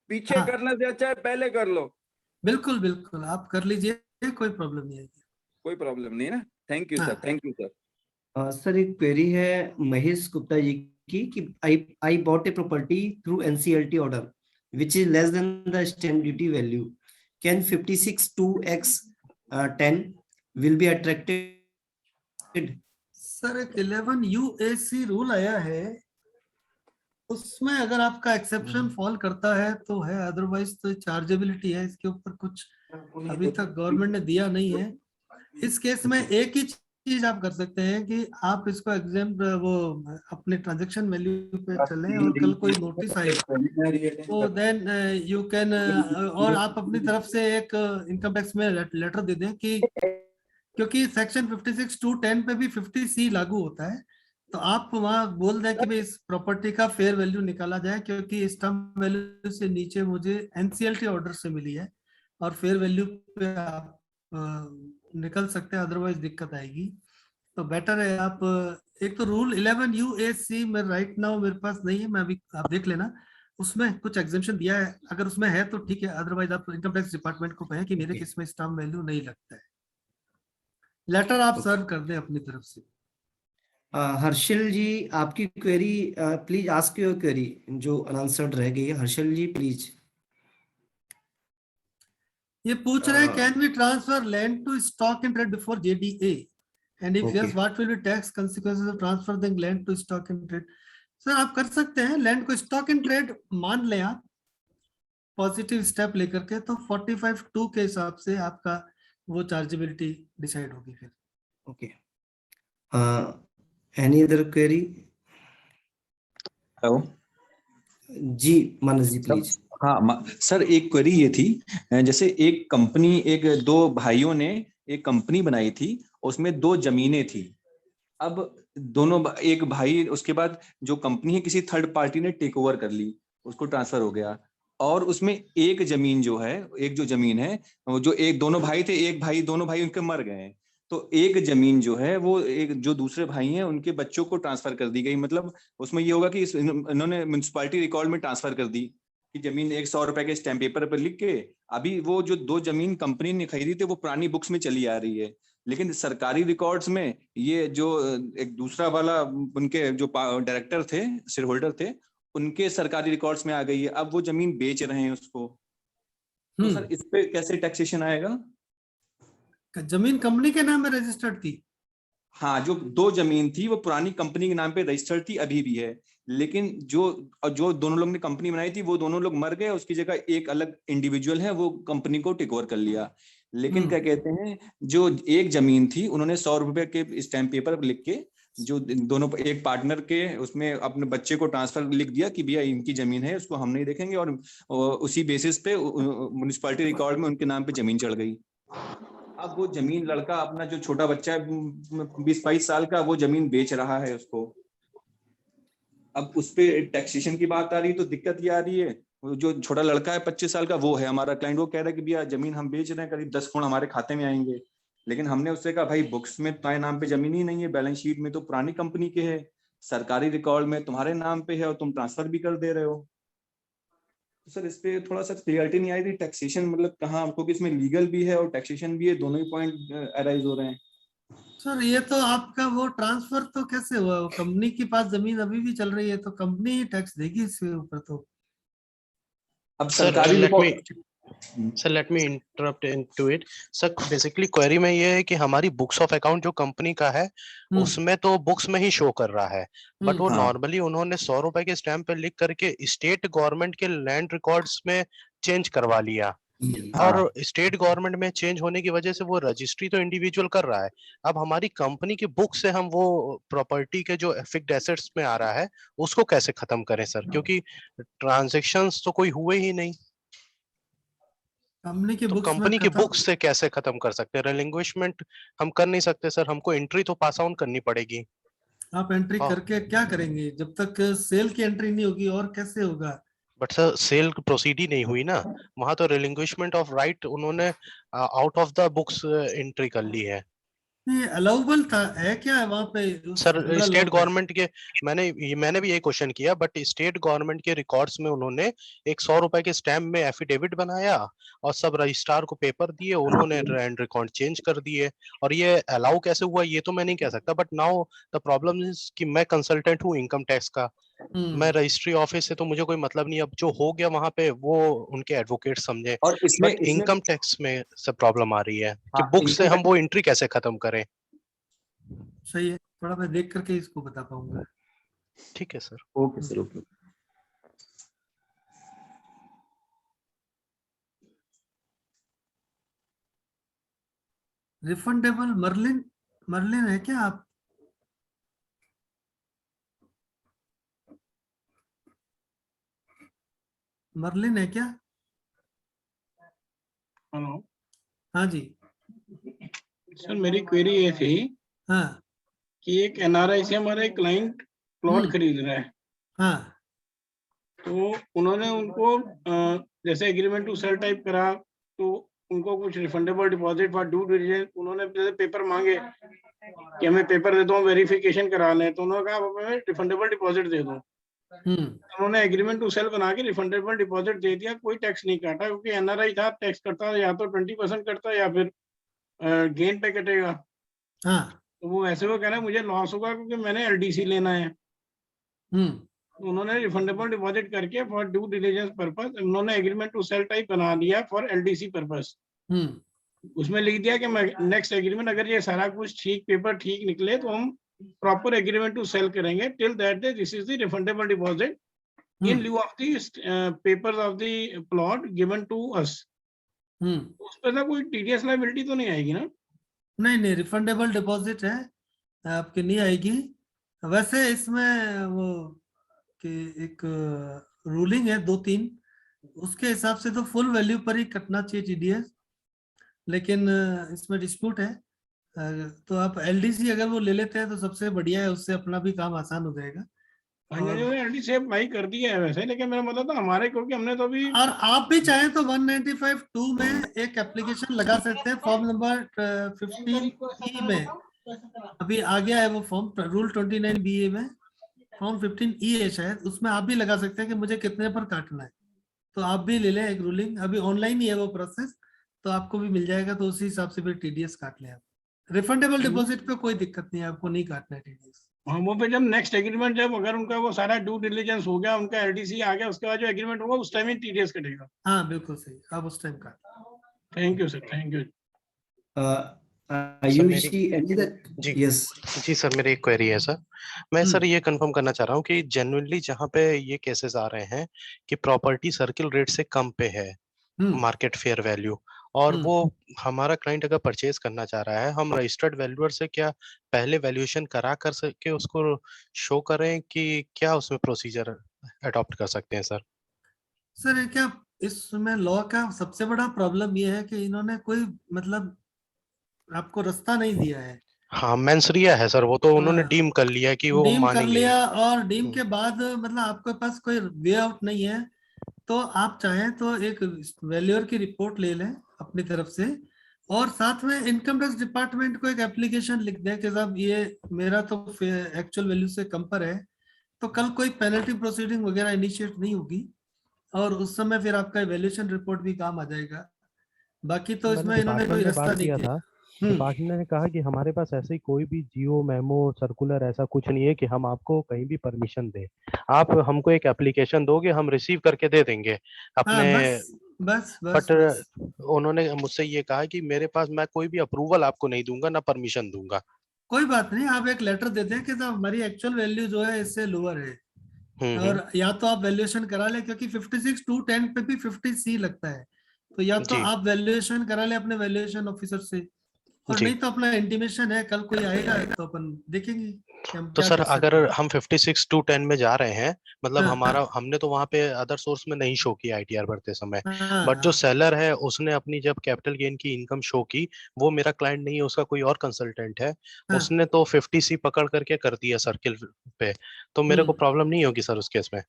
पीछे हाँ। करने से अच्छा है पहले कर लो। बिल्कुल आप कर लीजिए, कोई प्रॉब्लम नहीं है। कोई प्रॉब्लम नहीं ना। थैंक यू हाँ। Sir, thank you sir. Sir, एक क्वेरी है महेश गुप्ता जी की कि I bought a property through NCLT order which is less than the stamp duty value. Can 56(2)(10) will be attracted? Sir एक 11 UAC रूल आया है, उसमें अगर आपका एक्सेप्शन फॉल करता है तो है, अदरवाइज तो चार्जेबिलिटी है। इसके ऊपर कुछ अभी तक गवर्नमेंट ने दिया नहीं है। इस केस में एक ही चीज आप कर सकते हैं कि आप इसको एग्जाम वो अपने ट्रांजैक्शन वैल्यू पे चलें और कल कोई नोटिस आए तो देन यू कैन, और आप अपनी तरफ से एक इनकम टैक्स में लेटर दे दें कि क्योंकि सेक्शन 56(2)(10) पे भी 50C लागू होता है, तो आप वहां बोल दें कि भाई इस प्रॉपर्टी का फेयर वैल्यू निकाला जाए क्योंकि स्टैम्प वैल्यू से नीचे मुझे एनसीएलटी ऑर्डर से मिली है और फेयर वैल्यू पे आप निकल सकते हैं, अदरवाइज दिक्कत आएगी। तो बेटर है आप एक तो रूल 11 UAC में राइट नाउ मेरे पास नहीं है, मैं अभी आप देख लेना, उसमें कुछ एग्जेम्पशन दिया है, अगर उसमें है तो ठीक है, अदरवाइज आप इनकम टैक्स डिपार्टमेंट को कहें कि मेरे केस में स्टैम्प वैल्यू नहीं लगता है, लेटर आप सर्व कर दें अपनी तरफ से। हर्षल जी, आपकी query please ask your query जो अनआंसर्ड रह गई है। हर्षल जी प्लीज। ये पूछ रहे हैं can we transfer land to stock in trade before JDA and if yes what will be tax consequences of transferring land to stock in trade. Sir आप कर सकते हैं, लैंड को स्टॉक इन ट्रेड मान लें आप पॉजिटिव स्टेप लेकर के, तो 45(2) के हिसाब से आपका वो चार्जेबिलिटी डिसाइड होगी फिर। Okay, any other query? Hello जी मानस जी प्लीज। हाँ सर, एक क्वेरी ये थी, जैसे एक कंपनी, दो भाइयों ने एक कंपनी बनाई थी, उसमें 2 जमीनें थी। अब दोनों, एक भाई, उसके बाद जो कंपनी है किसी थर्ड पार्टी ने टेक ओवर कर ली, उसको ट्रांसफर हो गया, और उसमें एक जमीन जो है, एक जो जमीन है, जो एक दोनों भाई थे, एक भाई, दोनों भाई उनके मर गए, तो एक जमीन जो है वो एक जो दूसरे भाई हैं उनके बच्चों को ट्रांसफर कर दी गई। मतलब उसमें ये होगा कि इन्होंने म्युनिसिपैलिटी रिकॉर्ड में ट्रांसफर कर दी कि जमीन 100 रुपए के स्टैम्प पेपर पर लिख के, अभी वो जो 2 जमीन कंपनी ने खरीदी थी वो पुरानी बुक्स में चली आ रही है, लेकिन सरकारी रिकॉर्ड्स में ये जो एक दूसरा वाला उनके जो डायरेक्टर थे, शेयर होल्डर थे, उनके सरकारी रिकॉर्ड्स में आ गई है। अब वो जमीन बेच रहे हैं उसको, तो सर इस पे कैसे टैक्सेशन आएगा? जमीन कंपनी के नाम में रजिस्टर्ड थी? हाँ, जो 2 जमीन थी वो पुरानी कंपनी के नाम पे रजिस्टर्ड थी, अभी भी है, लेकिन जो दोनों लोग ने कंपनी बनाई थी वो दोनों लोग मर गए, उसकी जगह एक अलग इंडिविजुअल है वो कंपनी को टेक ओवर कर लिया। लेकिन क्या कहते हैं, जो एक जमीन थी उन्होंने 100 रुपए के स्टैम्प पेपर लिख के, जो दोनों एक पार्टनर के, उसमें अपने बच्चे को ट्रांसफर लिख दिया कि भैया इनकी जमीन है, उसको हम नहीं देखेंगे, और उसी बेसिस पे म्युनिसिपैलिटी रिकॉर्ड में उनके नाम पे जमीन चढ़ गई। अब वो जमीन, लड़का अपना जो छोटा बच्चा है 20-22 साल का, वो जमीन बेच रहा है उसको। अब उस पे टैक्सेशन की बात आ रही है, तो दिक्कत ये आ रही है, जो छोटा लड़का है 25 साल का, वो है हमारा क्लाइंट, वो कह रहा है कि भैया जमीन हम बेच रहे हैं, करीब 10 करोड़ हमारे खाते में आएंगे, लेकिन हमने उससे कहा भाई बुक्स में तुम्हारे नाम पे जमीन ही नहीं है, बैलेंस शीट में तो पुरानी कंपनी के है, सरकारी रिकॉर्ड में तुम्हारे नाम पे है और तुम ट्रांसफर भी कर दे रहे हो। तो सर इस पे थोड़ा सा क्लियरिटी नहीं आई थी, टैक्सेशन मतलब कहाँ, क्योंकि इसमें लीगल भी है और टैक्सेशन भी है, दोनों ही पॉइंट अराइज हो रहे हैं। सर ये तो आपका वो ट्रांसफर तो कैसे हुआ? कंपनी के पास जमीन अभी भी चल रही है, तो कंपनी ही टैक्स देगी इसके ऊपर। तो अब सरकारी let me interrupt into it sir. Basically query में ये है कि हमारी बुक्स ऑफ अकाउंट जो कंपनी का है उसमें तो बुक्स में ही शो कर रहा है, बट वो नॉर्मली उन्होंने 100 रुपए के स्टैम्प पे लिख करके स्टेट गवर्नमेंट के लैंड रिकॉर्ड्स में चेंज करवा लिया, और स्टेट गवर्नमेंट में चेंज होने की वजह से वो रजिस्ट्री तो इंडिविजुअल कर रहा है। अब हमारी कंपनी की बुक से हम वो प्रॉपर्टी के जो फिक्स्ड एसेट्स में आ रहा है उसको कैसे खत्म करें सर, क्योंकि ट्रांजैक्शंस तो कोई हुए ही नहीं। कंपनी की बुक्स से कैसे खत्म कर सकते हैं? रिलिंग्विशमेंट हम कर नहीं सकते सर, हमको एंट्री तो पास ऑन करनी पड़ेगी। आप एंट्री करके क्या करेंगे जब तक सेल की एंट्री नहीं होगी, और कैसे होगा? बट सर सेल प्रोसीड ही नहीं हुई ना, वहां तो रिलिंग्विशमेंट ऑफ राइट उन्होंने out of the books entry कर ली है। नहीं अलाउबल था है क्या वहां पे? सर स्टेट गवर्नमेंट के, मैंने भी ये क्वेश्चन किया, बट स्टेट गवर्नमेंट के रिकॉर्ड्स में उन्होंने एक 100 रुपए के स्टैम्प में एफिडेविट बनाया और सब रजिस्ट्रार को पेपर दिए, उन्होंने लैंड रिकॉर्ड चेंज कर दिए, और ये अलाउ कैसे हुआ ये तो मैं नहीं कह सकता। But now the problem is कि मैं कंसल्टेंट हूँ इनकम टैक्स का, मैं रजिस्ट्री ऑफिस से तो मुझे कोई मतलब नहीं, अब जो हो गया वहां पे वो उनके एडवोकेट समझे, और बट इनकम टैक्स में सब प्रॉब्लम आ रही है कि बुक से हम वो एंट्री कैसे खत्म करें। सही है, थोड़ा मैं देख करके इसको बता पाऊंगा। ठीक है सर। Okay sir, okay. रिफंडेबल मर्लिन है क्या आप? मर्लिन है क्या? हेलो, हाँ जी सर मेरी क्वेरी ये थी कि एक एनआरआई से हमारा एक क्लाइंट प्लॉट खरीद रहा है, तो उन्होंने उनको जैसे एग्रीमेंट टू सेल टाइप करा, तो उनको कुछ refundable deposit for due diligence, उन्होंने जैसे पेपर मांगे कि हमें पेपर दे दो, वेरिफिकेशन करा लें, तो उन्होंने कहा आप हमें रिफंडेबल डिपॉजिट दे दो। उन्होंने एग्रीमेंट टू सेल बना के रिफंडेबल डिपॉजिट दे दिया, कोई टैक्स नहीं काटा, क्योंकि एनआरआई था, टैक्स करता या तो 20% करता या फिर गेन पे कटेगा। तो वो ऐसे वो कह रहे हैं मुझे लॉस होगा क्योंकि मैंने एलडीसी लेना है। तो उन्होंने रिफंडेबल डिपॉजिट करके फॉर ड्यू डिलिजेंस पर्पस उन्होंने एग्रीमेंट टू सेल टाइप बना दिया फॉर एलडीसी पर्पस। उसमें लिख दिया कि नेक्स्ट एग्रीमेंट अगर ये सारा कुछ ठीक, पेपर ठीक निकले तो हम प्रॉपर एग्रीमेंट टू सेल करेंगे, till that day this is the refundable deposit in lieu of the papers of the plot given to us. उस पर ना कोई टीडीएस लायबिलिटी तो नहीं आएगी ना? नहीं, रिफंडेबल डिपॉजिट है, आपकी नहीं आएगी। वैसे इसमें वो कि एक रूलिंग है 2-3 उसके हिसाब से तो फुल वैल्यू पर ही कटना चाहिए टीडीएस, लेकिन इसमें डिस्प्यूट है। तो आप एलडीसी अगर वो ले लेते हैं तो सबसे बढ़िया है, उससे अपना भी काम आसान हो जाएगा। एलडी से अप्लाई कर दिया है वैसे, लेकिन मेरा मतलब था हमारे, क्योंकि हमने तो अभी, और आप भी चाहें तो 195(2) में एक एप्लीकेशन लगा सकते हैं, फॉर्म नंबर 15E में अभी आ गया है वो फॉर्म, रूल 29BA में फॉर्म 15E है शायद, उसमें आप भी लगा सकते हैं कि मुझे कितने पर काटना है। तो आप भी ले लें एक रूलिंग, अभी ऑनलाइन ही है वो प्रोसेस, तो आपको भी मिल जाएगा, तो उसी हिसाब से फिर टीडीएस काट लें आप। रिफंडेबल डिपॉजिट पे कोई दिक्कत नहीं है, आपको नहीं काटना है टीडीएस। हाँ, वो पे जब नेक्स्ट एग्रीमेंट, जब अगर उनका वो सारा ड्यू डिलिजेंस हो गया, उनका एलडीसी आ गया, उसके बाद जो एग्रीमेंट होगा उस टाइम ही टीडीएस कटेगा। हाँ बिल्कुल सही, आप उस टाइम काट। Thank you sir, thank you. जी सर, मेरी एक क्वेरी है सर। मैं सर ये कंफर्म करना चाह रहा हूँ कि जेन्युइनली जहाँ पे ये केसेस आ रहे हैं कि प्रॉपर्टी सर्किल रेट से कम पे है मार्केट फेयर वैल्यू, और वो हमारा क्लाइंट अगर परचेज करना चाह रहा है, हम रजिस्टर्ड वैल्यूअर से क्या पहले वैल्यूएशन करा कर सके उसको शो करें, कि क्या उसमें प्रोसीजर अडॉप्ट कर सकते हैं सर? सर क्या इसमें लॉ का सबसे बड़ा प्रॉब्लम ये है कि इन्होंने कोई मतलब आपको रास्ता नहीं दिया है। हाँ, मेंसरिया है सर, वो तो उन्होंने डीम कर लिया कि वो डीम कर मानेंगे। लिया, और डीम के बाद मतलब आपके पास कोई वे आउट नहीं है, तो आप चाहें तो एक वैल्यूअर की रिपोर्ट ले लें अपनी तरफ से, और साथ में इनकम टैक्स डिपार्टमेंट को एक एप्लीकेशन लिख दें कि साहब ये मेरा तो एक्चुअल वैल्यू से कम पर है, तो कल कोई पेनल्टी प्रोसीडिंग वगैरह इनिशिएट नहीं होगी, और उस समय फिर आपका वैल्यूएशन रिपोर्ट भी काम आ जाएगा। बाकी तो इसमें इन्होंने कोई रास्ता नहीं दिया। डिपार्टमेंट ने कहा कि हमारे पास ऐसे कोई भी जियो मेमो सर्कुलर ऐसा कुछ नहीं है कि हम आपको कहीं भी परमिशन दें। आप हमको एक एप्लीकेशन दोगे, हम रिसीव करके दे देंगे अपने। बस बट उन्होंने मुझसे ये कहा कि मेरे पास, मैं कोई भी अप्रूवल आपको नहीं दूंगा, ना परमिशन दूंगा। कोई बात नहीं, आप एक लेटर देते हैं कि साहब हमारी एक्चुअल वैल्यू जो है इससे लोअर है, और या तो आप वैल्यूएशन करा ले, क्योंकि 56(2)(10) पे भी 50C लगता है, तो या तो आप वैल्यूएशन करा ले अपने वैल्यूएशन ऑफिसर से, और नहीं तो अपना इंटीमेशन है, कल कोई आएगा तो अपन देखेंगे कि हम तो क्या सर कर सकते अगर हम 56(2)(10) में जा रहे हैं, मतलब हमने तो वहां पे अदर सोर्स में नहीं शो किया आईटीआर भरते समय, बट जो सेलर है उसने अपनी जब कैपिटल गेन की इनकम शो की, वो मेरा क्लाइंट नहीं है, उसका कोई और कंसल्टेंट है, उसने तो 50C पकड़ करके कर दिया सर्किल पे, तो मेरे को प्रॉब्लम नहीं होगी सर उस केस में?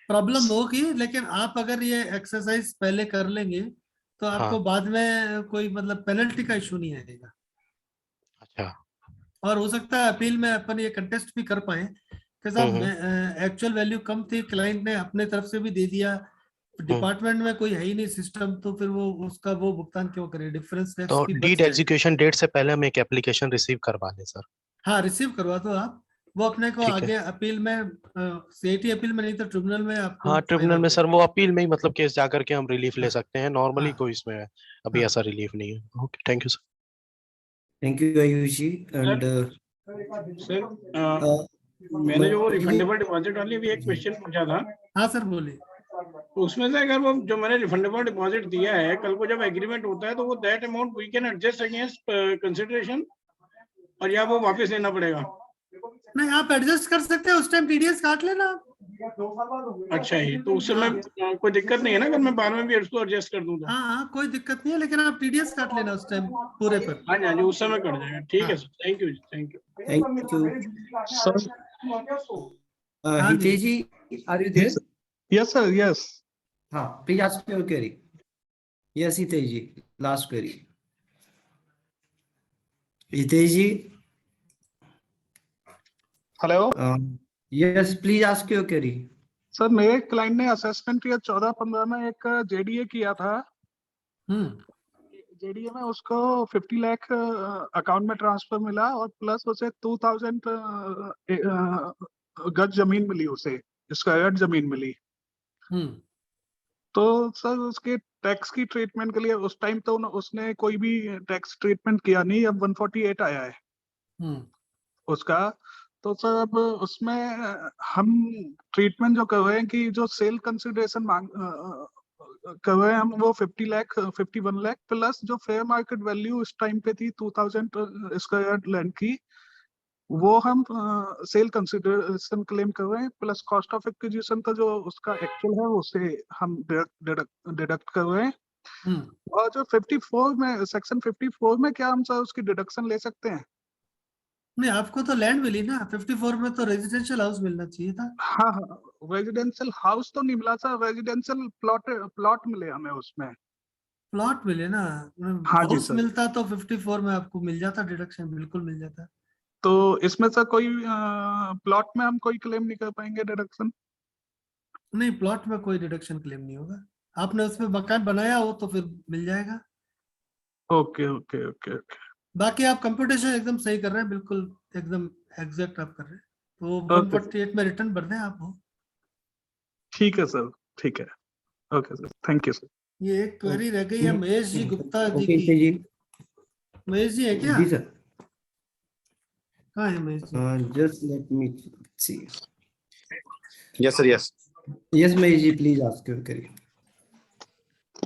प्रॉब्लम होगी, लेकिन आप अगर ये एक्सरसाइज पहले कर लेंगे तो आपको बाद में कोई मतलब पेनल्टी का इशू नहीं आएगा। अच्छा। और हो सकता है अपील में अपन ये कंटेस्ट भी कर पाए कि साहब एक्चुअल वैल्यू कम थी, क्लाइंट ने अपने तरफ से भी दे दिया, डिपार्टमेंट में कोई है ही नहीं सिस्टम, तो फिर वो उसका वो भुगतान क्यों करे, डिफरेंस टैक्स तो भी डीड एग्जीक्यूशन डेट से पहले हम एक एप्लीकेशन रिसीव करवा लें सर? हाँ, रिसीव करवा दो आप, वो अपने को आगे अपील में, सीआईटी अपील में नहीं तो ट्रिब्यूनल में आपको। हाँ, ट्रिब्यूनल में सर, वो अपील में ही मतलब केस जाकर के हम रिलीफ ले सकते हैं, नॉर्मली कोई इसमें अभी ऐसा रिलीफ नहीं है। Okay, thank you sir. Thank you Ayushi. And sir मैंने जो वो रिफंडेबल डिपॉजिट वाली भी एक क्वेश्चन पूछा था। हाँ सर बोलिए। उसमें से अगर वो जो मैंने रिफंडेबल डिपॉजिट दिया है, कल को जब एग्रीमेंट होता है तो वो that amount we can adjust against consideration, और या वो वापस लेना पड़ेगा? नहीं, आप एडजस्ट कर सकते हैं, उस टाइम टीडीएस काट लेना। अच्छा ही, तो उस समय कोई दिक्कत नहीं है ना, अगर मैं बाद में भी उसको एडजस्ट कर दूं तो? हाँ, कोई दिक्कत नहीं है, लेकिन आप टीडीएस काट लेना उस टाइम पूरे पर। हाँ जी, उस समय कट जाएगा। ठीक है sir, thank you, thank you, thank you sir. Hitesh ji, are you there? Yes sir, yes. हाँ, please ask your query. Yes Hitesh ji, last query. Hitesh ji, hello. Yes, please ask your query. Sir मेरे क्लाइंट ने असेसमेंट ईयर 14-15 में एक जेडीए किया था। जेडीए में उसको 50 लाख अकाउंट में ट्रांसफर मिला, और प्लस उसे 2000 गज जमीन मिली, उसे स्क्वायर जमीन मिली। तो सर उसके टैक्स की ट्रीटमेंट के लिए उस टाइम तो उसने कोई भी टैक्स ट्रीटमेंट किया नहीं, अब 148 आया है उसका। तो सर अब उसमें हम ट्रीटमेंट जो कर रहे हैं कि जो सेल कंसिडरेशन मांग कर रहे हैं हम, वो 51 लाख प्लस जो फेयर मार्केट वैल्यू उस टाइम पे थी 2000 स्क्वायर लैंड की, वो हम सेल कंसिडरेशन क्लेम कर रहे हैं, प्लस कॉस्ट ऑफ एक्विजिशन का जो उसका एक्चुअल है उसे हम डिडक्ट कर रहे हैं। और जो 54 में, सेक्शन 54 में क्या हम सर उसकी डिडक्शन ले सकते हैं? नहीं, आपको तो लैंड मिली ना, 54 में तो रेजिडेंशियल हाउस मिलना चाहिए था। हाँ हाँ, रेजिडेंशियल हाउस तो नहीं मिला सर, रेजिडेंशियल प्लॉट मिले हमें उसमें। प्लॉट मिले ना, हाँ जी हाउस सर। मिलता तो 54 में आपको मिल जाता डिडक्शन, बिल्कुल मिल जाता। तो इसमें सर कोई प्लॉट में हम कोई क्लेम नहीं कर पाएंगे डिडक्शन? नहीं, प्लॉट में कोई डिडक्शन क्लेम नहीं होगा, आपने उसमें मकान बनाया हो तो फिर मिल जाएगा। Okay okay okay okay. बाकी आप कंप्यूटेशन एकदम सही कर रहे हैं, बिल्कुल एकदम एग्जैक्ट आप कर रहे हैं, तो ओके 148 में रिटर्न भर दें आप वो। ठीक है सर, ठीक है। Okay sir, thank you sir. ये एक क्वेरी रह गई है महेश जी गुप्ता जी ओके की। जी। महेश जी है क्या? जी सर। कहाँ है Mahesh ji? Just let me see. Yes sir, yes yes Mahesh ji, please ask your query.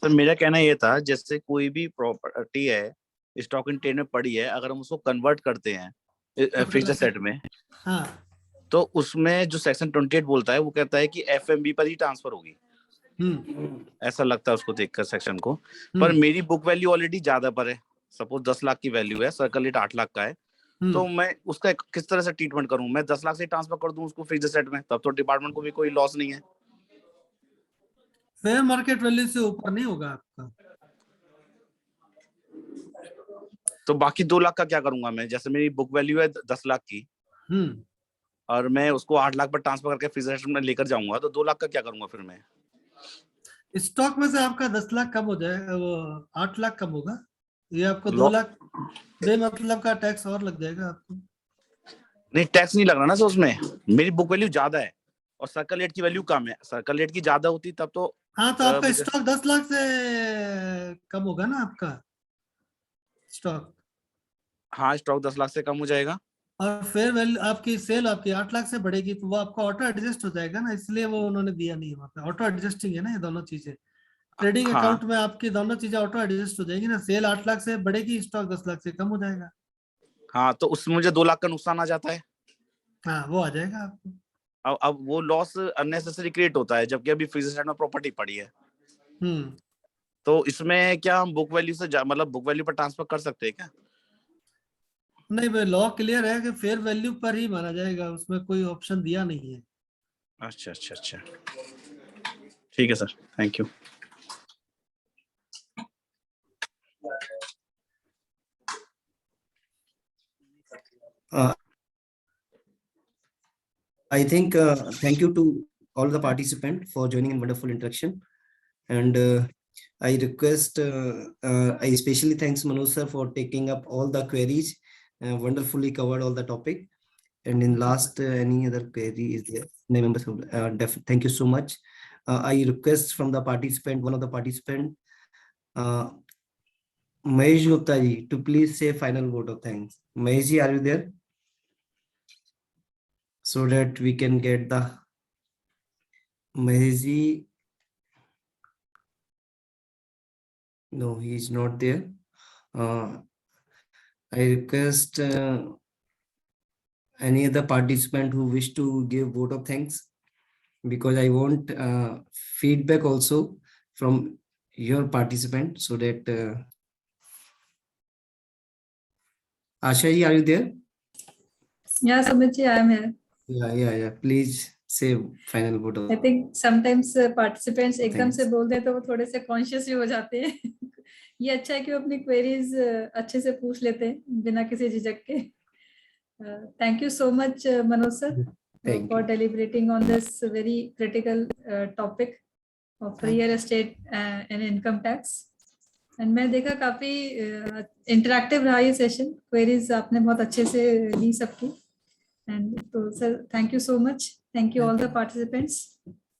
तो मेरा कहना ये था, जैसे कोई भी प्रॉपर्टी है स्टॉक इन ट्रेड में पड़ी है, अगर हम उसको कन्वर्ट करते हैं फिक्स्ड एसेट में, हाँ, तो उसमें जो सेक्शन 28 बोलता है वो कहता है कि एफएमबी पर ही ट्रांसफर होगी। ऐसा लगता है उसको देखकर सेक्शन को। पर मेरी बुक वैल्यू ऑलरेडी ज्यादा पर है, सपोज 10 लाख की वैल्यू है, सर्कल रेट 8 लाख का है, तो मैं उसका किस तरह से ट्रीटमेंट करूं? मैं 10 लाख से ट्रांसफर कर दूं उसको फिक्स्ड एसेट में, तब तो डिपार्टमेंट को भी कोई लॉस नहीं है। फेयर मार्केट वैल्यू से ऊपर नहीं होगा आपका। तो बाकी 2 लाख का क्या करूंगा मैं? जैसे मेरी बुक वैल्यू है 10 लाख की और मैं उसको 8 लाख पर ट्रांसफर करके फिक्स्ड एसेट में लेकर जाऊंगा, तो 2 लाख का क्या करूंगा फिर मैं? स्टॉक में से आपका 10 लाख कम हो जाएगा, वो 8 लाख कम होगा, ये आपको 2 लाख बेमतलब का टैक्स और लग जाएगा आपको। नहीं, टैक्स नहीं लग रहा ना सर उसमें, मेरी बुक वैल्यू ज्यादा है और सर्कल रेट की वैल्यू कम है। सर्कल रेट की ज्यादा होती तब तो हाँ, तो आपका स्टॉक 10 लाख से कम होगा ना आपका स्टॉक। हाँ, स्टॉक 10 लाख से कम हो जाएगा और फेयर वैल्यू आपकी सेल आपकी 8 लाख से बढ़ेगी, तो वो आपका ऑटो एडजस्ट हो जाएगा ना, इसलिए वो उन्होंने दिया नहीं वहाँ पे। ऑटो एडजस्टिंग है ना ये दोनों चीजें, ट्रेडिंग अकाउंट में आपकी दोनों चीजें ऑटो एडजस्ट हो जाएगी ना। सेल 8 लाख से बढ़ेगी, स्टॉक 10 लाख से कम हो जाएगा। हाँ, तो उसमें मुझे 2 लाख का नुकसान आ जाता है। हाँ, वो आ जाएगा आपको। अब वो लॉस अननेसेसरी क्रिएट होता है, जबकि अभी फिक्स्ड एसेट में प्रॉपर्टी पड़ी है। तो इसमें क्या हम बुक वैल्यू से मतलब बुक वैल्यू पर ट्रांसफर कर सकते हैं क्या? नहीं भाई, लॉ क्लियर है कि फेयर वैल्यू पर ही माना जाएगा, उसमें कोई ऑप्शन दिया नहीं है। अच्छा अच्छा अच्छा, ठीक है sir, thank you. I think thank you to all the participants for joining in wonderful interaction, and I request I especially thanks Manoj sir for taking up all the queries, wonderfully covered all the topic. And in last any other query is there? No members. Thank you so much. I request from the participant, one of the participant, Mahesh Gupta ji, to please say final word of thanks. Mahesh ji, are you there? So that we can get the Mahesh ji. No, he is not there. I request any other participant who wish to give vote of thanks, because I want feedback also from your participant, so that Asha ji, are you there? Yeah, Sumit ji, I am here. Yeah. Please say final vote of. I think sometimes participants एकदम से बोल दे तो वो थोड़े से कॉन्शियस भी हो जाते हैं। ये अच्छा है कि वो अपनी क्वेरीज अच्छे से पूछ लेते हैं बिना किसी झिझक के। Thank you so much, Manoj sir, for deliberating on this very critical topic of real estate and income tax. And मैं देखा काफी इंटरैक्टिव रहा ये सेशन, क्वेरीज आपने बहुत अच्छे से ली सबकी। And तो sir thank you so much, thank you all the participants.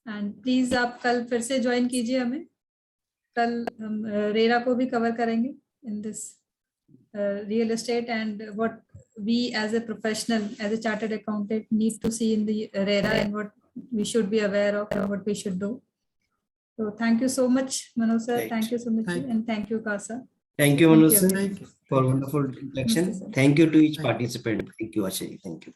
And please आप कल फिर से ज्वाइन कीजिए हमें, कल हम रेरा को भी कवर करेंगे in this real estate and what we as a professional, as a chartered accountant, need to see in the RERA and what we should be aware of and what we should do. So thank you so much, Manoj sir. Thank you so much, and thank you, Kasa. Thank you, Manoj sir, Thank you. for wonderful introduction. Thank you to each participant. Thank you, Ashay. Thank you.